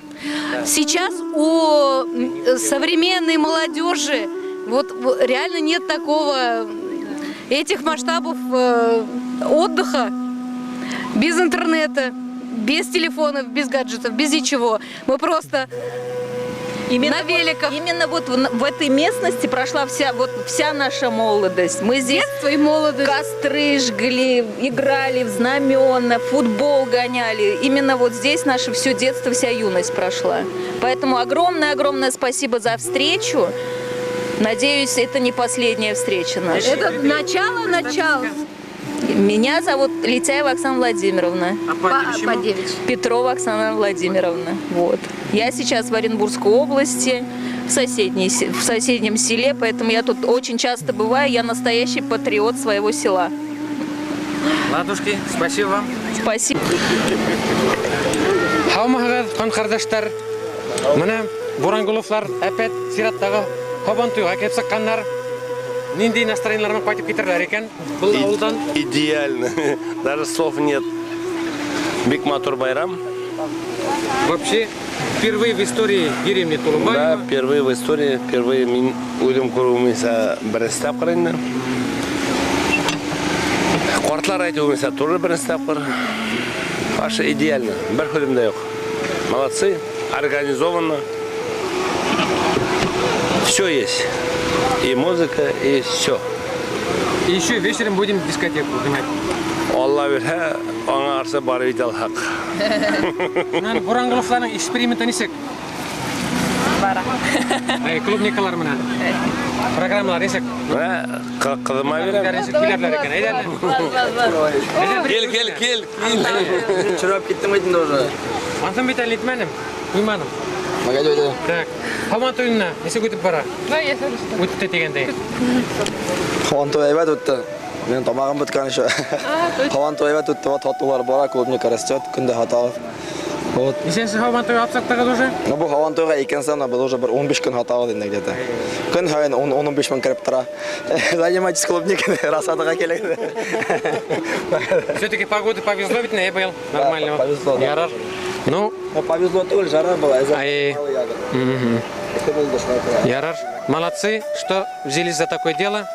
Сейчас у современной молодежи вот реально нет такого, этих масштабов отдыха без интернета, без телефонов, без гаджетов, без ничего. Мы просто на великах. Именно вот в этой местности прошла вся наша молодость. Мы здесь костры жгли, играли в знамена, футбол гоняли. Именно вот здесь наше все детство, вся юность прошла. Поэтому огромное спасибо за встречу. Надеюсь, это не последняя встреча наша. Это начало. Меня зовут Летяева Оксана Владимировна. По девичьи. Петрова Оксана Владимировна. Вот. Я сейчас в Оренбургской области, в соседнем селе, поэтому я тут очень часто бываю. Я настоящий патриот своего села. Ладушки, спасибо вам. Спасибо. Қардаштар, мына Бурангуловлар опять сираттағы Хабантуйға кеп сыққандар. Нендей настроениялармен қайтып кетерлер екен бұл ауылдан? Идеально. Даже слов нет. Бик матур байрам. Вообще, впервые в истории деревни Тулубаева. Да, впервые в истории. Впервые мен өлім көруімізі бірінші тапқыр енді. Қортлар айтуымызы тоже бірінші тапқыр. Вообще идеально. Бір хөлімде жоқ. Молодцы. Организованно. Все есть. И музыка, и все. И еще вечером будем дискотеку гонять. Алла берсе, аңа арса барып ите алсақ. Бурангуловларның эксперименті несек? Бара. Клубникалар мына. Программалар несек? Қызыма берем. Келерлер екен. Кел. Чырап кеттім айтында уже. Антон бет әлетменім, ұйманым. Так, Хаван тойына несек өтіп бара? Өтіпті дегендей. Хаван той әйбәт өтті. Мен тамағым біткені шо. Хаван той әйбәт өтті, татлылар бара, клубника растет, күнде хаталы. Несенсі Хаван той апсақтағы уже? Бұл Хаван тойға екенсен, бұл уже бір 15 күн хаталы дейінде где-то. Күн хайын 10-15 мың кіріп тұра. Занимайтесь клубниками, рассадыға келеді. Все-таки погода повезло ведь на был нормально. Повезло, да. Ярар. Ну, повезло тоже, жара была. Ярар, молодцы, что взялись за такое дело.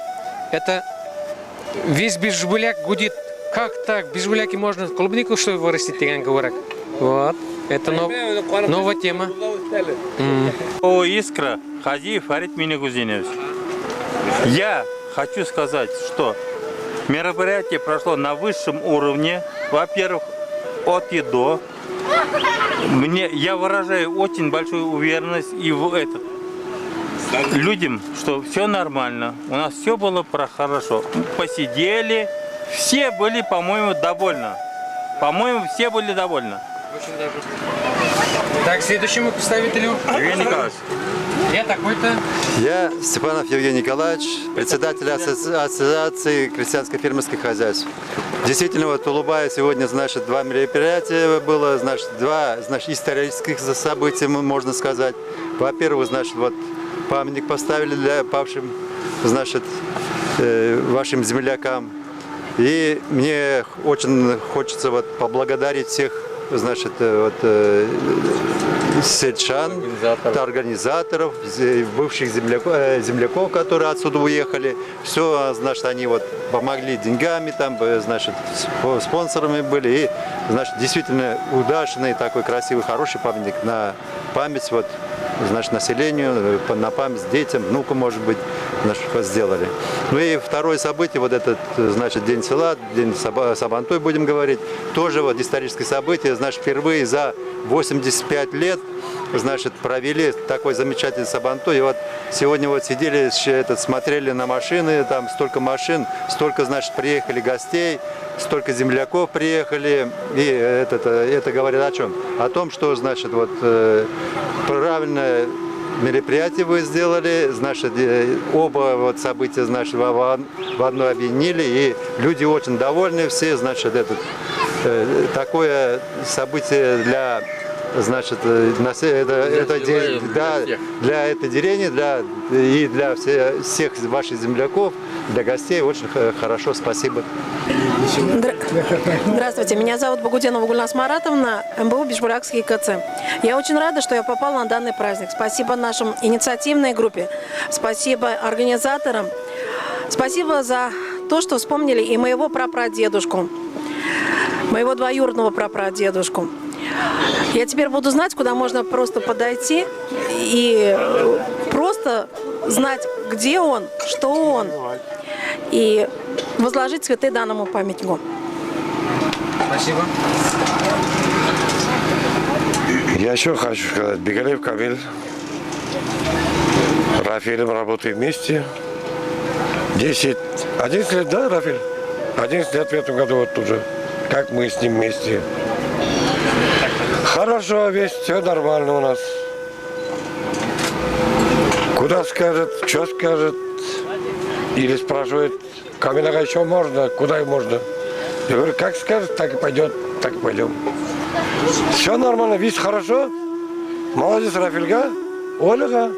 Это весь Бижбуляк гудит. Как так? Бижбуляки можно клубнику что вырастить, деген говорят. Вот, это новая тема. О, Искра, Хазиев Фарид Минигузиневич. Я хочу сказать, что Мероприятие прошло на высшем уровне. Во-первых, от и до. Я выражаю очень большую уверенность и людям, что все нормально. У нас все было хорошо. Посидели, все были, по-моему, довольны. По-моему, все были довольны. Так, следующему представителю. Евгений Николаевич. Я такой-то. Я Степанов Евгений Николаевич, председатель Ассоциации крестьянско-фермерских хозяйств. Действительно, вот в Улубае сегодня, значит, 2 мероприятия было, значит, 2, значит, исторических событий, можно сказать. Во-первых, значит, вот памятник поставили для павшим, значит, вашим землякам. И мне очень хочется вот поблагодарить всех, значит, вот, сельчан, организаторов, бывших земляков, которые отсюда уехали. Все, значит, они вот помогли деньгами, там, значит, спонсорами были. И, значит, действительно удачный такой красивый, хороший памятник на память, вот, значит, населению, на память детям, внукам, может быть, значит, сделали. Ну и второе событие, вот этот, значит, День села, День Сабантуй, будем говорить, тоже вот историческое событие, значит, впервые за 85 лет, значит, провели такой замечательный Сабантуй. И вот сегодня вот сидели, смотрели на машины, там столько машин, столько, значит, приехали гостей, столько земляков приехали. И это говорит о чем? О том, что, значит, вот правильное мероприятие вы сделали, значит, оба вот события, значит, в одно объединили, и люди очень довольны все, значит, такое событие для, значит, для этой деревни, и для всех ваших земляков, для гостей очень хорошо, спасибо. Здравствуйте, меня зовут Багуденова Гульнас Маратовна, МБУ Бишбуракский КЦ. Я очень рада, что я попала на данный праздник. Спасибо нашим инициативной группе, спасибо организаторам, спасибо за то, что вспомнили и моего прапрадедушку, моего двоюродного прапрадедушку. Я теперь буду знать, куда можно просто подойти и просто знать, где он, что он, и возложить цветы данному памятнику. Спасибо. Я еще хочу сказать, Бегалеев Камиль, Рафилем работаем вместе. 11 лет, да, Рафиль? 11 лет в этом году вот уже, как мы с ним вместе. Хорошо, весь, все нормально у нас. Куда скажет, что скажет, или спрашивает, Камиляга еще можно, куда можно. Я говорю, как скажет, так и пойдет, так и пойдем. Все нормально, весь хорошо. Молодец, Рафильга, Ольга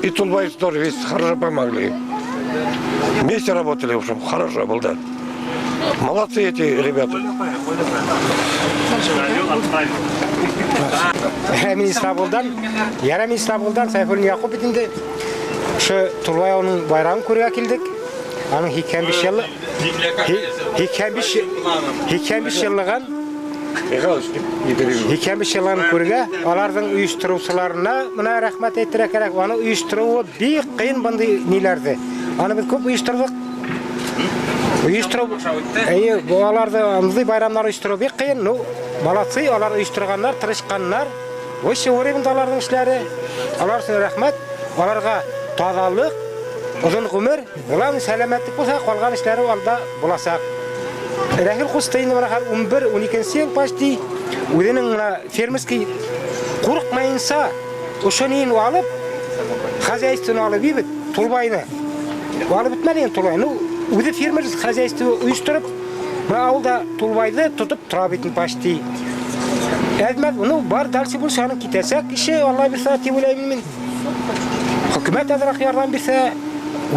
и Тулбаев тоже весь хорошо помогли. Вместе работали, в общем, хорошо был, да. Молодцы эти ребята. Ярам İstanbul'dan Sayfulun Yakup edindi. Şu Tulvay onun bayrağını koruya kildik. Onun hikembiş yıllıgan hikembiş yıllıgan koruya alardan uyuşturuvçularına buna rahmet ettirek gerek. Onu uyuşturuvu bir kıyın bandı nilerdi. Onu biz köp uyuşturduk. Uyuşturup, bu alarda mızlı bayramlar uyuşturup bir kıyın. Malatsı, alar uyuşturganlar, tırışkanlar. O işi uğrayımda alardın işleri. Alarsın rahmet, alarga tazalık, uzun ömür, ulan selametlik olsa kalgan işleri alda bulasak. Rahil Kustay'ın 11-12 yıl başladı. Ödenin fermiski korkmayınsa, uşaniyin alıp, хозяйствını alıp bir tulbayını. Alıp bitmeliyin tulbayını. Öde fermer хозяйствı uyuşturup, ağılda tulbaydı tutup turabitini başladı. Edmez bunu var dersi bu şanın kitesek işe vallahi bir saati bulayım. Hükümet azrak yardım birse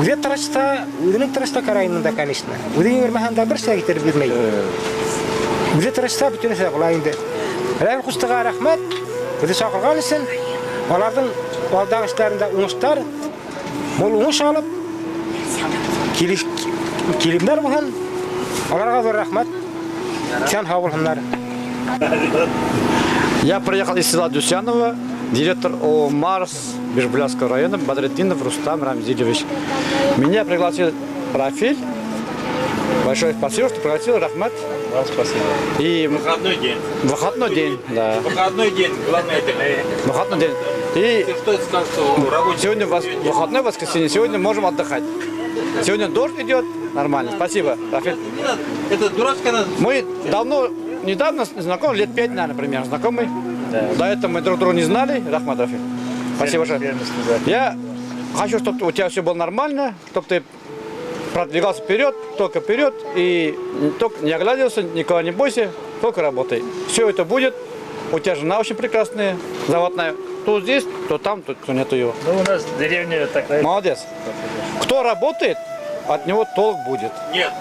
öde tıraşta, ödenin tıraşta karayında kanıştı. Ödenin vermehanda bir şey getirip vermeyi. Öde tıraşta bütün şey bulayım de. Rahil Kustağa rahmet, öde sakırgan için, onlardan aldağ işlerinde uğuşlar, bol uğuş alıp, kilimler bulan, onlara da rahmet, sen havulhanlar. Я приехал из села Дюсяново, директор ООО «Марс» Бишбулякского района Бадретдинов Рустам Рамзилевич. Меня пригласил Рафиль Большое спасибо, что пригласил, Рахмат. Вам спасибо. И Выходной день. выходной день, да. Выходной день, главное это. Выходной день. И Что это скажет, что рабочий? сегодня выходной воскресенье, сегодня можем отдыхать. Сегодня дождь идет, нормально. Спасибо, Рафиль. Не надо. Это дурацкая надо. Мы недавно знакомы, лет 5, наверное, примерно, знакомы. До этого мы друг друга не знали. Рахмат, Рафиль. Спасибо большое. Я хочу, чтобы у тебя все было нормально, чтобы ты продвигался вперед, и только не оглядывался, никого не бойся, только работай. Все это будет. У тебя жена очень прекрасная, заводная. То здесь, то там, то нету его. Ну, у нас деревня такая. Молодец. Кто работает, от него толк будет. Нет.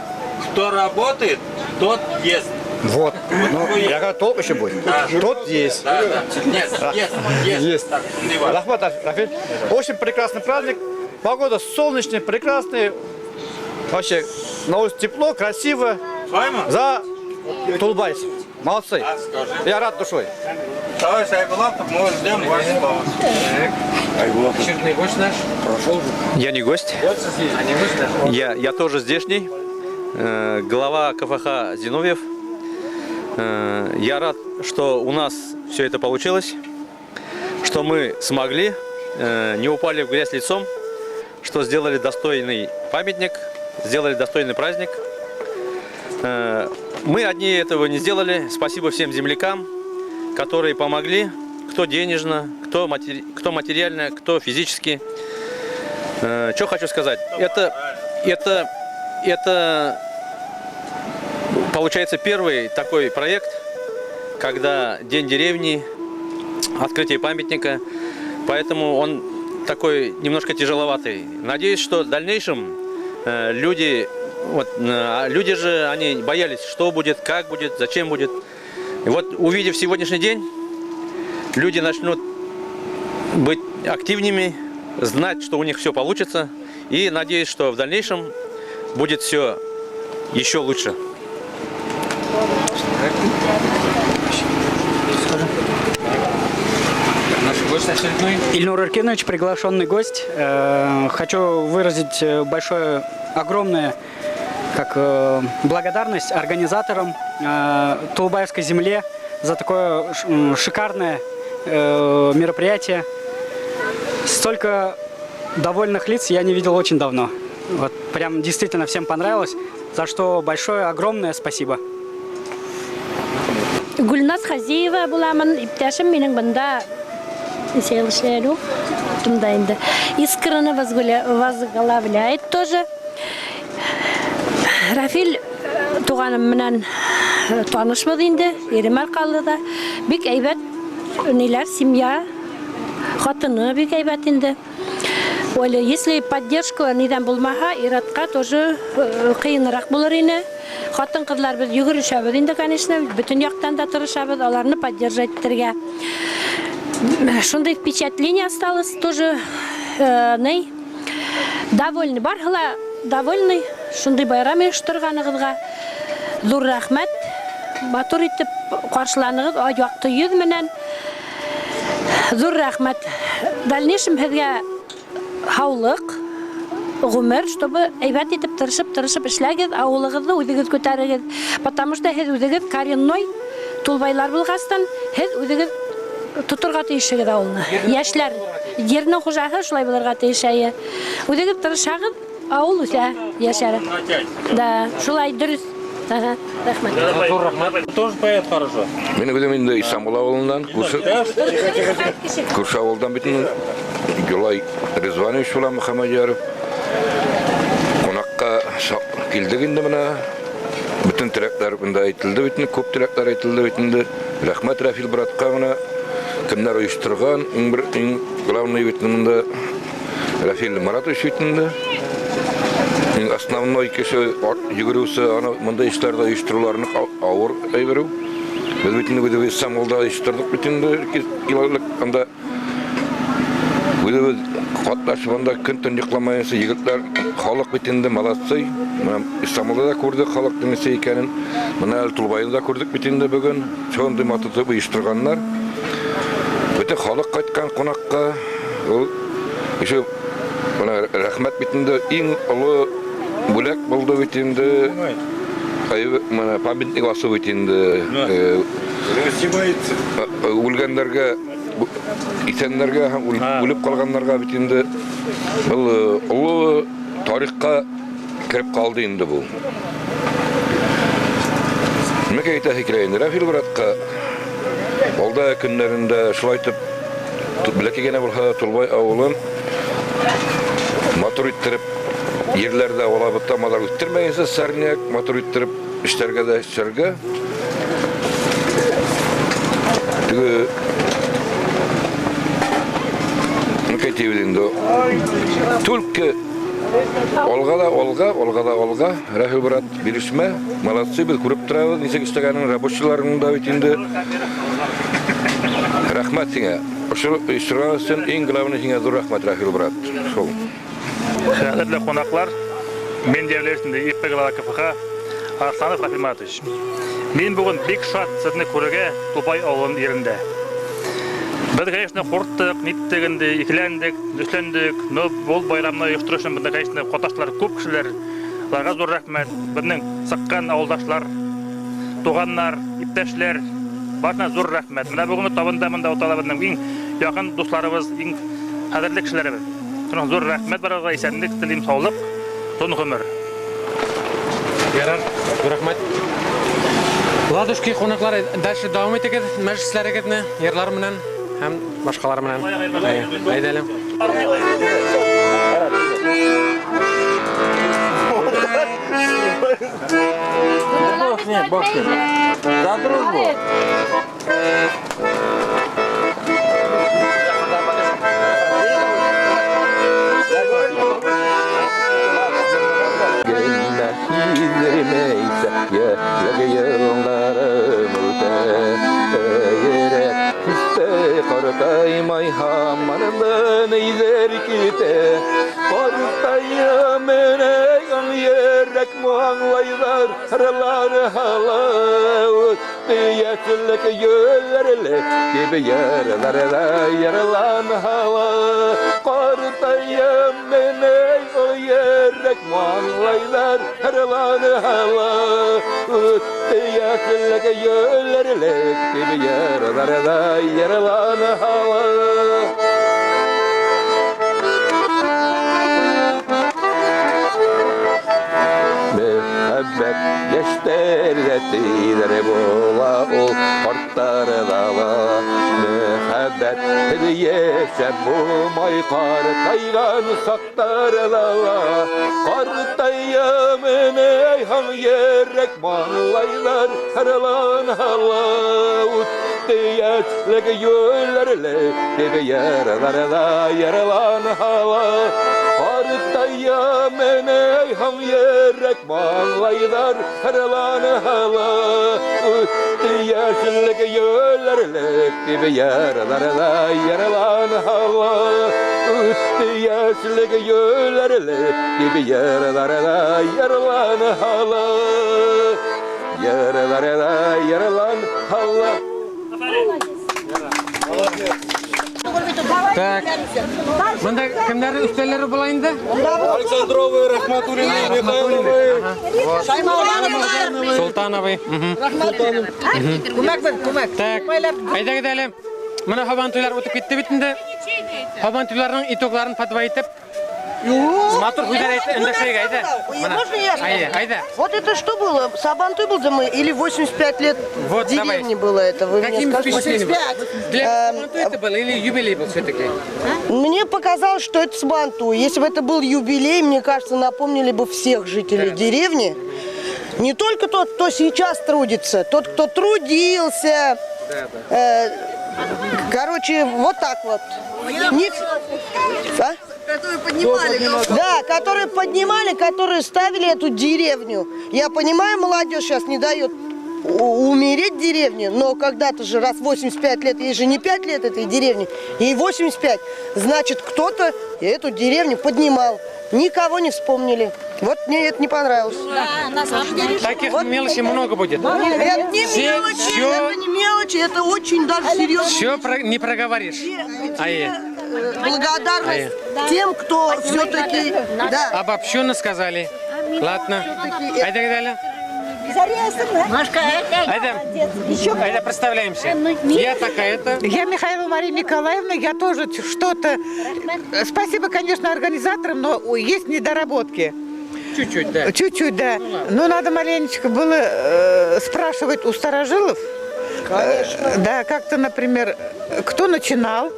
Кто работает, тот ест. Вот. Ну, я говорю, толк еще будет. Да. Тот есть. Да. Есть. Есть. Так, не важно. Рахмат, Рафиль. Очень прекрасный праздник. Погода солнечная, прекрасная. Вообще, на улице тепло, красиво. За Тулбайс. Молодцы. Я рад душой. Товарищ Айбулатов, мы ждем ваши слова. Очередной гость наш. Прошел. Я не гость. Я тоже здешний. Глава КФХ Зиновьев. Я рад, что у нас все это получилось, что мы смогли, не упали в грязь лицом, что сделали достойный памятник, сделали достойный праздник. Мы одни этого не сделали. Спасибо всем землякам, которые помогли, кто денежно, кто материально, кто физически. Что хочу сказать? Это получается первый такой проект, когда День деревни, открытие памятника, поэтому он такой немножко тяжеловатый. Надеюсь, что в дальнейшем люди же, они боялись, что будет, как будет, зачем будет. И вот увидев сегодняшний день, люди начнут быть активными, знать, что у них все получится, и надеюсь, что в дальнейшем будет все еще лучше. Ильнур Аркинович, приглашенный гость. Хочу выразить огромное благодарность организаторам Тулубаевской земле за такое шикарное мероприятие. Столько довольных лиц я не видел очень давно. Вот, прям действительно всем понравилось, за что большое, огромное спасибо. Гульнас Хазиева буламын, иптәшем минең бында селешләре тумда инде. Искренне возглавляет тоже. Рафиль туганым менән танышбыз инде, Ирем аркалыда. Бик әйбәт ниләр, семья, хатыны бик әйбәт инде. Если поддержка нидән булмаһа, иратка тоже кыйынрак булыр ине. Хатын-кызлар без йөгерешәбез инде, конечно, бүтән яктан да тырышабыз, аларны поддержать итәргә. Шундый впечатление осталось тоже, довольны бархыла, довольны шундый байрам оештырганыгызга. Зур рәхмәт, матур итеп каршыланыгыз, якты йөз менән. Зур рәхмәт. Дальнейшем һезгә һаулык, гомер, чтобы әйбәт итеп тырышып эшләгез, авылыгызны үзегез күтәрегез. Потому что һез үзегез коренной Тулбайлар булгастан, һез үзегез тутырга тиешегез авылны. Яшьләр, җирнең хуҗаһы шулай булырга тиешәе. Үзегез тырышагыз, авыл үсә, яшәр. Да, шулай дөрес. Рахмат. Тоже поет хорошо. Мен өзім енді Истанбул ауылынан, Күрші ауылдан бетін Гүлай Резванович болам Мұхаммадияров. Қонаққа келдік енді мына бүтін тіректер бұнда айтылды бетін, көп тіректер айтылды бетінді. Рахмат Рафил братқа мына кімдер ұйыштырған, ең главный бетінді Рафил Маратович бетінді. Основной кеше жүгірусі, мұнда ішлерді ұйыштыруларының ауыр әйбіру. Біз бетінді өдебіз Самғылда ұйыштырдық бетінді келерлік. Анда өдебіз қатлашып, анда күн-түн жүқламайынсы егітлер халық бетінді малатсый. Истанбулда да көрдік халық демесе екенін. Мұна әлі Тулбайды да көрдік бетінді бүгін. Шоңды матытып ұйыштырғанlar. Өте халық қайтқан қонаққа. Рахмат бетінде ең ұлы Бүләк булды бит инде. Мына памятник асу бит инде. Үлгәннәргә, исәннәргә һәм үлеп калганнарга бит инде бу улы тарихка кирип калды инде бу. Нимәгә әйтә хикәяне Рафил братка? Алда көннәрендә шулай итеп Бүләкегенә булса Тулбай авылын матур иттереп ерләрдә алабытта малар үттермәгәнсә сәрнәк матур иттереп эшләргә дә эшләргә. Теге Только Олга, Рафил брат, бирешмә, молодцы, бит күреп торабыз, ничек эшләгәнен рабочийларның да бит инде. Рәхмәт сиңа. Ошо иштирасың иң главный сиңа зур рәхмәт, Рафил брат. Шул. Хәзерле кунаклар, мен дәүләтендә ИПГЛА КФХ Арсланов Рафил Матович. Мен бүген бик шат сезне күрергә Тулбай авылының yerində. Biz конечно курттык, ниттегенде, икләндек, дүшләндек, но бул байрамны оештыру өчен безнең конечно катнашлар күп кешеләр. Аларга зур рәхмәт. Безнең саккан авылдашлар, туганнар, иптәшләр, барына зур рәхмәт. Менә бүген табында монда утала безнең иң якын дусларыбыз, иң кадерле кешеләребез. Шуның зур рәхмәт барыгызга исәнлек телим, саулык, тон гомер. Ярар, рәхмәт. Ладушки кунаклар дальше дәвам итегез, мәҗлесләрегезне ерлар менән һәм башкалар менән. Әйдәлем. Бог за дружбу. Qartayımay hamarımın izer kite Qartayımın eğen yerek muanlaylar Haraları halavut Diyetlik yöllerle Gibi yerlerle yaralan hava Qartayımın eğen yerek muanlaylar Haraları halavut Diyetlik yöllerle Gibi yerlerle yaralan hava Mühabbet yeşterletiler bola ol Kartları dala Mühabbet yeşer bulmay Kartaygan sakları dala Kartayımın eyhan yerek mallaylar Haralan halavut Diyetlik yöllerle Gibi yerlerle yaralan hava Kartayımın eyhan yerek mallaylar Haralan hava Diyetlik yöllerle Gibi yerlerle yaralan hava Diyetlik yöllerle Gibi yerlerle yaralan hava Yerlerle yaralan hava Так. Монда кемнәрнең үстәлләре була инде? Александровы, Рахматуллины, Михайловы, Султановы. Күмәк. Так. Әйдәгез әле. Менә Хабантуйлар үтеп китте бит инде. Хабантуйларның итогларын подвоитеп. Матур хуйдар әйтте, эндәшәгә әйдә. Можно я? Айда. Вот это что было? Сабантуй был мы или 85 лет вот, деревни было это? Вы каким впечатлением? 85. Для Сабантуй это был или юбилей был все-таки? Мне показалось, что это Сабантуй. Если бы это был юбилей, мне кажется, напомнили бы всех жителей деревни. Не только тот, кто сейчас трудится, тот, кто трудился. Короче, вот так вот. Которые поднимали. Да, которые поднимали, которые ставили эту деревню. Я понимаю, молодежь сейчас не дает умереть деревне, но когда-то же, раз 85 лет, ей же не 5 лет этой деревни, ей 85, значит, кто-то эту деревню поднимал. Никого не вспомнили. Вот мне это не понравилось. Да, на самом деле. Таких мелочей много будет. Это не мелочи, это не мелочи, это очень даже серьезно. Все не проговоришь. Благодарность тем, кто все-таки... Обобщенно сказали. Ладно. Айда гидали. Айда представляемся. Я такая-то. Я Михайлова Мария Николаевна, я тоже что-то... Спасибо, конечно, организаторам, но есть недоработки. Чуть-чуть, да. Чуть-чуть, да. Но надо маленечко было спрашивать у старожилов. Конечно. Да, как-то, например, кто начинал?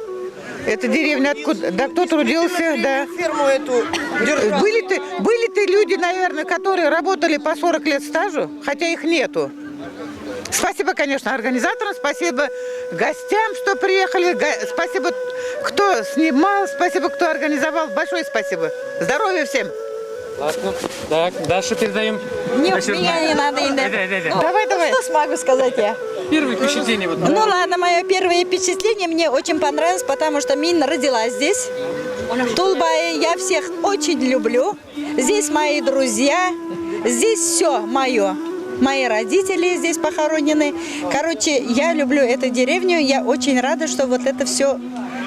Это деревня откуда? Да, кто трудился, да. Ферму эту держал. Были-то люди, наверное, которые работали по 40 лет стажу, хотя их нету. Спасибо, конечно, организаторам, спасибо гостям, что приехали, спасибо, кто снимал, спасибо, кто организовал. Большое спасибо. Здоровья всем. Ладно. Так, дальше передаем. Нет, меня не надо. Давай. Что смогу сказать я? Первое впечатление. Вот, ну ладно, мое первое впечатление мне очень понравилось, потому что Мин родилась здесь. В Тулбае я всех очень люблю. Здесь мои друзья, здесь все мое. Мои родители здесь похоронены. Короче, я люблю эту деревню. Я очень рада, что вот это все...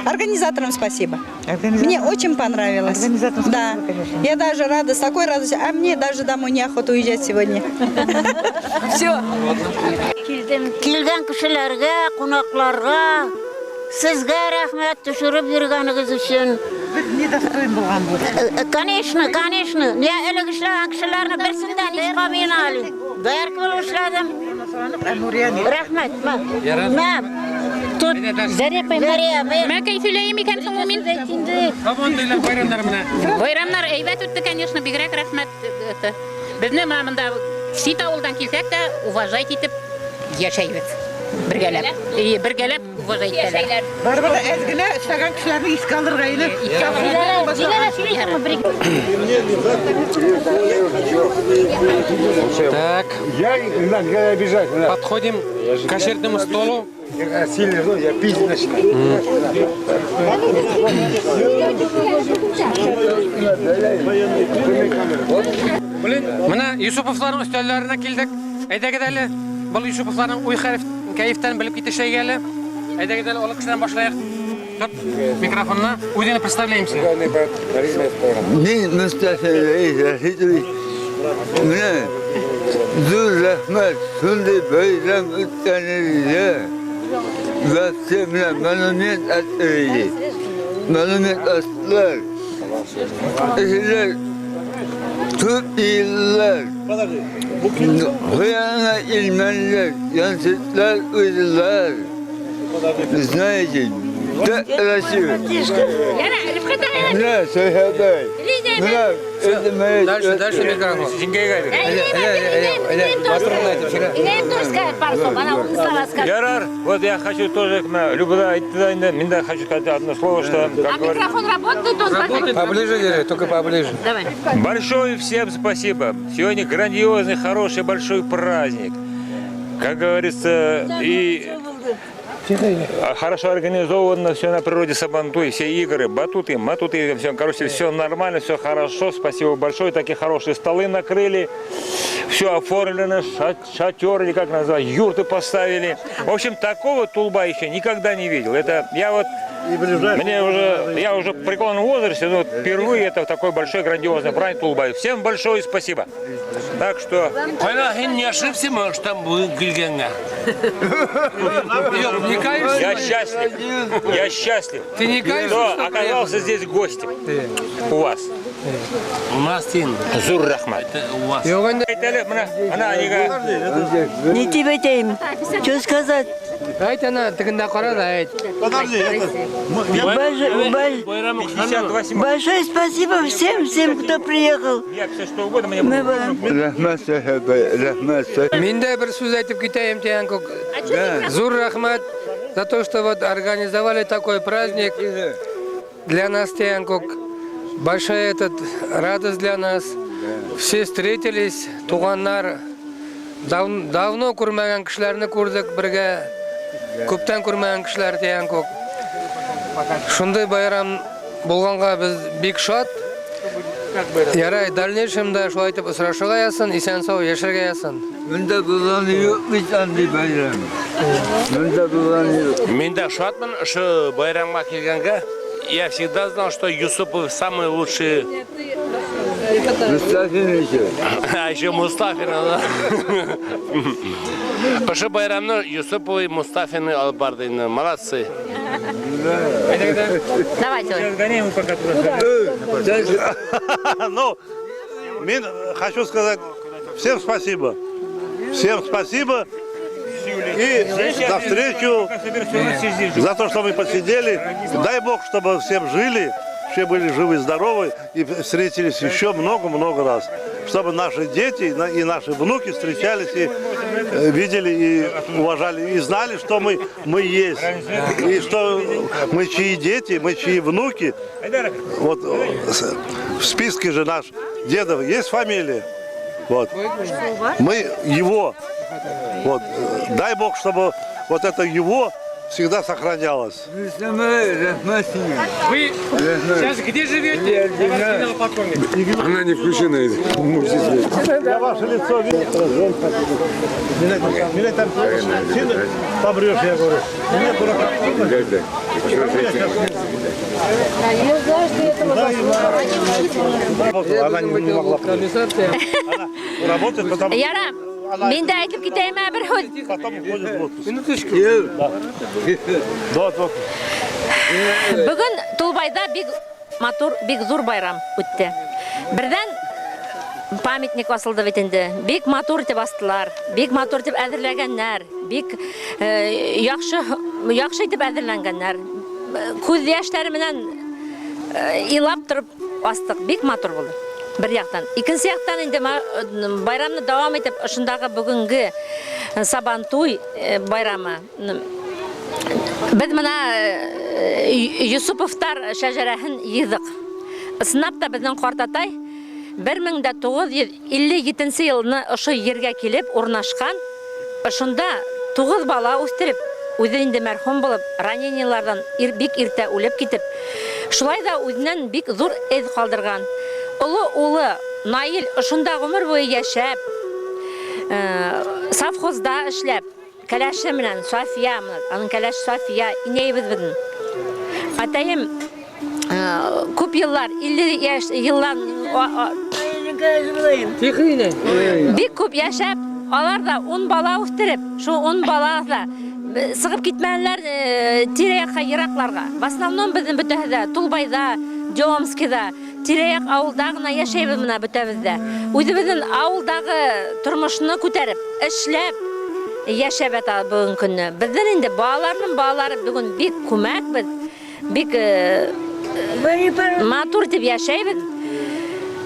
Организаторам спасибо. Мне очень понравилось. Организаторам да. спасибо, конечно. Я даже рада, с такой радостью. А мне даже домой неохота уезжать сегодня. Все. Келген кішілерге, қонақларға, сізге рахмет түшіріп жүргеніңіз үшін. Недостоин болған бұл. Конечно. Не әлі кішілеріні бірсінден еш қабейін алын. Бәркі бұл ұшладым. Рахмет. Тут Зария. ما كيف الأيام كان خمومين؟ Bayramlar eybat öttü, конечно, бигрәк рәхмәт. Безне мында Сит авылдан килсәк тә, уважать итеп яшәйбез. Бергәләп уважать итәләр. Барбара әзгенә эшләгән кешеләрне искә алырга иде. Так. Подходим к кошерному столу. Я пить начинаю. Мына Юсуповларның өстәлләренә килдек. Әйдәгез әле. Бұл Юсуповларның уй кәефтән белеп китешәгә әле. Әйдәгез әле олы кешедән башлаyak. Тот микрофонны. Үзеңне представляемся. Мин Мустафа Рахитович. Менә зур рәхмәт. Шундый бәйрәм үткәнегезгә. Ve semle memnuniyet ettirici. Memnuniyet ettiler. İşler tüm iller. Hıyana ilmenler, yansıtlar, uydular. Biz ne için? Telaşıyor. Ne söyledi? Дальше микрофон. Ярар, вот я хочу тоже, Любовь, я хочу сказать одно слово, что... Микрофон работает, он работает. Поближе, только поближе. Давай. Большое всем спасибо. Сегодня грандиозный, хороший, большой праздник. Как говорится, и... Хорошо организовано все на природе Сабантуй, все игры, батуты, матуты, все, короче, все нормально, все хорошо, спасибо большое, такие хорошие столы накрыли, все оформлено, шатер, или как называют, юрты поставили. В общем, такого Тулба еще никогда не видел. Это я вот, я уже в преклонном возрасте, но вот впервые это такой большой грандиозный праздник Тулба. Всем большое спасибо. Так что... Не ошибся, может, там будет Гильгенга. Я счастлив. Я счастлив. Ты не каешься, что что оказался здесь гостем у вас. У нас Зур рахмат. У вас. Не тебе тем. Что сказать? Дайте она, ты на корона, Подожди, большое спасибо всем, кто приехал. Минда bir söz aytib ketayim Tiyanko. Зур рахмат за то, что вот организовали такой праздник для нас, Tiyanko. Большая радость для нас. Все встретились, туганнар. Давно күрмәгән кешеләрне күрдек бергә. Күптән күрмәгән кешеләр Tiyanko. Шундый байрам булганга без бик шат. Ярай, дальнейшемдә шулай итеп очрашырга ясын, исән-сау яшәргә ясын. Монда булганы юк бит андый байрам. Монда булганы юк. Минда шатман, что байрамга килгәнгә. Я всегда знал, что Юсупов самый лучший Мустафин еще. А еще Мустафин, да. Паша Байрамны Юсуповы, Мустафины, Албардины. Молодцы. Давайте. Ну, хочу сказать всем спасибо. Всем спасибо. И за встречу, за то, что мы посидели. Дай Бог, чтобы всем жили, все были живы, здоровы и встретились еще много-много раз. Чтобы наши дети и наши внуки встречались и видели, и уважали, и знали, что мы есть. И что мы чьи дети, мы чьи внуки. Вот в списке же наш дедов есть фамилия. Вот. Мы его. Вот. Дай Бог, чтобы вот это его всегда сохранялось. Вы сейчас где живете? Она не включена. Я ваше лицо видел. Побрешь, я говорю. Нет дурака. Она не могла. Она работает, потому что... Мен де айтып кетейін ма бір хөл? Бүгін Тулбайда бик матур, бик зур байрам өтті. Бірден памятник асылды бетінде. Бик матур деп астылар, бик матур деп әзірләгәннәр, бик яхшы итеп әзірләнгәннәр. Күз яшьләре менән илап тұрып астык, бик матур булды. Bir яктан. Икенче яктан инде байрамны дәвам итеп, шундагы бүгенге Сабантуй байрамы. Без менә Юсуповтар шәҗәрәһен йыдык. Снап та безнең картатай 1957 елны ошо ергә килеп урнашкан. Шунда 9 бала үстереп, үзе инде мәрхүм булып, ранениялардан бик иртә үлеп китеп, шулай да үзеннән бик зур эз калдырган. Улы Наил шунда гомер буе яшәп, совхозда эшләп, кәләше менән София, аның кәләше София инәйбез безнең. Атаем күп еллар, 50 еллар бик күп яшәп, алар да 10 бала үстереп, шу 10 бала да сыгып китмәнләр тирә-якка еракларга. В основном безнең бөтәһендә Тулбайда, Джомскида, тирә-як авылда гына яшәйбез менә бөтәбездә. Үзебезнең авылдагы тормышны күтәреп, эшләп яшәп ята бүген көнне. Безнең инде балаларның балалары бүген бик күмәкбез, бик матур дип яшәйбез.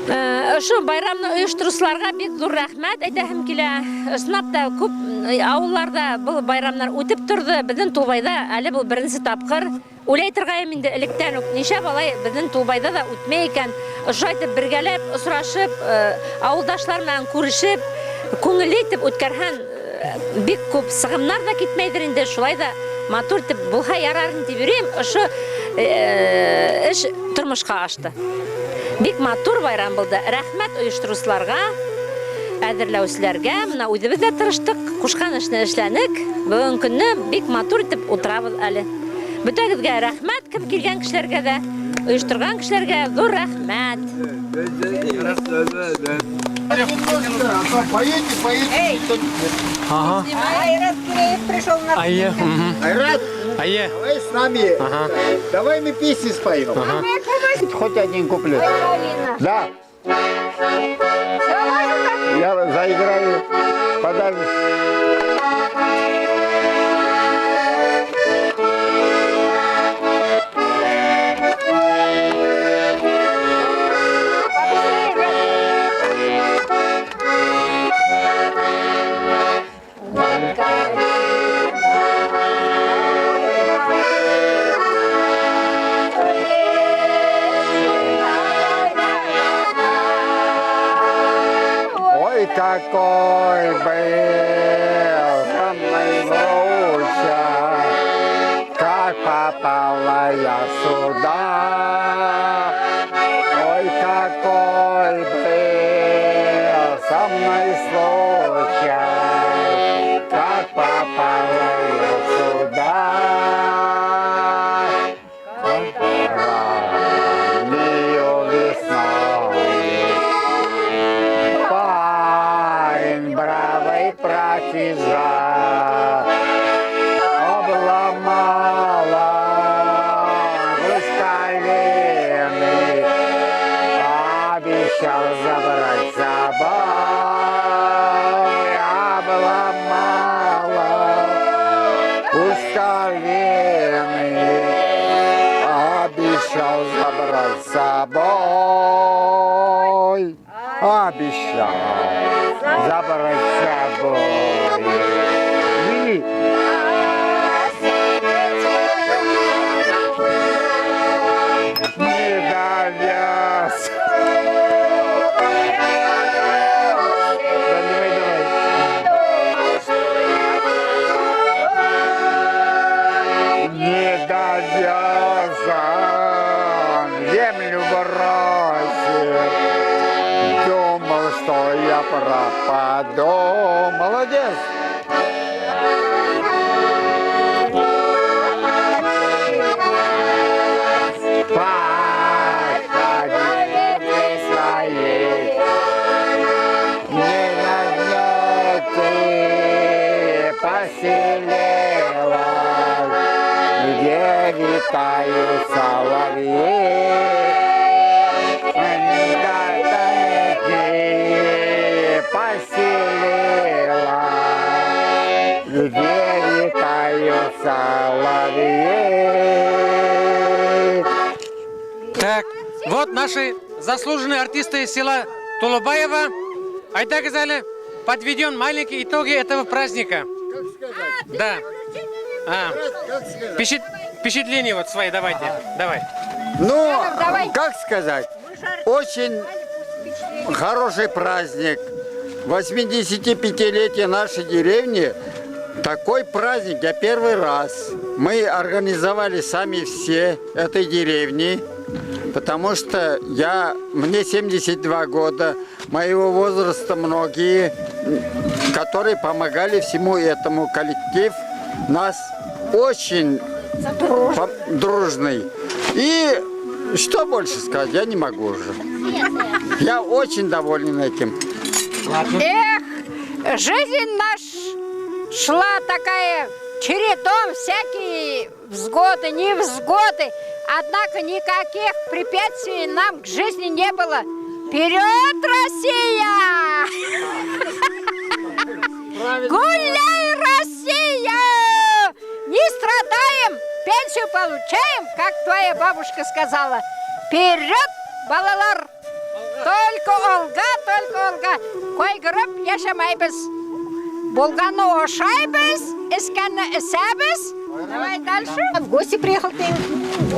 Ошо байрамны оештыручыларга бик зур рәхмәт әйтәһем килә. Снапта күп авылларда бу байрамнар үтеп торды. Безнең Тулбайда әле бу беренче тапкыр. Уйлай торгайым инде электән үк ничә балай безнең Тулбайда да үтмәй икән. Ошо итеп бергәләп, осрашып, авылдашлар белән күрешеп, күңелле итеп үткәргән бик күп сыгымнар да китмәйдер инде. Шулай да матур итеп булһа ярарын дип йөрим. Ошо эш тормышка ашты. Бик матур байрам булды. Рәхмәт оештыручыларга, әзерләүчеләргә. Менә үзебез дә тырыштык, кушкан эшне эшләнек. Бүген көнне бик матур итеп утырабыз әле. Бүтәгезгә рәхмәт, кем килгән кешеләргә дә, оештырган кешеләргә зур рәхмәт. Ага. Айрат Киреев пришел на сцену. Айрат, давай с нами. Ага. Давай мы песни споем. Ага. Хоть один куплет. Да. Я заиграю подарок. Какой был самый лучший, как попала я сюда. Ой, какой был самый случай, как попала я сюда. Раннею весной обещал забрать с собой. Не довез. Не довез он, землю бросил. Думал, что я пропаду. Молодец. Поселилась, где летают соловьи. Поселилась, где летают соловьи. Так, вот наши заслуженные артисты из села Тулубаева. Айда, Газали, подведем маленькие итоги этого праздника. Да. Впечатления вот свои давайте. Давай. Ну, как сказать, очень хороший праздник. 85-летие нашей деревни. Такой праздник я первый раз. Мы организовали сами все этой деревни, потому что мне 72 года, моего возраста многие, которые помогали всему этому. Коллектив нас очень дружный. И что больше сказать, я не могу уже. Я очень доволен этим. Эх, жизнь наша шла такая чередом, всякие взгоды, невзгоды. Однако никаких препятствий нам к жизни не было. Вперед, Россия! Гуляй, Россия! Не страдаем, пенсию получаем, как твоя бабушка сказала. Вперед, балалар! Только Олга. Кой гроб яшамайбыз. Болганы ошайбыз, исканны исәбіз. Давай дальше. В гости приехал ты.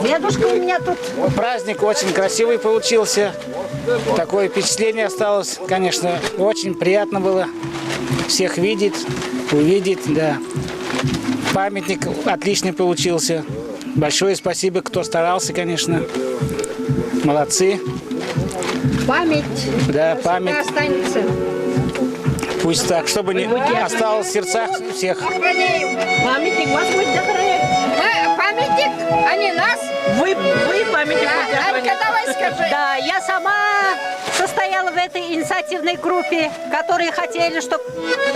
Дедушка у меня тут. Праздник очень красивый получился. Такое впечатление осталось, конечно, очень приятно было всех видеть, увидеть, да. Памятник отличный получился. Большое спасибо, кто старался, конечно. Молодцы. Память. Да, память. Останется. Пусть так, чтобы не осталось в сердцах всех. Памятник вас будет охранять. Памятник, а не нас. Вы памятник будете охранять. Алька, давай скажи. Да, я сама состояла в этой инициативной группе, которые хотели, чтобы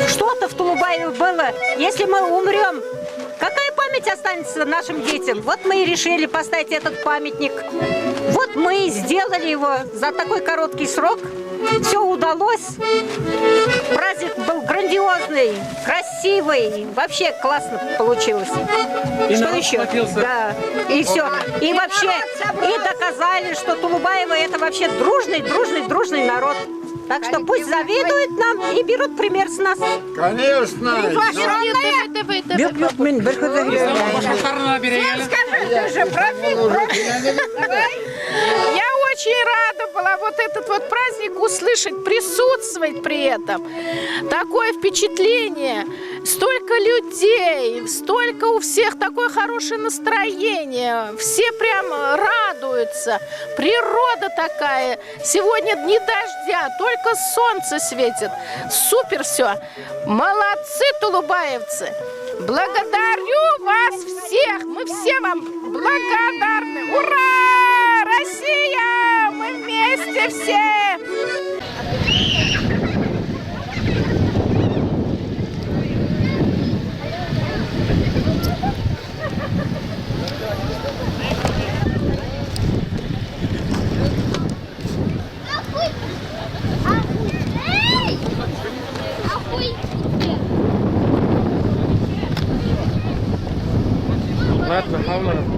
что-то в Тулубаеве было. Если мы умрем, какая память останется нашим детям? Вот мы и решили поставить этот памятник. Вот мы и сделали его за такой короткий срок. Все удалось. Праздник был грандиозный, красивый. Вообще классно получилось. И что народ еще? сплотился. Да. И все. И вообще, и доказали, что Тулубаева это вообще дружный народ. Так что пусть завидуют нам и берут пример с нас. Конечно. Ты же профи. Я очень рада была вот этот вот праздник услышать, присутствовать при этом. Такое впечатление. Столько людей, столько у всех такое хорошее настроение. Все прям радуются. Природа такая. Сегодня дни дождя, только солнце светит. Супер все. Молодцы, тулубаевцы. Благодарю вас всех. Мы все вам благодарны. Ура! Россия! Мы вместе все! Ладно, Павлова.